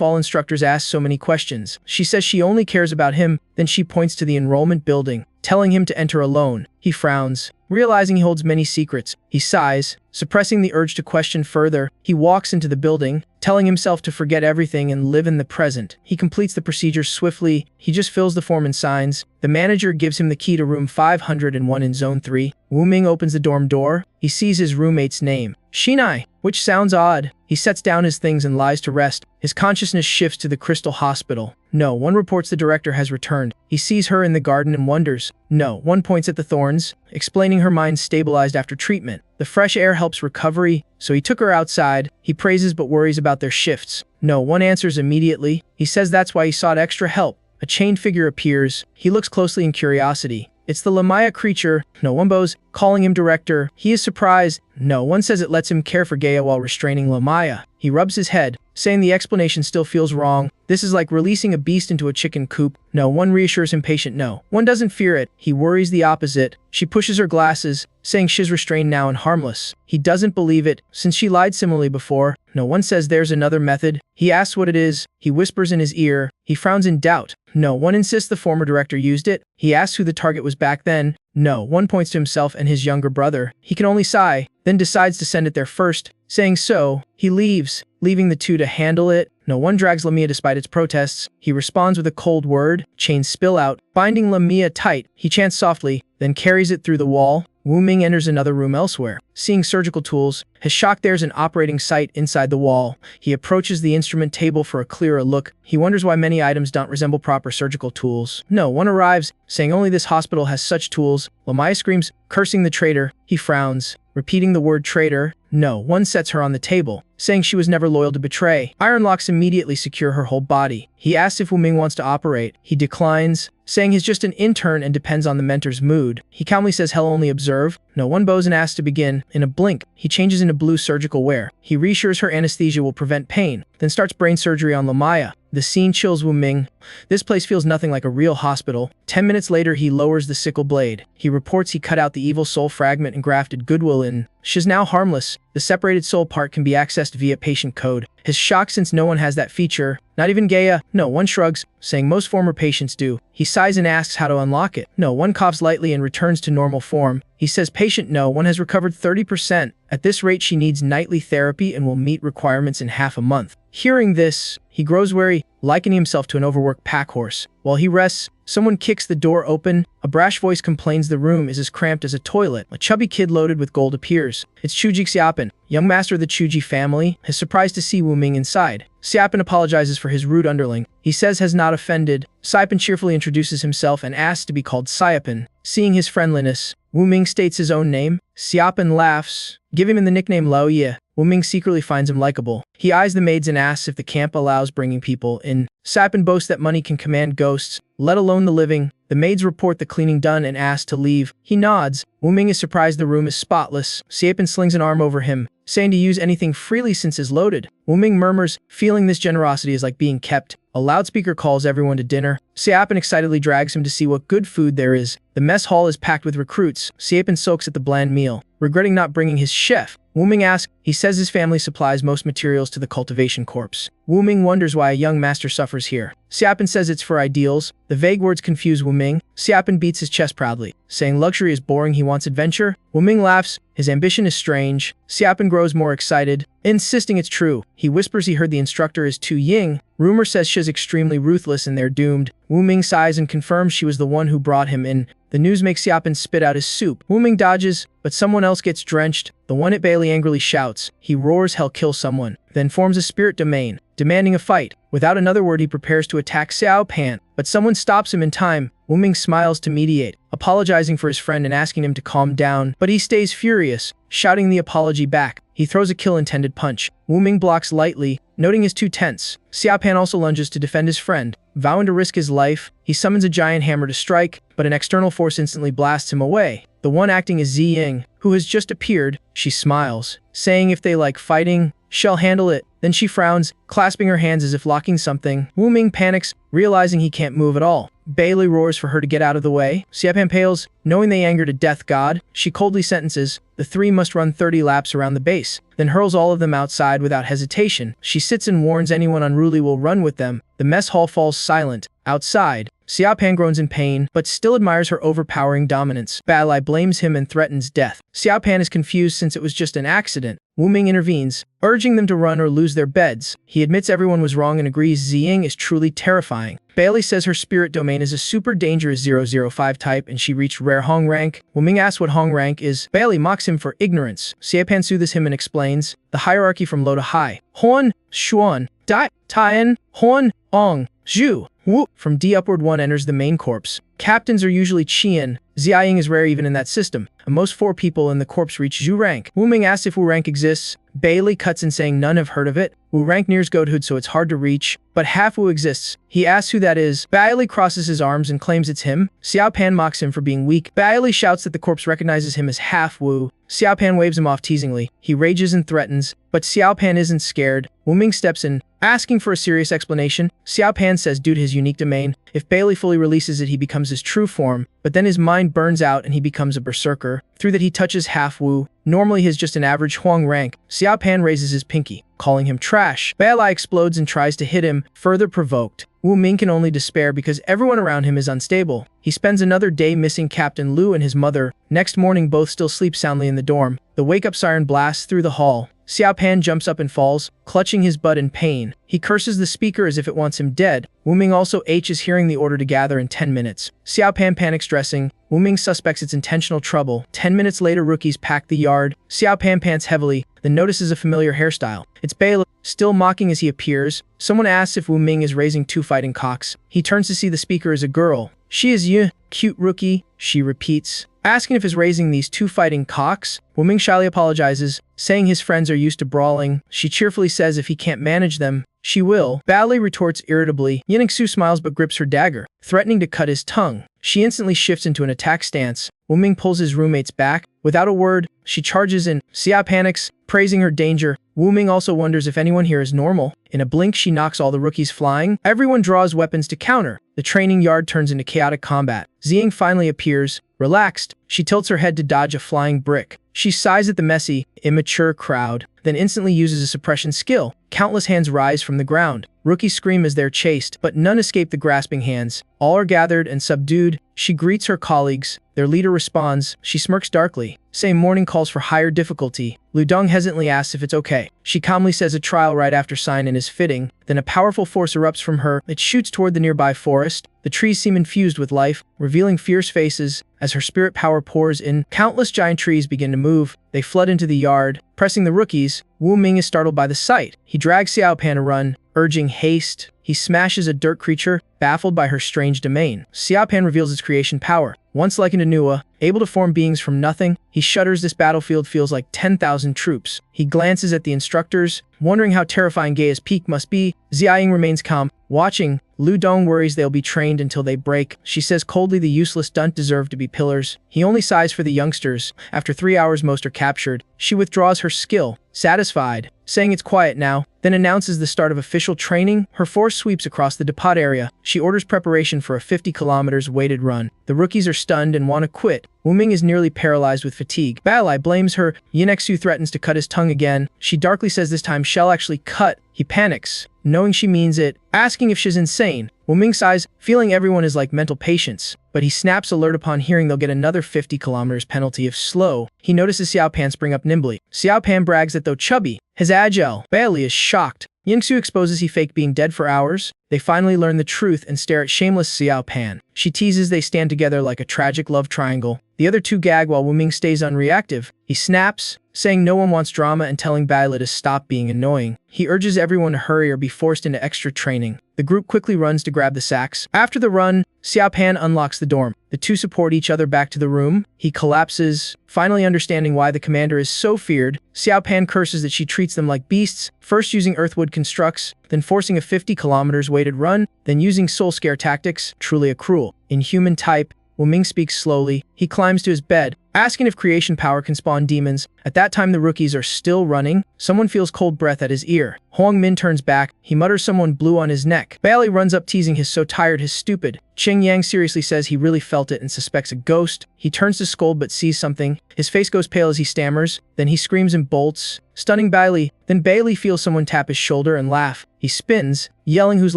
all instructors ask so many questions. She says she only cares about him. Then she points to the enrollment building, telling him to enter alone. He frowns, realizing he holds many secrets. He sighs, suppressing the urge to question further. He walks into the building, telling himself to forget everything and live in the present. He completes the procedure swiftly. He just fills the form and signs. The manager gives him the key to room 501 in Zone 3. Wu Ming opens the dorm door. He sees his roommate's name, Shinai, which sounds odd. He sets down his things and lies to rest. His consciousness shifts to the Crystal Hospital. No one reports the director has returned. He sees her in the garden and wonders. No one points at the thorns, explaining her mind stabilized after treatment. The fresh air helps recovery, so he took her outside. He praises but worries about their shifts. No one answers immediately. He says that's why he sought extra help. A chained figure appears. He looks closely in curiosity. It's the Lamaya creature. No one bows, calling him director. He is surprised. No one says it lets him care for Gaia while restraining Lamaya. He rubs his head, saying the explanation still feels wrong. This is like releasing a beast into a chicken coop. No one reassures him patient no. One doesn't fear it. He worries the opposite. She pushes her glasses, saying she's restrained now and harmless. He doesn't believe it, since she lied similarly before. No one says there's another method. He asks what it is. He whispers in his ear. He frowns in doubt. No one insists the former director used it. He asks who the target was back then. No one points to himself and his younger brother. He can only sigh, then decides to send it there first. Saying so, he leaves, leaving the two to handle it. No one drags Lamia despite its protests. He responds with a cold word. Chains spill out, binding Lamia tight. He chants softly, then carries it through the wall. Wu Ming enters another room elsewhere. Seeing surgical tools, his shock there's an operating site inside the wall. He approaches the instrument table for a clearer look. He wonders why many items don't resemble proper surgical tools. No one arrives, saying only this hospital has such tools. Lamaya screams, cursing the traitor. He frowns, repeating the word traitor. No one sets her on the table, saying she was never loyal to betray. Iron locks immediately secure her whole body. He asks if Wu Ming wants to operate. He declines, saying he's just an intern and depends on the mentor's mood. He calmly says he'll only observe. No one bows and asks to begin. In a blink, he changes into blue surgical wear. He reassures her anesthesia will prevent pain, then starts brain surgery on Lamaya. The scene chills Wu Ming. This place feels nothing like a real hospital. 10 minutes later, he lowers the sickle blade. He reports he cut out the evil soul fragment and grafted goodwill in. She's now harmless. The separated soul part can be accessed via patient code. His shock since no one has that feature. Not even Gaia. No one shrugs, saying most former patients do. He sighs and asks how to unlock it. No one coughs lightly and returns to normal form. He says patient no one has recovered 30%. At this rate, she needs nightly therapy and will meet requirements in half a month. Hearing this, he grows wary, likening himself to an overworked pack horse. While he rests, someone kicks the door open. A brash voice complains the room is as cramped as a toilet. A chubby kid loaded with gold appears. It's Chuji Xiapan, young master of the Chuji family, is surprised to see Wu Ming inside. Xiapan apologizes for his rude underling. He says has not offended. Xiapan cheerfully introduces himself and asks to be called Xiapan. Seeing his friendliness, Wu Ming states his own name. Xiapan laughs, giving him the nickname Lao Ye. Wu Ming secretly finds him likable. He eyes the maids and asks if the camp allows bringing people in. Xiapan boasts that money can command ghosts, let alone the living. The maids report the cleaning done and ask to leave. He nods. Wu Ming is surprised the room is spotless. Xiapan slings an arm over him, saying to use anything freely since is loaded. Wu Ming murmurs, feeling this generosity is like being kept. A loudspeaker calls everyone to dinner. Xiapan excitedly drags him to see what good food there is. The mess hall is packed with recruits. Xiapan soaks at the bland meal, regretting not bringing his chef. Wu Ming asks, he says his family supplies most materials to the cultivation corps. Wu Ming wonders why a young master suffers here. Xiapan says it's for ideals. The vague words confuse Wu Ming. Xiapan beats his chest proudly, saying luxury is boring, he wants adventure. Wu Ming laughs, his ambition is strange. Xiapan grows more excited, insisting it's true. He whispers he heard the instructor is Tu Ying. Rumor says she's extremely ruthless and they're doomed. Wu Ming sighs and confirms she was the one who brought him in. The news makes Xiapan spit out his soup. Wu Ming dodges, but someone else gets drenched. The one at Bailey angrily shouts. He roars he'll kill someone, then forms a spirit domain, demanding a fight. Without another word, he prepares to attack Xiao Pan, but someone stops him in time. Wu Ming smiles to mediate, apologizing for his friend and asking him to calm down, but he stays furious, shouting the apology back. He throws a kill-intended punch. Wu Ming blocks lightly, noting his too tense. Xiao Pan also lunges to defend his friend. Vowing to risk his life, he summons a giant hammer to strike, but an external force instantly blasts him away. The one acting is Zi Ying, who has just appeared. She smiles, saying if they like fighting, she'll handle it. Then she frowns, clasping her hands as if locking something. Wu Ming panics, realizing he can't move at all. Bailey roars for her to get out of the way. Xiaopan pales, knowing they angered a death god. She coldly sentences, the three must run 30 laps around the base, then hurls all of them outside without hesitation. She sits and warns anyone unruly will run with them. The mess hall falls silent. Outside, Xiaopan groans in pain, but still admires her overpowering dominance. Balai blames him and threatens death. Xiaopan is confused since it was just an accident. Wu Ming intervenes, urging them to run or lose their beds. He admits everyone was wrong and agrees Ziying is truly terrifying. Bailey says her spirit domain is a super dangerous 005 type and she reached rare Hong rank. Wu Ming asks what Hong rank is. Bailey mocks him for ignorance. Xiaopan soothes him and explains the hierarchy from low to high. Huan, Xuan, Dai, Tien, Huan, Ong, Zhu, Wu. From D upward one enters the main corpse. Captains are usually Qian. Ziying is rare even in that system, and most 4 people in the corpse reach Zhu rank. Wu Ming asks if Wu rank exists. Bailey cuts in saying none have heard of it. Wu rank nears godhood so it's hard to reach, but half Wu exists. He asks who that is. Bailey crosses his arms and claims it's him. Xiaopan mocks him for being weak. Bailey shouts that the corpse recognizes him as half Wu. Xiaopan waves him off teasingly. He rages and threatens, but Xiaopan isn't scared. Wu Ming steps in, asking for a serious explanation. Xiaopan says due to his unique domain, if Bailey fully releases it he becomes his true form, but then his mind burns out and he becomes a berserker. Through that he touches half Wu. Normally he is just an average Huang rank. Xiaopan raises his pinky, calling him trash. Bailai explodes and tries to hit him, further provoked. Wu Ming can only despair because everyone around him is unstable. He spends another day missing Captain Lu and his mother. Next morning both still sleep soundly in the dorm. The wake-up siren blasts through the hall. Xiaopan jumps up and falls, clutching his butt in pain. He curses the speaker as if it wants him dead. Wu Ming also is hearing the order to gather in 10 minutes. Xiaopan panics dressing. Wu Ming suspects it's intentional trouble. 10 minutes later rookies pack the yard. Xiaopan pants heavily, then notices a familiar hairstyle. It's Bailey, still mocking as he appears. Someone asks if Wu Ming is raising 2 fighting cocks. He turns to see the speaker as a girl. She is you, cute rookie, she repeats. Asking if he's raising these 2 fighting cocks, Wu Ming shyly apologizes, saying his friends are used to brawling. She cheerfully says if he can't manage them, she will. Bailey retorts irritably. Yinxu smiles but grips her dagger, threatening to cut his tongue. She instantly shifts into an attack stance. Wu Ming pulls his roommates back. Without a word, she charges in. Xia panics, praising her danger. Wu Ming also wonders if anyone here is normal. In a blink, she knocks all the rookies flying. Everyone draws weapons to counter. The training yard turns into chaotic combat. Ziying finally appears. Relaxed, she tilts her head to dodge a flying brick. She sighs at the messy, immature crowd, then instantly uses a suppression skill. Countless hands rise from the ground. Rookies scream as they're chased, but none escape the grasping hands. All are gathered and subdued. She greets her colleagues. Their leader responds. She smirks darkly. Same morning calls for higher difficulty. Lu Dong hesitantly asks if it's okay. She calmly says a trial right after sign-in is fitting. Then a powerful force erupts from her. It shoots toward the nearby forest. The trees seem infused with life, revealing fierce faces. As her spirit power pours in, countless giant trees begin to move. They flood into the yard, pressing the rookies. Wu Ming is startled by the sight. He drags Xiaopan to run, urging haste. He smashes a dirt creature, baffled by her strange domain. Xiaopan reveals its creation power. Once likened to Nua, able to form beings from nothing, he shudders. This battlefield feels like 10,000 troops. He glances at the instructors, wondering how terrifying Gaia's peak must be. Ziying remains calm, watching. Lu Dong worries they'll be trained until they break. She says coldly the useless stunt deserve to be pillars. He only sighs for the youngsters. After 3 hours most are captured. She withdraws her skill, satisfied, saying it's quiet now, then announces the start of official training. Her force sweeps across the depot area. She orders preparation for a 50 kilometers weighted run. The rookies are stunned and want to quit. Wu Ming is nearly paralyzed with fatigue. Balai blames her. Yinxu threatens to cut his tongue again. She darkly says this time she'll actually cut. He panics, knowing she means it, asking if she's insane. Wu Ming sighs, feeling everyone is like mental patients, but he snaps alert upon hearing they'll get another 50 kilometers penalty if slow. He notices Xiaopan spring up nimbly. Xiaopan brags that though chubby, his agile. Bailey is shocked. Yinxu exposes he faked being dead for hours. They finally learn the truth and stare at shameless Xiaopan. She teases they stand together like a tragic love triangle. The other two gag while Wu Ming stays unreactive. He snaps, saying no one wants drama and telling Bailey to stop being annoying. He urges everyone to hurry or be forced into extra training. The group quickly runs to grab the sacks. After the run, Xiaopan unlocks the dorm. The two support each other back to the room. He collapses, finally understanding why the commander is so feared. Xiaopan curses that she treats them like beasts, first using earthwood constructs, then forcing a 50 kilometers weighted run, then using soul scare tactics, truly a cruel, inhuman type. Wu Ming speaks slowly. He climbs to his bed, asking if creation power can spawn demons. At that time, the rookies are still running. Someone feels cold breath at his ear. Huang Min turns back. He mutters someone blew on his neck. Bailey runs up teasing he's so tired he's stupid. Qing Yang seriously says he really felt it and suspects a ghost. He turns to scold but sees something. His face goes pale as he stammers. Then he screams and bolts, stunning Bailey. Then Bailey feels someone tap his shoulder and laugh. He spins, yelling who's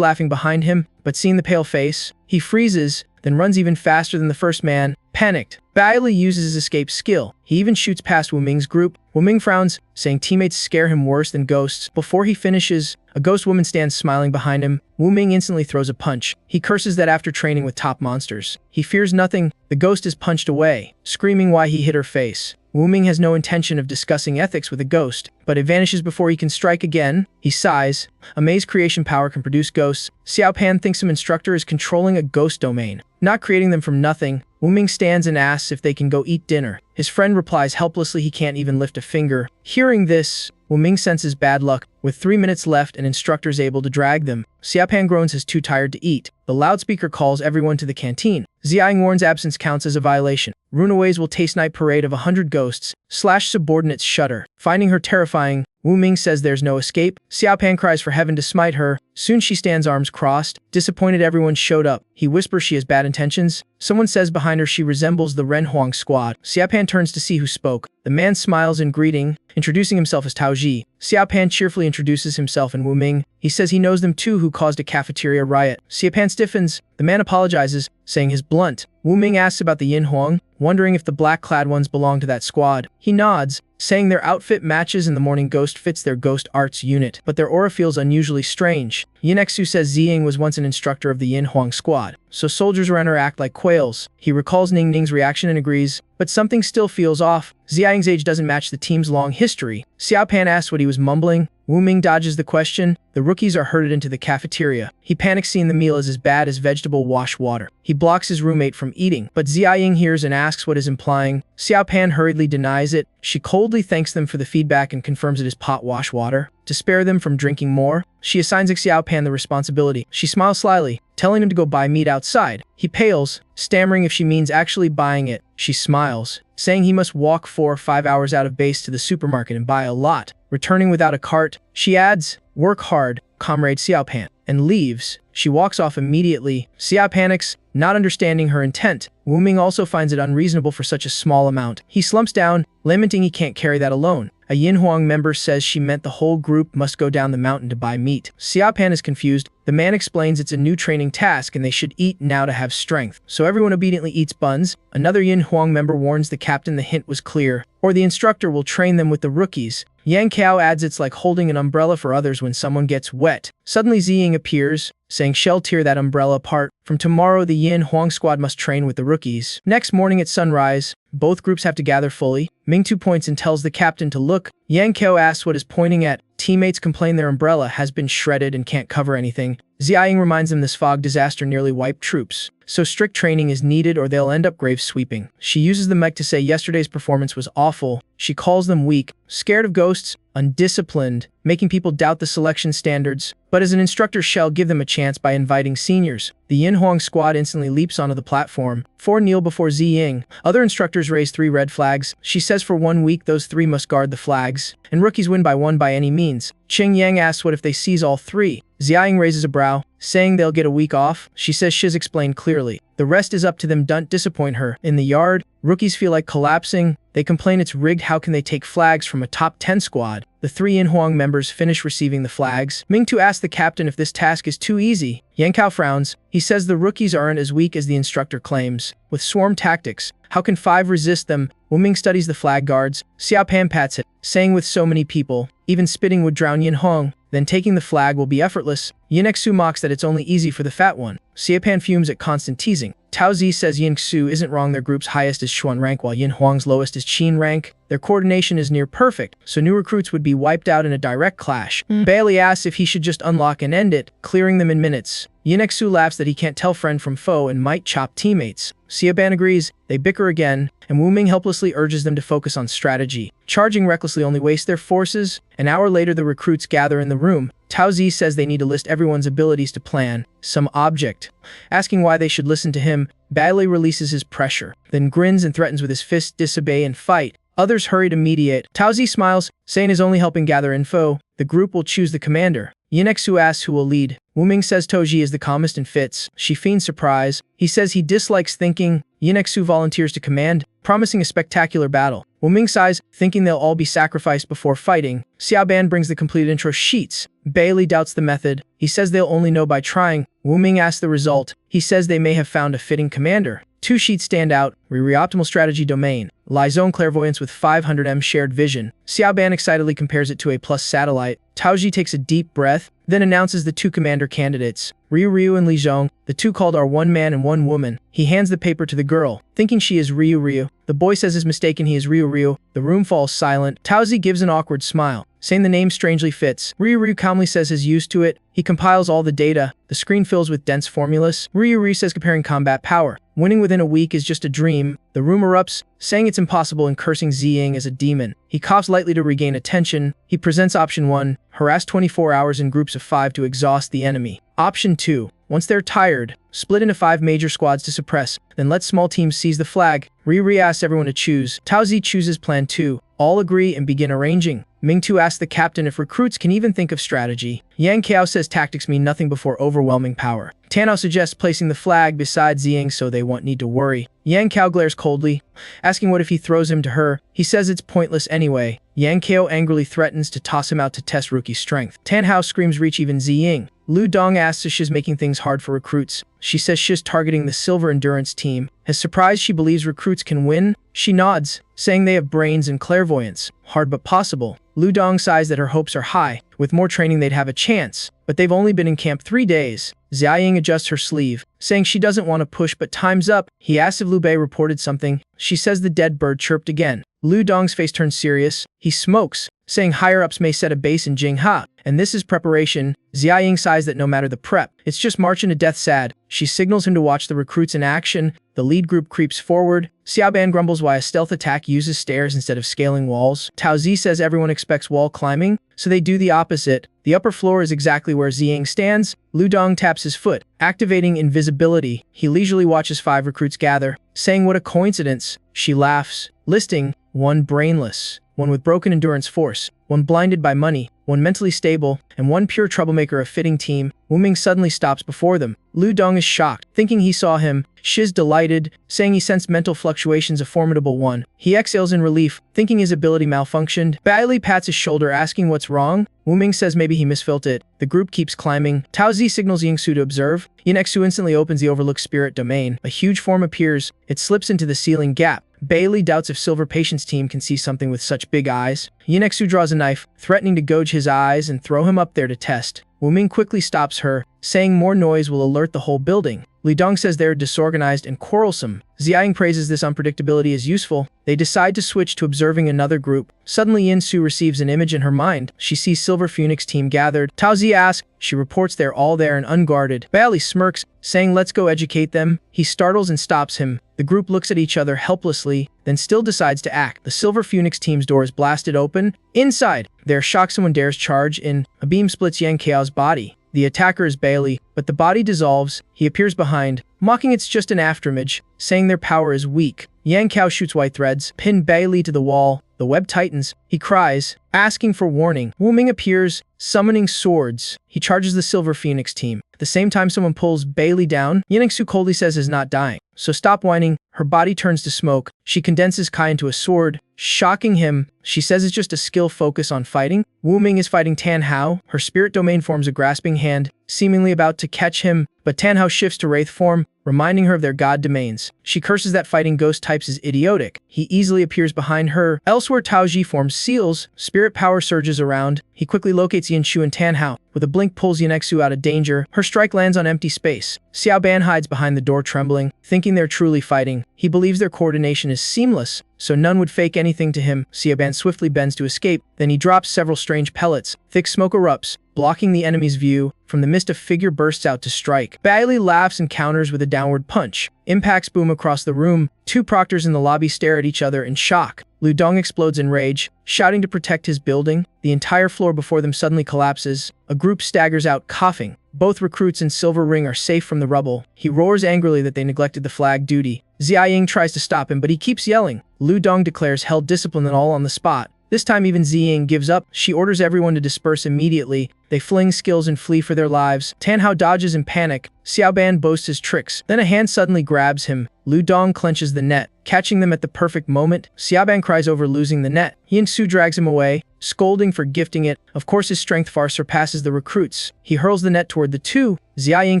laughing behind him, but seeing the pale face, he freezes, then runs even faster than the first man. Panicked, Bailey uses his escape skill. He even shoots past Wu Ming's group. Wu Ming frowns, saying teammates scare him worse than ghosts. Before he finishes, a ghost woman stands smiling behind him. Wu Ming instantly throws a punch. He curses that after training with top monsters, he fears nothing. The ghost is punched away, screaming why he hit her face. Wu Ming has no intention of discussing ethics with a ghost, but it vanishes before he can strike again. He sighs. Amazed creation power can produce ghosts. Xiao Pan thinks some instructor is controlling a ghost domain, not creating them from nothing. Wu Ming stands and asks if they can go eat dinner. His friend replies helplessly he can't even lift a finger. Hearing this, Wu Ming senses bad luck. With 3 minutes left, an instructor is able to drag them. Xiao Pan groans he's too tired to eat. The loudspeaker calls everyone to the canteen. Ziaing warns absence counts as a violation. Runaways will taste night parade of 100 ghosts. Subordinates shudder. Finding her terrifying, Wu Ming says there's no escape. Xiao Pan cries for heaven to smite her. Soon she stands arms crossed. Disappointed everyone showed up. He whispers she has bad intentions. Someone says behind her she resembles the Ren Huang squad. Xiao Pan turns to see who spoke. The man smiles in greeting, introducing himself as Tao Ji. Xiao Pan cheerfully introduces himself and Wu Ming. He says he knows them too who caused a cafeteria riot. Xiao Pan stiffens. The man apologizes, saying he's blunt. Wu Ming asks about the Yin Huang, wondering if the black-clad ones belong to that squad. He nods, saying their outfit matches and the morning ghost fits their ghost arts unit, but their aura feels unusually strange. Yin Xu says Ziying was once an instructor of the Yin Huang squad, so soldiers around her act like quails. He recalls Ning Ning's reaction and agrees, but something still feels off. Ziying's age doesn't match the team's long history. Xiao Pan asks what he was mumbling. Wu Ming dodges the question. The rookies are herded into the cafeteria. He panics seeing the meal is as bad as vegetable wash water. He blocks his roommate from eating, but Ziying hears and asks what is implying. Xiao Pan hurriedly denies it. She coldly thanks them for the feedback and confirms it is pot wash water. To spare them from drinking more, she assigns Xiao Pan the responsibility. She smiles slyly, telling him to go buy meat outside. He pales, stammering if she means actually buying it. She smiles, saying he must walk 4 or 5 hours out of base to the supermarket and buy a lot. Returning without a cart, she adds, "Work hard, comrade Xiao Pan," and leaves. She walks off immediately. Xiao panics, not understanding her intent. Wu Ming also finds it unreasonable for such a small amount. He slumps down, lamenting he can't carry that alone. A Yin Huang member says she meant the whole group must go down the mountain to buy meat. Xiao Pan is confused. The man explains it's a new training task and they should eat now to have strength. So everyone obediently eats buns. Another Yin Huang member warns the captain the hint was clear, or the instructor will train them with the rookies. Yang Kao adds it's like holding an umbrella for others when someone gets wet. Suddenly Ziying appears, saying she'll tear that umbrella apart. From tomorrow the Yin Huang squad must train with the rookies. Next morning at sunrise, both groups have to gather fully. Ming 2 points and tells the captain to look. Yang Kao asks what is pointing at. Teammates complain their umbrella has been shredded and can't cover anything. Ziying reminds them this fog disaster nearly wiped troops, so strict training is needed or they'll end up grave sweeping. She uses the mic to say yesterday's performance was awful. She calls them weak, scared of ghosts, undisciplined, making people doubt the selection standards. But as an instructor, she'll give them a chance by inviting seniors. The Yin Huang squad instantly leaps onto the platform. 4 kneel before Ziying. Other instructors raise 3 red flags. She says for 1 week those 3 must guard the flags, and rookies win by 1 by any means. Qing Yang asks what if they seize all 3. Ziying raises a brow, saying they'll get a week off. She says Shiz explained clearly. The rest is up to them, don't disappoint her. In the yard, rookies feel like collapsing. They complain it's rigged, how can they take flags from a top 10 squad? The 3 Yin Huang members finish receiving the flags. Ming Tu asks the captain if this task is too easy. Yang Kao frowns. He says the rookies aren't as weak as the instructor claims. With swarm tactics, how can 5 resist them? Wu Ming studies the flag guards. Xiao Pan pats it, saying with so many people, even spitting would drown Yin Huang. Then taking the flag will be effortless. Yin Xu mocks that it's only easy for the fat one. Xiao Pan fumes at constant teasing. Tao Zi says Yin Xu isn't wrong, their group's highest is Xuan rank while Yin Huang's lowest is Qin rank. Their coordination is near perfect, so new recruits would be wiped out in a direct clash. Bailey asks if he should just unlock and end it, clearing them in minutes. Yin Xu laughs that he can't tell friend from foe and might chop teammates. Xiao Pan agrees. They bicker again, and Wu Ming helplessly urges them to focus on strategy. Charging recklessly only wastes their forces. An hour later the recruits gather in the room. Tao Zi says they need to list everyone's abilities to plan some object. Asking why they should listen to him, Bailey releases his pressure, then grins and threatens with his fist disobey and fight. Others hurry to mediate. Tao Zi smiles, saying is only helping gather info. The group will choose the commander. Yinexu asks who will lead. Wu Ming says Toji is the calmest and fits. She feigns surprise. He says he dislikes thinking. Yinexu volunteers to command, promising a spectacular battle. Wu Ming sighs, thinking they'll all be sacrificed before fighting. Xiaoban brings the completed intro sheets. Bailey doubts the method. He says they'll only know by trying. Wu Ming asks the result. He says they may have found a fitting commander. 2 sheets stand out. Optimal strategy domain. Lizone clairvoyance with 500M shared vision. Xiaoban excitedly compares it to a plus satellite. Taoji takes a deep breath, then announces the 2 commander candidates, Ryu and Li Zhong. The 2 called are 1 man and 1 woman. He hands the paper to the girl, thinking she is Ryu. The boy says is mistaken, he is Ryu. The room falls silent. Taozi gives an awkward smile, saying the name strangely fits. Ryu calmly says he's used to it. He compiles all the data. The screen fills with dense formulas. Ryu says comparing combat power. Winning within a week is just a dream. The room erupts, saying it's impossible and cursing Ziying as a demon. He coughs lightly to regain attention. He presents option 1, harass 24 hours in groups of 5 to exhaust the enemy. Option 2, once they're tired, split into 5 major squads to suppress, then let small teams seize the flag. Riri asks everyone to choose. Taozi chooses plan 2. All agree and begin arranging. Mingtu asks the captain if recruits can even think of strategy. Yang Qiao says tactics mean nothing before overwhelming power. Tanao suggests placing the flag beside Ziying so they won't need to worry. Yang Qiao glares coldly, asking what if he throws him to her. He says it's pointless anyway. Yang Qiao angrily threatens to toss him out to test Ruki's strength. Tan Hao screams reach even Ziying. Lu Dong asks if she's making things hard for recruits. She says she's targeting the Silver Endurance team. As surprised she believes recruits can win, she nods, saying they have brains and clairvoyance. Hard but possible. Lu Dong sighs that her hopes are high. With more training they'd have a chance, but they've only been in camp 3 days. Xia Ying adjusts her sleeve, saying she doesn't want to push but time's up. He asks if Liu Bei reported something. She says the dead bird chirped again. Lu Dong's face turns serious. He smokes, saying higher-ups may set a base in Jingha, and this is preparation. Xia Ying sighs that no matter the prep, it's just march into death sad. She signals him to watch the recruits in action. The lead group creeps forward. Xiaoban grumbles why a stealth attack uses stairs instead of scaling walls. Tao Zi says everyone expects wall climbing, so they do the opposite. The upper floor is exactly where Ziying stands. Lu Dong taps his foot, activating invisibility. He leisurely watches 5 recruits gather, saying what a coincidence. She laughs, listing 1 brainless, 1 with broken endurance force, 1 blinded by money, 1 mentally stable, and 1 pure troublemaker. A fitting team. Wu Ming suddenly stops before them. Lu Dong is shocked, thinking he saw him. Shiz delighted, saying he sensed mental fluctuations. A formidable one. He exhales in relief, thinking his ability malfunctioned. Bailey pats his shoulder, asking what's wrong. Wu Ming says maybe he misfelt it. The group keeps climbing. Tao Zi signals Yingsu to observe. Yinexu instantly opens the overlooked spirit domain. A huge form appears. It slips into the ceiling gap. Bailey doubts if Silver Patience team can see something with such big eyes. Yinexu draws a knife, threatening to gouge his eyes and throw him up there to test. Wu Ming quickly stops her, saying more noise will alert the whole building. Li Dong says they're disorganized and quarrelsome. Xiaoying praises this unpredictability as useful. They decide to switch to observing another group. Suddenly Yin-Su receives an image in her mind. She sees Silver Phoenix team gathered. Tao Zi asks. She reports they're all there and unguarded. Bailey smirks, saying let's go educate them. He startles and stops him. The group looks at each other helplessly, then still decides to act. The Silver Phoenix team's door is blasted open. Inside, they're shocked someone dares charge in. A beam splits Yang Qiao's body. The attacker is Bailey, but the body dissolves. He appears behind, mocking it's just an afterimage, saying their power is weak. Yang Qiao shoots white threads, pin Bailey to the wall. The web tightens. He cries, asking for warning. Wu Ming appears, summoning swords. He charges the Silver Phoenix team. At the same time someone pulls Bailey down. Yinexu coldly says is not dying, so stop whining. Her body turns to smoke. She condenses Kai into a sword, shocking him. She says it's just a skill focus on fighting. Wu Ming is fighting Tan Hao. Her spirit domain forms a grasping hand, seemingly about to catch him, but Tan Hao shifts to wraith form, reminding her of their god domains. She curses that fighting ghost types is idiotic. He easily appears behind her. Elsewhere Taoji forms seals. Spirit power surges around. He quickly locates Yinshu and Tan Hao. With a blink pulls Yinexu out of danger. Her strike lands on empty space. Xiao Ban hides behind the door trembling, thinking they're truly fighting. He believes their coordination is seamless, so none would fake anything to him. Xiao Ban swiftly bends to escape, then he drops several strange pellets. Thick smoke erupts, blocking the enemy's view. From the mist a figure bursts out to strike. Bailey laughs and counters with a downward punch. Impacts boom across the room. 2 proctors in the lobby stare at each other in shock. Lu Dong explodes in rage, shouting to protect his building. The entire floor before them suddenly collapses. A group staggers out, coughing. Both recruits in Silver Ring are safe from the rubble. He roars angrily that they neglected the flag duty. Xia Ying tries to stop him, but he keeps yelling. Lu Dong declares hell discipline and all on the spot. This time even Ziying gives up. She orders everyone to disperse immediately. They fling skills and flee for their lives. Tan Hao dodges in panic. Xiaoban boasts his tricks. Then a hand suddenly grabs him. Lu Dong clenches the net, catching them at the perfect moment. Xiaoban cries over losing the net. Yin Su drags him away, scolding for gifting it. Of course his strength far surpasses the recruits. He hurls the net toward the two. Xia Ying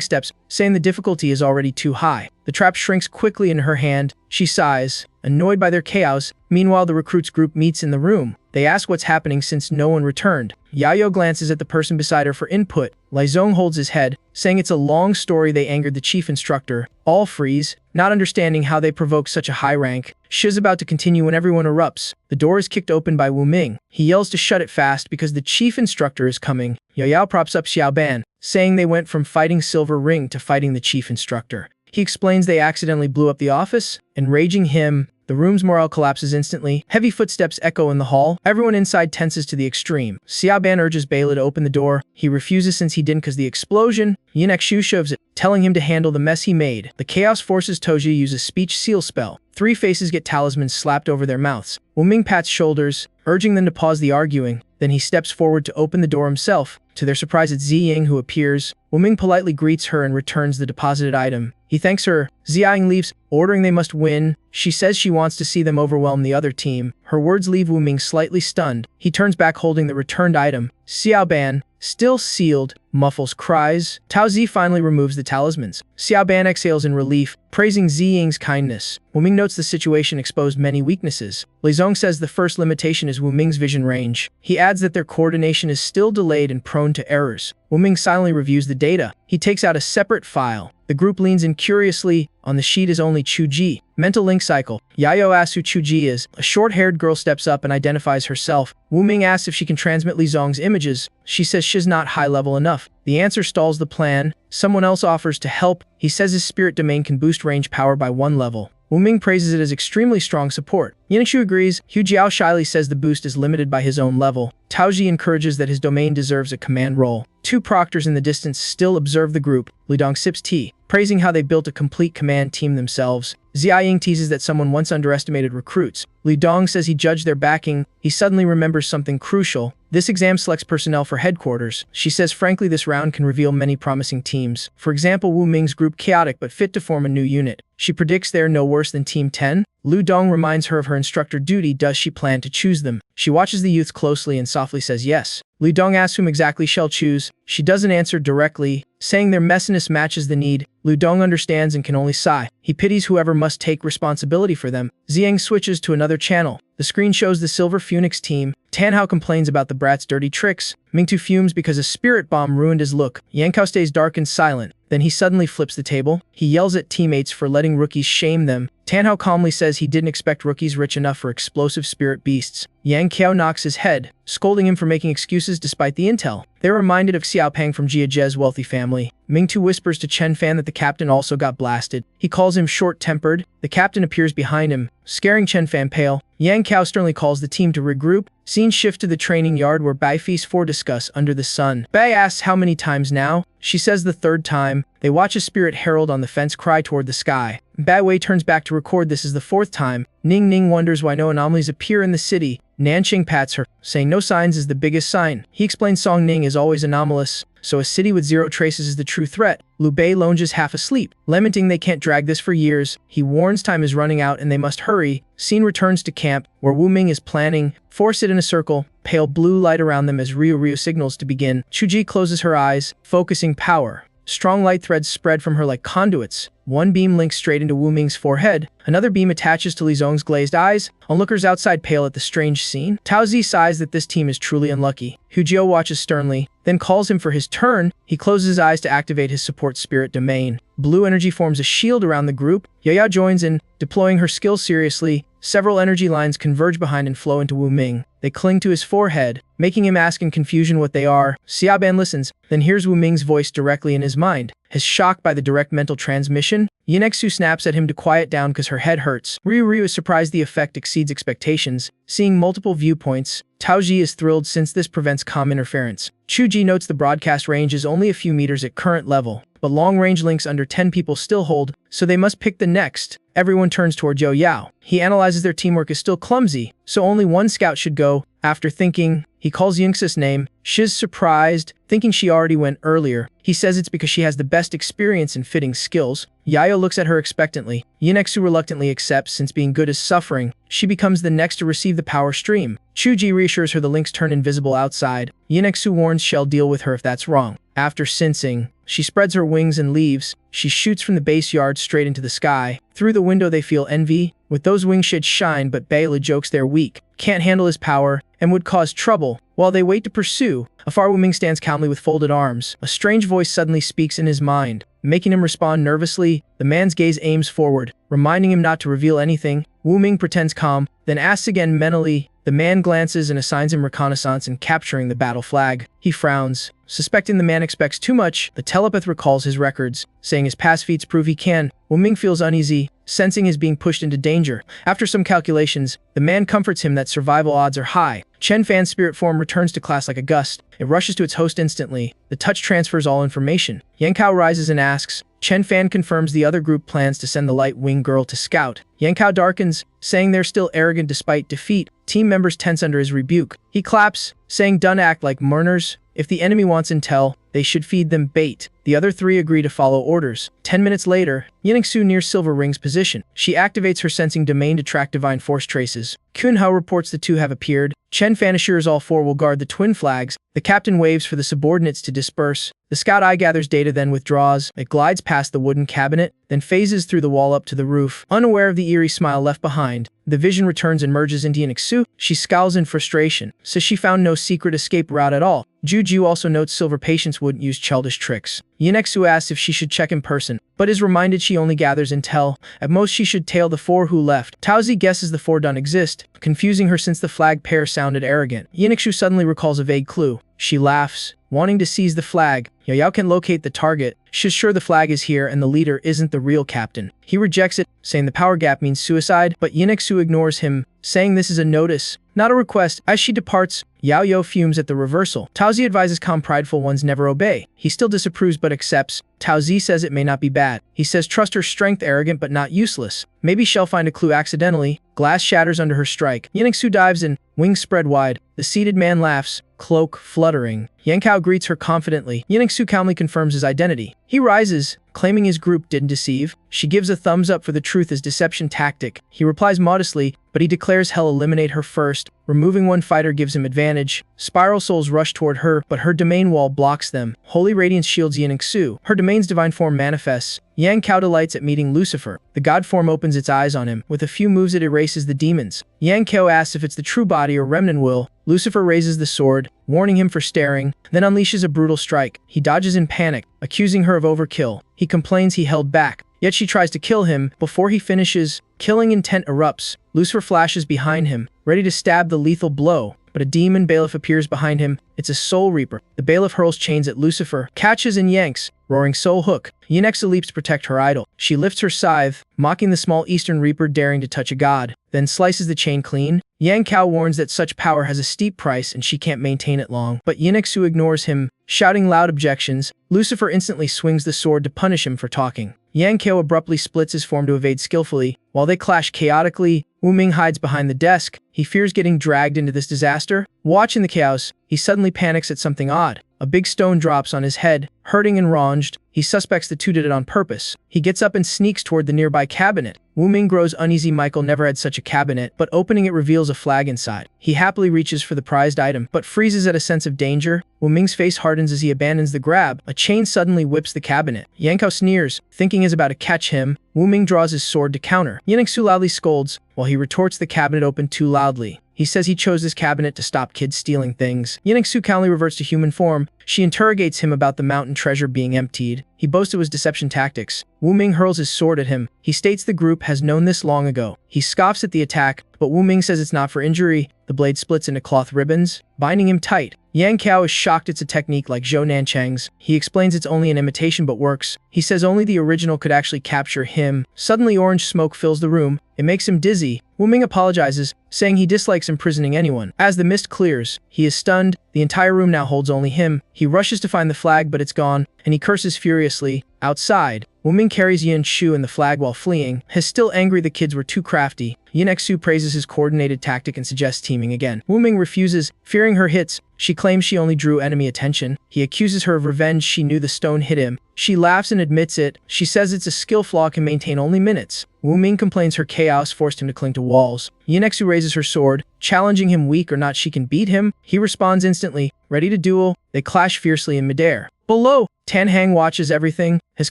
steps, saying the difficulty is already too high. The trap shrinks quickly in her hand. She sighs, annoyed by their chaos. Meanwhile, the recruits group meets in the room. They ask what's happening since no one returned. Yayo glances at the person beside her for input. Laizong holds his head, saying it's a long story they angered the chief instructor. All freeze, not understanding how they provoked such a high rank. Shi's about to continue when everyone erupts. The door is kicked open by Wu Ming. He yells to shut it fast because the chief instructor is coming. Yao props up Xiaoban, saying they went from fighting Silver Ring to fighting the chief instructor. He explains they accidentally blew up the office, enraging him. The room's morale collapses instantly. Heavy footsteps echo in the hall. Everyone inside tenses to the extreme. Xiaoban urges Bela to open the door. He refuses since he didn't cause the explosion. Yin Xu shoves it, telling him to handle the mess he made. The Chaos forces Toji use a speech seal spell. Three faces get talismans slapped over their mouths. Wu Ming pats shoulders, urging them to pause the arguing. Then he steps forward to open the door himself. To their surprise, it's Ziying who appears. Wu Ming politely greets her and returns the deposited item. He thanks her. Ziying leaves, ordering they must win. She says she wants to see them overwhelm the other team. Her words leave Wu Ming slightly stunned. He turns back holding the returned item. Xiaoban, still sealed, muffles cries. Tao Zi finally removes the talismans. Xiaoban exhales in relief, praising Ziying's kindness. Wu Ming notes the situation exposed many weaknesses. Laizong says the first limitation is Wu Ming's vision range. He adds that their coordination is still delayed and prone to errors. Wu Ming silently reviews the data. He takes out a separate file. The group leans in curiously. On the sheet is only Chuji. Mental link cycle. Yayo asks who Chuji is. A short-haired girl steps up and identifies herself. Wu Ming asks if she can transmit Li Zong's images. She says she's not high-level enough. The answer stalls the plan. Someone else offers to help. He says his spirit domain can boost range power by 1 level. Wu Ming praises it as extremely strong support. Yanixu agrees. Hu Jiao shyly says the boost is limited by his own level. Taoji encourages that his domain deserves a command role. Two proctors in the distance still observe the group. Lidong sips tea, praising how they built a complete command team themselves. Xia Ying teases that someone once underestimated recruits. Li Dong says he judged their backing. He suddenly remembers something crucial. This exam selects personnel for headquarters. She says frankly this round can reveal many promising teams. For example, Wu Ming's group chaotic but fit to form a new unit. She predicts they're no worse than Team 10. Lu Dong reminds her of her instructor duty. Does she plan to choose them? She watches the youth closely and softly says yes. Lu Dong asks whom exactly she'll choose. She doesn't answer directly, saying their messiness matches the need. Lu Dong understands and can only sigh. He pities whoever must take responsibility for them. Ziyang switches to another channel. The screen shows the Silver Phoenix team. Tan Hao complains about the brat's dirty tricks. Mingtu fumes because a spirit bomb ruined his look. Yankao stays dark and silent. Then he suddenly flips the table. He yells at teammates for letting rookies shame them. Tan Hao calmly says he didn't expect rookies rich enough for explosive spirit beasts. Yang Qiao knocks his head, scolding him for making excuses despite the intel. They're reminded of Xiao Pang from Jia Zhe's wealthy family. Mingtu whispers to Chen Fan that the captain also got blasted. He calls him short-tempered. The captain appears behind him, scaring Chen Fan pale. Yang Qiao sternly calls the team to regroup. Scene shift to the training yard where Bai Feast 4 discuss Under the Sun. Bai asks how many times now. She says the 3rd time. They watch a spirit herald on the fence cry toward the sky. Bai Wei turns back to record this is the 4th time. Ning Ning wonders why no anomalies appear in the city. Nanqing pats her, saying no signs is the biggest sign. He explains Song Ning is always anomalous, so a city with 0 traces is the true threat. Liu Bei lounges half asleep, lamenting they can't drag this for years. He warns time is running out and they must hurry. Scene returns to camp, where Wu Ming is planning. 4 sit in a circle, pale blue light around them as Ryu signals to begin. Chuji closes her eyes, focusing power. Strong light threads spread from her like conduits. One beam links straight into Wu Ming's forehead. Another beam attaches to Li Zong's glazed eyes. Onlookers outside pale at the strange scene. Tao Zi sighs that this team is truly unlucky. Hu Jiao watches sternly, then calls him for his turn. He closes his eyes to activate his support spirit domain. Blue energy forms a shield around the group. Yaya joins in, deploying her skills seriously. Several energy lines converge behind and flow into Wu Ming. They cling to his forehead, making him ask in confusion what they are. Xiaoban listens, then hears Wu Ming's voice directly in his mind. His shocked by the direct mental transmission, Yinexu snaps at him to quiet down because her head hurts. Ryu is surprised the effect exceeds expectations. Seeing multiple viewpoints, Taoji is thrilled since this prevents comm interference. Chuji notes the broadcast range is only a few meters at current level, but long-range links under 10 people still hold, so they must pick the next. Everyone turns toward Zhou Yao. He analyzes their teamwork is still clumsy, so only one scout should go. After thinking, he calls Yingxi's name. Shi's surprised, thinking she already went earlier. He says it's because she has the best experience in fitting skills. Yayo looks at her expectantly. Yinexu reluctantly accepts since being good is suffering. She becomes the next to receive the power stream. Chuji reassures her the links turn invisible outside. Yinexu warns she'll deal with her if that's wrong. After sensing, she spreads her wings and leaves. She shoots from the base yard straight into the sky. Through the window they feel envy. With those wings should shine, but Bela jokes they're weak, can't handle his power, and would cause trouble. While they wait to pursue, afar Wu Ming stands calmly with folded arms. A strange voice suddenly speaks in his mind, making him respond nervously. The man's gaze aims forward, reminding him not to reveal anything. Wu Ming pretends calm, then asks again mentally. The man glances and assigns him reconnaissance and capturing the battle flag. He frowns, suspecting the man expects too much. The telepath recalls his records, saying his past feats prove he can. Wu Ming feels uneasy, sensing he's being pushed into danger. After some calculations, the man comforts him that survival odds are high. Chen Fan's spirit form returns to class like a gust. It rushes to its host instantly. The touch transfers all information. Yang Kao rises and asks. Chen Fan confirms the other group plans to send the light wing girl to scout. Yang Kao darkens, saying they're still arrogant despite defeat. Team members tense under his rebuke. He claps, saying don't act like mourners. If the enemy wants intel, they should feed them bait. The other three agree to follow orders. 10 minutes later, Yinexu near Silver Ring's position. She activates her sensing domain to track divine force traces. Kunhao reports the two have appeared. Chen Fan assures all four will guard the twin flags. The captain waves for the subordinates to disperse. The scout eye gathers data then withdraws. It glides past the wooden cabinet, then phases through the wall up to the roof. Unaware of the eerie smile left behind, the vision returns and merges into Yinexu. She scowls in frustration, says she found no secret escape route at all. Juju also notes Silver Patience wouldn't use childish tricks. Yinexu asks if she should check in person, but is reminded she only gathers intel. At most she should tail the four who left. Taozi guesses the four don't exist, confusing her since the flag pair sounded arrogant. Yinexu suddenly recalls a vague clue. She laughs, wanting to seize the flag. Yao can locate the target. She's sure the flag is here and the leader isn't the real captain. He rejects it, saying the power gap means suicide, but Yinexu ignores him, saying this is a notice, not a request. As she departs, Yao fumes at the reversal. Taozi advises calm prideful ones never obey. He still disapproves but accepts. Taozi says it may not be bad. He says trust her strength, arrogant but not useless. Maybe she'll find a clue accidentally. Glass shatters under her strike. Yinexu dives in, wings spread wide. The seated man laughs, cloak fluttering. Yang Kao greets her confidently. Yinexu calmly confirms his identity. He rises, claiming his group didn't deceive. She gives a thumbs up for the truth as deception tactic. He replies modestly, but he declares he'll eliminate her first. Removing one fighter gives him advantage. Spiral souls rush toward her, but her domain wall blocks them. Holy Radiance shields Yinexu. Her domain's divine form manifests. Yang Kao delights at meeting Lucifer. The god form opens its eyes on him. With a few moves it erases the demons. Yang Kao asks if it's the true body or remnant will. Lucifer raises the sword, warning him for staring, then unleashes a brutal strike. He dodges in panic, accusing her of overkill. He complains he held back, yet she tries to kill him. Before he finishes, killing intent erupts. Lucifer flashes behind him, ready to stab the lethal blow, but a demon bailiff appears behind him. It's a soul reaper. The bailiff hurls chains at Lucifer, catches and yanks, roaring soul hook. Yinexu leaps to protect her idol. She lifts her scythe, mocking the small Eastern Reaper daring to touch a god, then slices the chain clean. Yang Kao warns that such power has a steep price and she can't maintain it long, but Yinexu ignores him, shouting loud objections. Lucifer instantly swings the sword to punish him for talking. Yang Kao abruptly splits his form to evade skillfully. While they clash chaotically, Wu Ming hides behind the desk. He fears getting dragged into this disaster. Watching the chaos, he suddenly panics at something odd. A big stone drops on his head, hurting and ronged. He suspects the two did it on purpose. He gets up and sneaks toward the nearby cabinet. Wu Ming grows uneasy. Michael never had such a cabinet, but opening it reveals a flag inside. He happily reaches for the prized item, but freezes at a sense of danger. Wu Ming's face hardens as he abandons the grab. A chain suddenly whips the cabinet. Yang Kao sneers, thinking is about to catch him. Wu Ming draws his sword to counter. Yinexu loudly scolds, while he retorts the cabinet opened too loudly. He says he chose this cabinet to stop kids stealing things. Yinexu calmly reverts to human form, She interrogates him about the mountain treasure being emptied. He boasts it was deception tactics. Wu Ming hurls his sword at him. He states the group has known this long ago. He scoffs at the attack, but Wu Ming says it's not for injury. The blade splits into cloth ribbons, binding him tight. Yang Qiao is shocked it's a technique like Zhou Nanchang's. He explains it's only an imitation but works. He says only the original could actually capture him. Suddenly orange smoke fills the room. It makes him dizzy. Wu Ming apologizes, saying he dislikes imprisoning anyone. As the mist clears, he is stunned. The entire room now holds only him. He rushes to find the flag, but it's gone, and he curses furiously. Outside, Wu Ming carries Yin Shu and the flag while fleeing. He's still angry the kids were too crafty. Yin Xu praises his coordinated tactic and suggests teaming again. Wu Ming refuses, fearing her hits. She claims she only drew enemy attention. He accuses her of revenge. She knew the stone hit him. She laughs and admits it. She says it's a skill flaw can maintain only minutes. Wu Ming complains her chaos forced him to cling to walls. Yin Xu raises her sword, challenging him weak or not she can beat him. He responds instantly, ready to duel. They clash fiercely in midair. Below, Tan Hang watches everything, is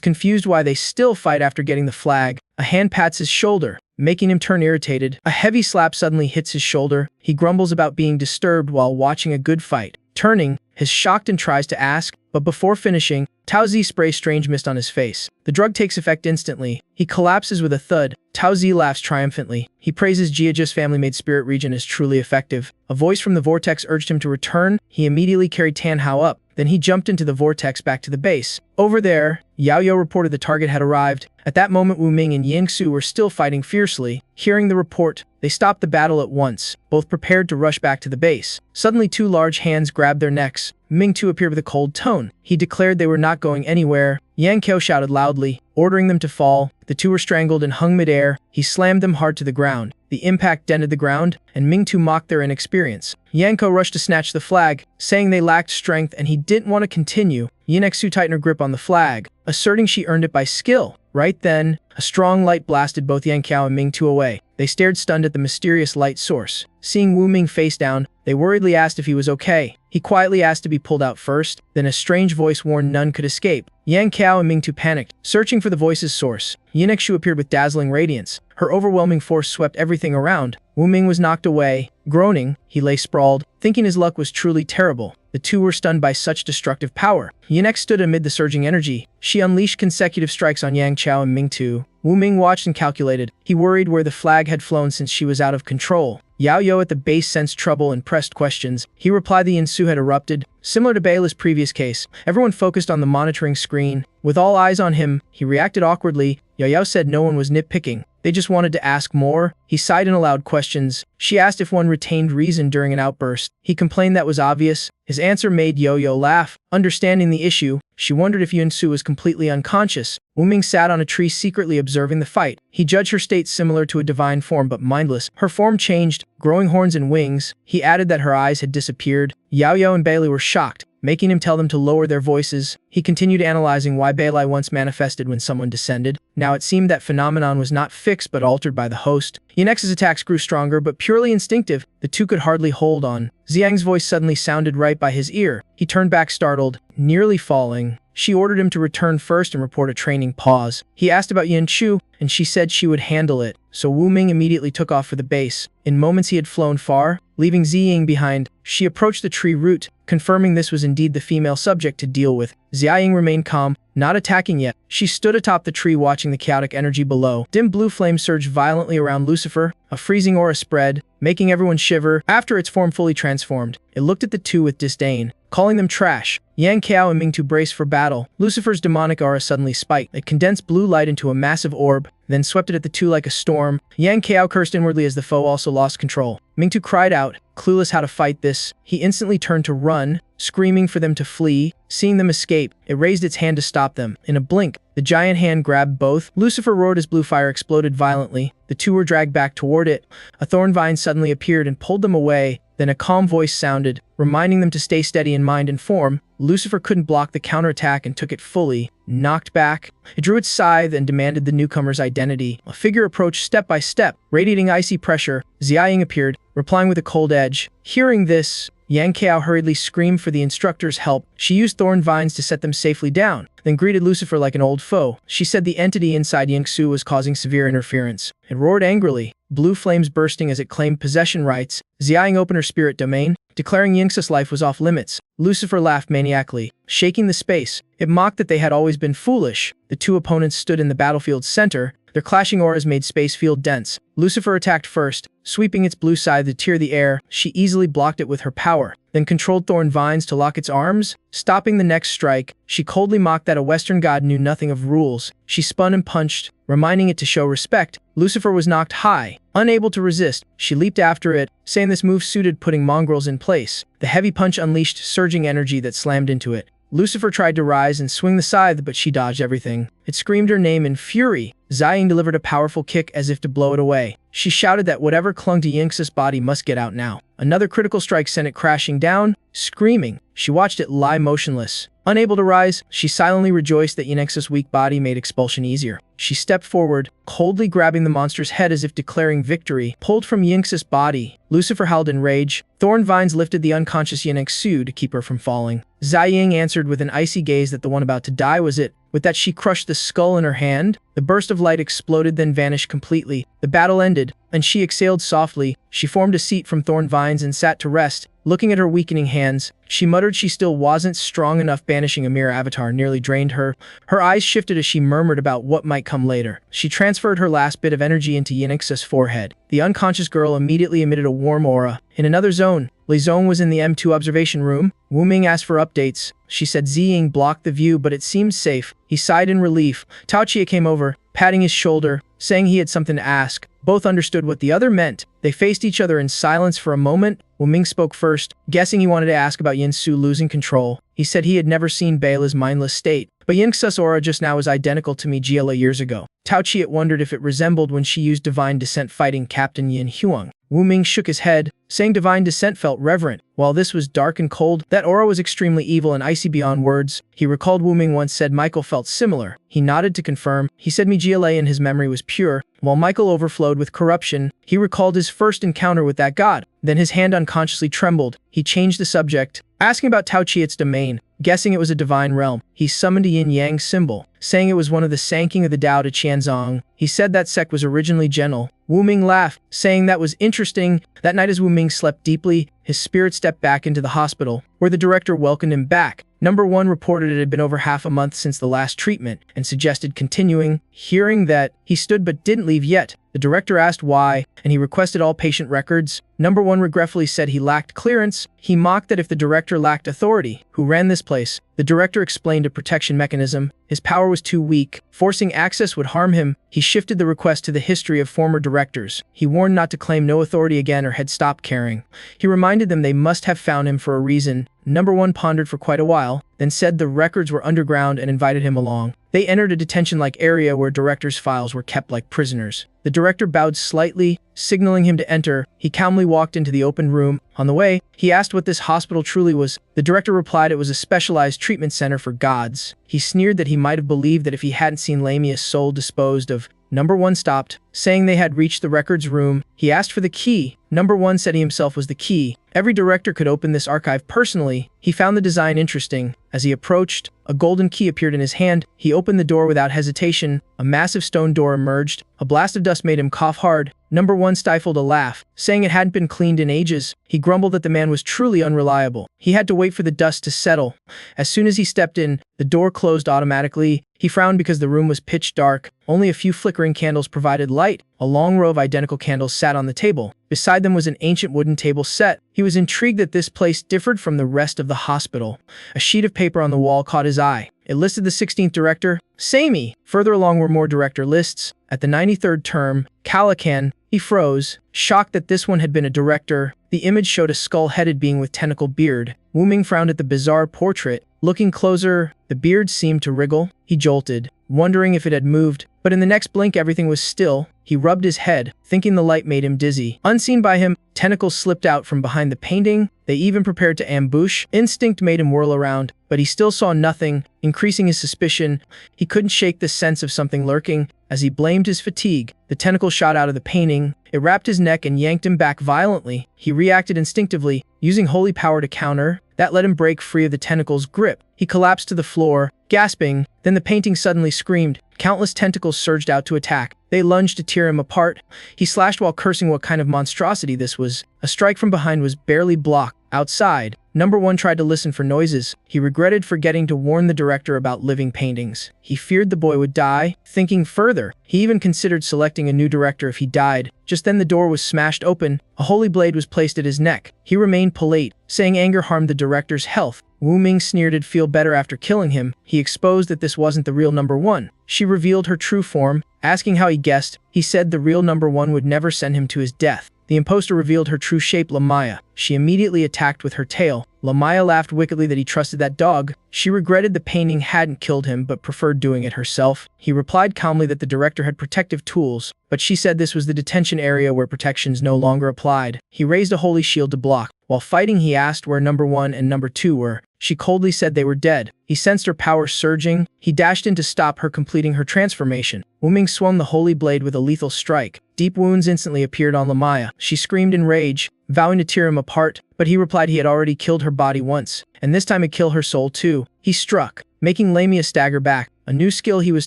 confused why they still fight after getting the flag. A hand pats his shoulder, making him turn irritated. A heavy slap suddenly hits his shoulder. He grumbles about being disturbed while watching a good fight. Turning, is shocked and tries to ask, but before finishing, Tao Zi sprays strange mist on his face. The drug takes effect instantly. He collapses with a thud. Tao Zi laughs triumphantly. He praises Jiaji's family-made spirit region as truly effective. A voice from the vortex urged him to return. He immediately carried Tan Hao up. Then he jumped into the vortex back to the base. Over there, Yao Yo reported the target had arrived. At that moment, Wu Ming and Yin Xu were still fighting fiercely. Hearing the report, they stopped the battle at once, both prepared to rush back to the base. Suddenly, two large hands grabbed their necks. Ming Tu appeared with a cold tone. He declared they were not going anywhere. Yang Qiao shouted loudly, ordering them to fall. The two were strangled and hung midair. He slammed them hard to the ground. The impact dented the ground, and Ming Tu mocked their inexperience. Yang Qiao rushed to snatch the flag, saying they lacked strength and he didn't want to continue. Yin Xu tightened her grip on the flag, asserting she earned it by skill. Right then, a strong light blasted both Yang Qiao and Ming Tu away. They stared stunned at the mysterious light source. Seeing Wu Ming face down, they worriedly asked if he was okay. He quietly asked to be pulled out first, then a strange voice warned none could escape. Yang Qiao and Ming Tu panicked, searching for the voice's source. Yin Xu appeared with dazzling radiance. Her overwhelming force swept everything around. Wu Ming was knocked away. Groaning, he lay sprawled, thinking his luck was truly terrible. The two were stunned by such destructive power. Yin stood amid the surging energy. She unleashed consecutive strikes on Yang Qiao and Ming Tu. Wu Ming watched and calculated. He worried where the flag had flown since she was out of control. Yao Yo at the base sensed trouble and pressed questions. He replied the Yin Su had erupted. Similar to Beila's previous case, everyone focused on the monitoring screen. With all eyes on him, he reacted awkwardly. Yao Yao said no one was nitpicking. They just wanted to ask more. He sighed and allowed questions. She asked if one retained reason during an outburst. He complained that was obvious. His answer made Yo-Yo laugh. Understanding the issue, she wondered if Yunsu was completely unconscious. Wu Ming sat on a tree secretly observing the fight. He judged her state similar to a divine form but mindless. Her form changed, growing horns and wings. He added that her eyes had disappeared. Yao Yo and Bailey were shocked, making him tell them to lower their voices. He continued analyzing why Bailey once manifested when someone descended. Now it seemed that phenomenon was not fixed but altered by the host. Yunex's attacks grew stronger but purely instinctive. The two could hardly hold on. Xiang's voice suddenly sounded right by his ear. He turned back startled, nearly falling. She ordered him to return first and report a training pause. He asked about Yin Chu, and she said she would handle it. So Wu Ming immediately took off for the base. In moments he had flown far, leaving Ziying behind. She approached the tree root, confirming this was indeed the female subject to deal with. Ziying remained calm, not attacking yet. She stood atop the tree watching the chaotic energy below. Dim blue flames surged violently around Lucifer. A freezing aura spread, making everyone shiver. After its form fully transformed, it looked at the two with disdain, calling them trash. Yang Qiao and Ming Tu braced for battle. Lucifer's demonic aura suddenly spiked. It condensed blue light into a massive orb, then swept it at the two like a storm. Yang Qiao cursed inwardly as the foe also lost control. Ming Tu cried out, clueless how to fight this. He instantly turned to run, screaming for them to flee. Seeing them escape, it raised its hand to stop them. In a blink, the giant hand grabbed both. Lucifer roared as blue fire exploded violently. The two were dragged back toward it. A thorn vine suddenly appeared and pulled them away. Then a calm voice sounded, reminding them to stay steady in mind and form. Lucifer couldn't block the counterattack and took it fully. Knocked back, it drew its scythe and demanded the newcomer's identity. A figure approached step by step, radiating icy pressure. Xiaoying appeared, replying with a cold edge. Hearing this, Yang Qiao hurriedly screamed for the instructor's help. She used thorn vines to set them safely down, then greeted Lucifer like an old foe. She said the entity inside Yingxu was causing severe interference. It roared angrily, blue flames bursting as it claimed possession rights. Xiaoying opened her spirit domain, declaring Yingsa's life was off limits. Lucifer laughed maniacally, shaking the space. It mocked that they had always been foolish. The two opponents stood in the battlefield's center. Their clashing auras made space feel dense. Lucifer attacked first, sweeping its blue scythe to tear the air. She easily blocked it with her power, then controlled thorn vines to lock its arms, stopping the next strike. She coldly mocked that a Western god knew nothing of rules. She spun and punched, reminding it to show respect. Lucifer was knocked high. Unable to resist, she leaped after it, saying this move suited putting mongrels in place. The heavy punch unleashed surging energy that slammed into it. Lucifer tried to rise and swing the scythe, but she dodged everything. It screamed her name in fury. Ziying delivered a powerful kick as if to blow it away. She shouted that whatever clung to Yingsa's body must get out now. Another critical strike sent it crashing down. Screaming, she watched it lie motionless. Unable to rise, she silently rejoiced that Yingsa's weak body made expulsion easier. She stepped forward, coldly grabbing the monster's head as if declaring victory. Pulled from Yingsa's body, Lucifer howled in rage. Thorn vines lifted the unconscious Yingsu to keep her from falling. Ziying answered with an icy gaze that the one about to die was it. With that, she crushed the skull in her hand. The burst of light exploded, then vanished completely. The battle ended, and she exhaled softly. She formed a seat from thorn vines and sat to rest. Looking at her weakening hands, she muttered she still wasn't strong enough. Banishing a mere avatar nearly drained her. Her eyes shifted as she murmured about what might come later. She transferred her last bit of energy into Yinix's forehead. The unconscious girl immediately emitted a warm aura. In another zone, Li Zong was in the M2 observation room. Wu Ming asked for updates. She said Ziying blocked the view, but it seemed safe. He sighed in relief. Tao Chia came over, patting his shoulder, saying he had something to ask. Both understood what the other meant. They faced each other in silence for a moment. Wu Ming spoke first, guessing he wanted to ask about Yin Su losing control. He said he had never seen Beila's mindless state, but Yingsa's aura just now was identical to Mijila years ago. Tao Chia wondered if it resembled when she used Divine Descent fighting Captain Yin Huang. Wu Ming shook his head, saying Divine Descent felt reverent. While this was dark and cold, that aura was extremely evil and icy beyond words. He recalled Wu Ming once said Michael felt similar. He nodded to confirm. He said Mijila in his memory was pure, while Michael overflowed with corruption. He recalled his first encounter with that god. Then his hand unconsciously trembled. He changed the subject, asking about Tao Chi's domain. Guessing it was a divine realm, he summoned a yin-yang symbol, saying it was one of the Sanking of the Tao to Qianzong. He said that sect was originally gentle. Wu Ming laughed, saying that was interesting. That night as Wu Ming slept deeply, his spirit stepped back into the hospital, where the director welcomed him back. Number 1 reported it had been over half a month since the last treatment, and suggested continuing. Hearing that, he stood but didn't leave yet. The director asked why, and he requested all patient records. Number 1 regretfully said he lacked clearance. He mocked that if the director lacked authority, who ran this place? The director explained a protection mechanism. His power was too weak. Forcing access would harm him. He shifted the request to the history of former directors. He warned not to claim no authority again or had stopped caring. He reminded them they must have found him for a reason. Number 1 pondered for quite a while, then said the records were underground and invited him along. They entered a detention-like area where directors' files were kept like prisoners. The director bowed slightly, signaling him to enter. He calmly walked into the open room. On the way, he asked what this hospital truly was. The director replied it was a specialized treatment center for gods. He sneered that he might have believed that if he hadn't seen Lamia's soul disposed of. Number 1 stopped, saying they had reached the records room. He asked for the key. Number 1 said he himself was the key. Every director could open this archive personally. He found the design interesting. As he approached, a golden key appeared in his hand. He opened the door without hesitation. A massive stone door emerged. A blast of dust made him cough hard. Number 1 stifled a laugh, saying it hadn't been cleaned in ages. He grumbled that the man was truly unreliable. He had to wait for the dust to settle. As soon as he stepped in, the door closed automatically. He frowned because the room was pitch dark. Only a few flickering candles provided light. A long row of identical candles sat on the table. Beside them was an ancient wooden table set. He was intrigued that this place differed from the rest of the hospital. A sheet of paper on the wall caught his eye. It listed the 16th director, Sami. Further along were more director lists. At the 93rd term, Calacan. He froze, shocked that this one had been a director. The image showed a skull-headed being with tentacle beard. Wu Ming frowned at the bizarre portrait. Looking closer, the beard seemed to wriggle. He jolted, wondering if it had moved. But in the next blink, everything was still. He rubbed his head, thinking the light made him dizzy. Unseen by him, tentacles slipped out from behind the painting. They even prepared to ambush. Instinct made him whirl around, but he still saw nothing, increasing his suspicion. He couldn't shake the sense of something lurking. As he blamed his fatigue, the tentacle shot out of the painting. It wrapped his neck and yanked him back violently. He reacted instinctively, using holy power to counter. That let him break free of the tentacle's grip. He collapsed to the floor, gasping. Then the painting suddenly screamed. Countless tentacles surged out to attack. They lunged to tear him apart. He slashed while cursing what kind of monstrosity this was. A strike from behind was barely blocked. Outside, Number 1 tried to listen for noises. He regretted forgetting to warn the director about living paintings. He feared the boy would die. Thinking further, he even considered selecting a new director if he died. Just then the door was smashed open. A holy blade was placed at his neck. He remained polite, saying anger harmed the director's health. Wu Ming sneered he'd feel better after killing him. He exposed that this wasn't the real Number 1. She revealed her true form. Asking how he guessed, he said the real Number 1 would never send him to his death. The imposter revealed her true shape, Lamaya. She immediately attacked with her tail. Lamaya laughed wickedly that he trusted that dog. She regretted the painting hadn't killed him but preferred doing it herself. He replied calmly that the director had protective tools, but she said this was the detention area where protections no longer applied. He raised a holy shield to block. While fighting, he asked where Number 1 and Number 2 were. She coldly said they were dead. He sensed her power surging. He dashed in to stop her completing her transformation. Wu Ming swung the holy blade with a lethal strike. Deep wounds instantly appeared on Lamaya. She screamed in rage, vowing to tear him apart, but he replied he had already killed her body once, and this time he'd kill her soul too. He struck, making Lamia stagger back. A new skill he was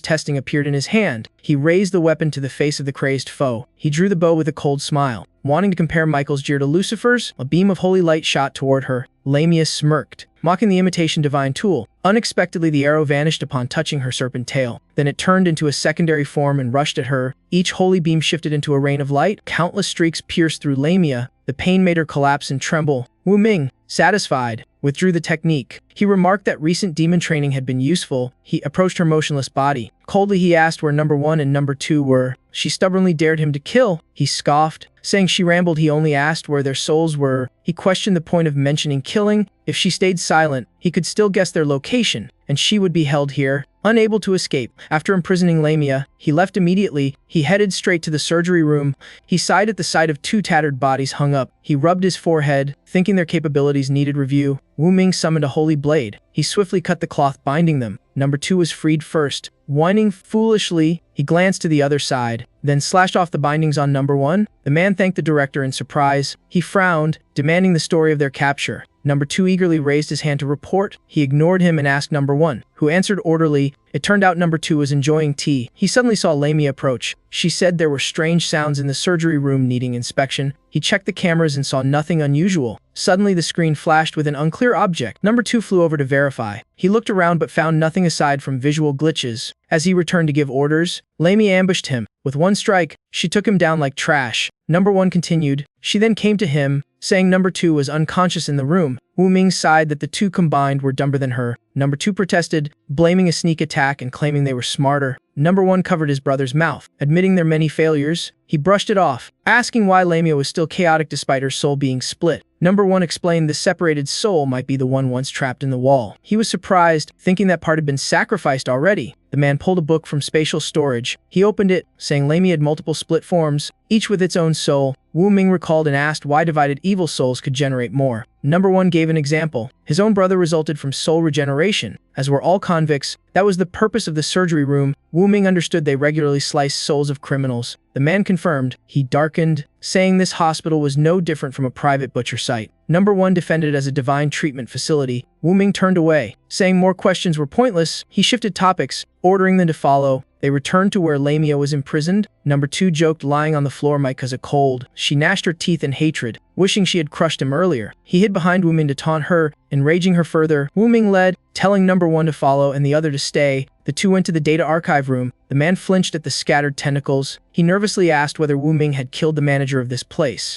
testing appeared in his hand. He raised the weapon to the face of the crazed foe. He drew the bow with a cold smile. Wanting to compare Michael's jeer to Lucifer's, a beam of holy light shot toward her. Lamia smirked, mocking the imitation divine tool. Unexpectedly, the arrow vanished upon touching her serpent tail. Then it turned into a secondary form and rushed at her. Each holy beam shifted into a rain of light. Countless streaks pierced through Lamia. The pain made her collapse and tremble. Wu Ming, satisfied, withdrew the technique. He remarked that recent demon training had been useful. He approached her motionless body. Coldly, he asked where Number 1 and Number 2 were. She stubbornly dared him to kill. He scoffed, saying she rambled. He only asked where their souls were. He questioned the point of mentioning killing. If she stayed silent, he could still guess their location, and she would be held here, unable to escape. After imprisoning Lamia, he left immediately. He headed straight to the surgery room. He sighed at the sight of 2 tattered bodies hung up. He rubbed his forehead, thinking their capabilities needed review. Wu Ming summoned a holy blade. He swiftly cut the cloth binding them. Number 2 was freed first. Whining foolishly, he glanced to the other side, then slashed off the bindings on Number 1. The man thanked the director in surprise. He frowned, demanding the story of their capture. Number 2 eagerly raised his hand to report. He ignored him and asked Number 1, who answered orderly. It turned out Number 2 was enjoying tea. He suddenly saw Lamia approach. She said there were strange sounds in the surgery room needing inspection. He checked the cameras and saw nothing unusual. Suddenly the screen flashed with an unclear object. Number 2 flew over to verify. He looked around but found nothing aside from visual glitches. As he returned to give orders, Lamia ambushed him. With one strike, she took him down like trash. Number 1 continued. She then came to him, saying Number 2 was unconscious in the room. Wu Ming sighed that the 2 combined were dumber than her. Number 2 protested, blaming a sneak attack and claiming they were smarter. Number 1 covered his brother's mouth, admitting their many failures. He brushed it off, asking why Lamia was still chaotic despite her soul being split. Number 1 explained the separated soul might be the one once trapped in the wall. He was surprised, thinking that part had been sacrificed already. The man pulled a book from spatial storage. He opened it, saying Lamia had multiple split forms, each with its own soul. Wu Ming recalled and asked why divided evil souls could generate more. Number 1 gave an example. His own brother resulted from soul regeneration. As were all convicts, that was the purpose of the surgery room. Wu Ming understood they regularly sliced souls of criminals. The man confirmed. He darkened, saying this hospital was no different from a private butcher site. Number 1 defended it as a divine treatment facility. Wu Ming turned away, saying more questions were pointless. He shifted topics, ordering them to follow. They returned to where Lamia was imprisoned. Number 2 joked lying on the floor might cause a cold. She gnashed her teeth in hatred, wishing she had crushed him earlier. He hid behind Wu Ming to taunt her, enraging her further. Wu Ming led, telling Number 1 to follow and the other to stay. The 2 went to the data archive room. The man flinched at the scattered tentacles. He nervously asked whether Wu Ming had killed the manager of this place.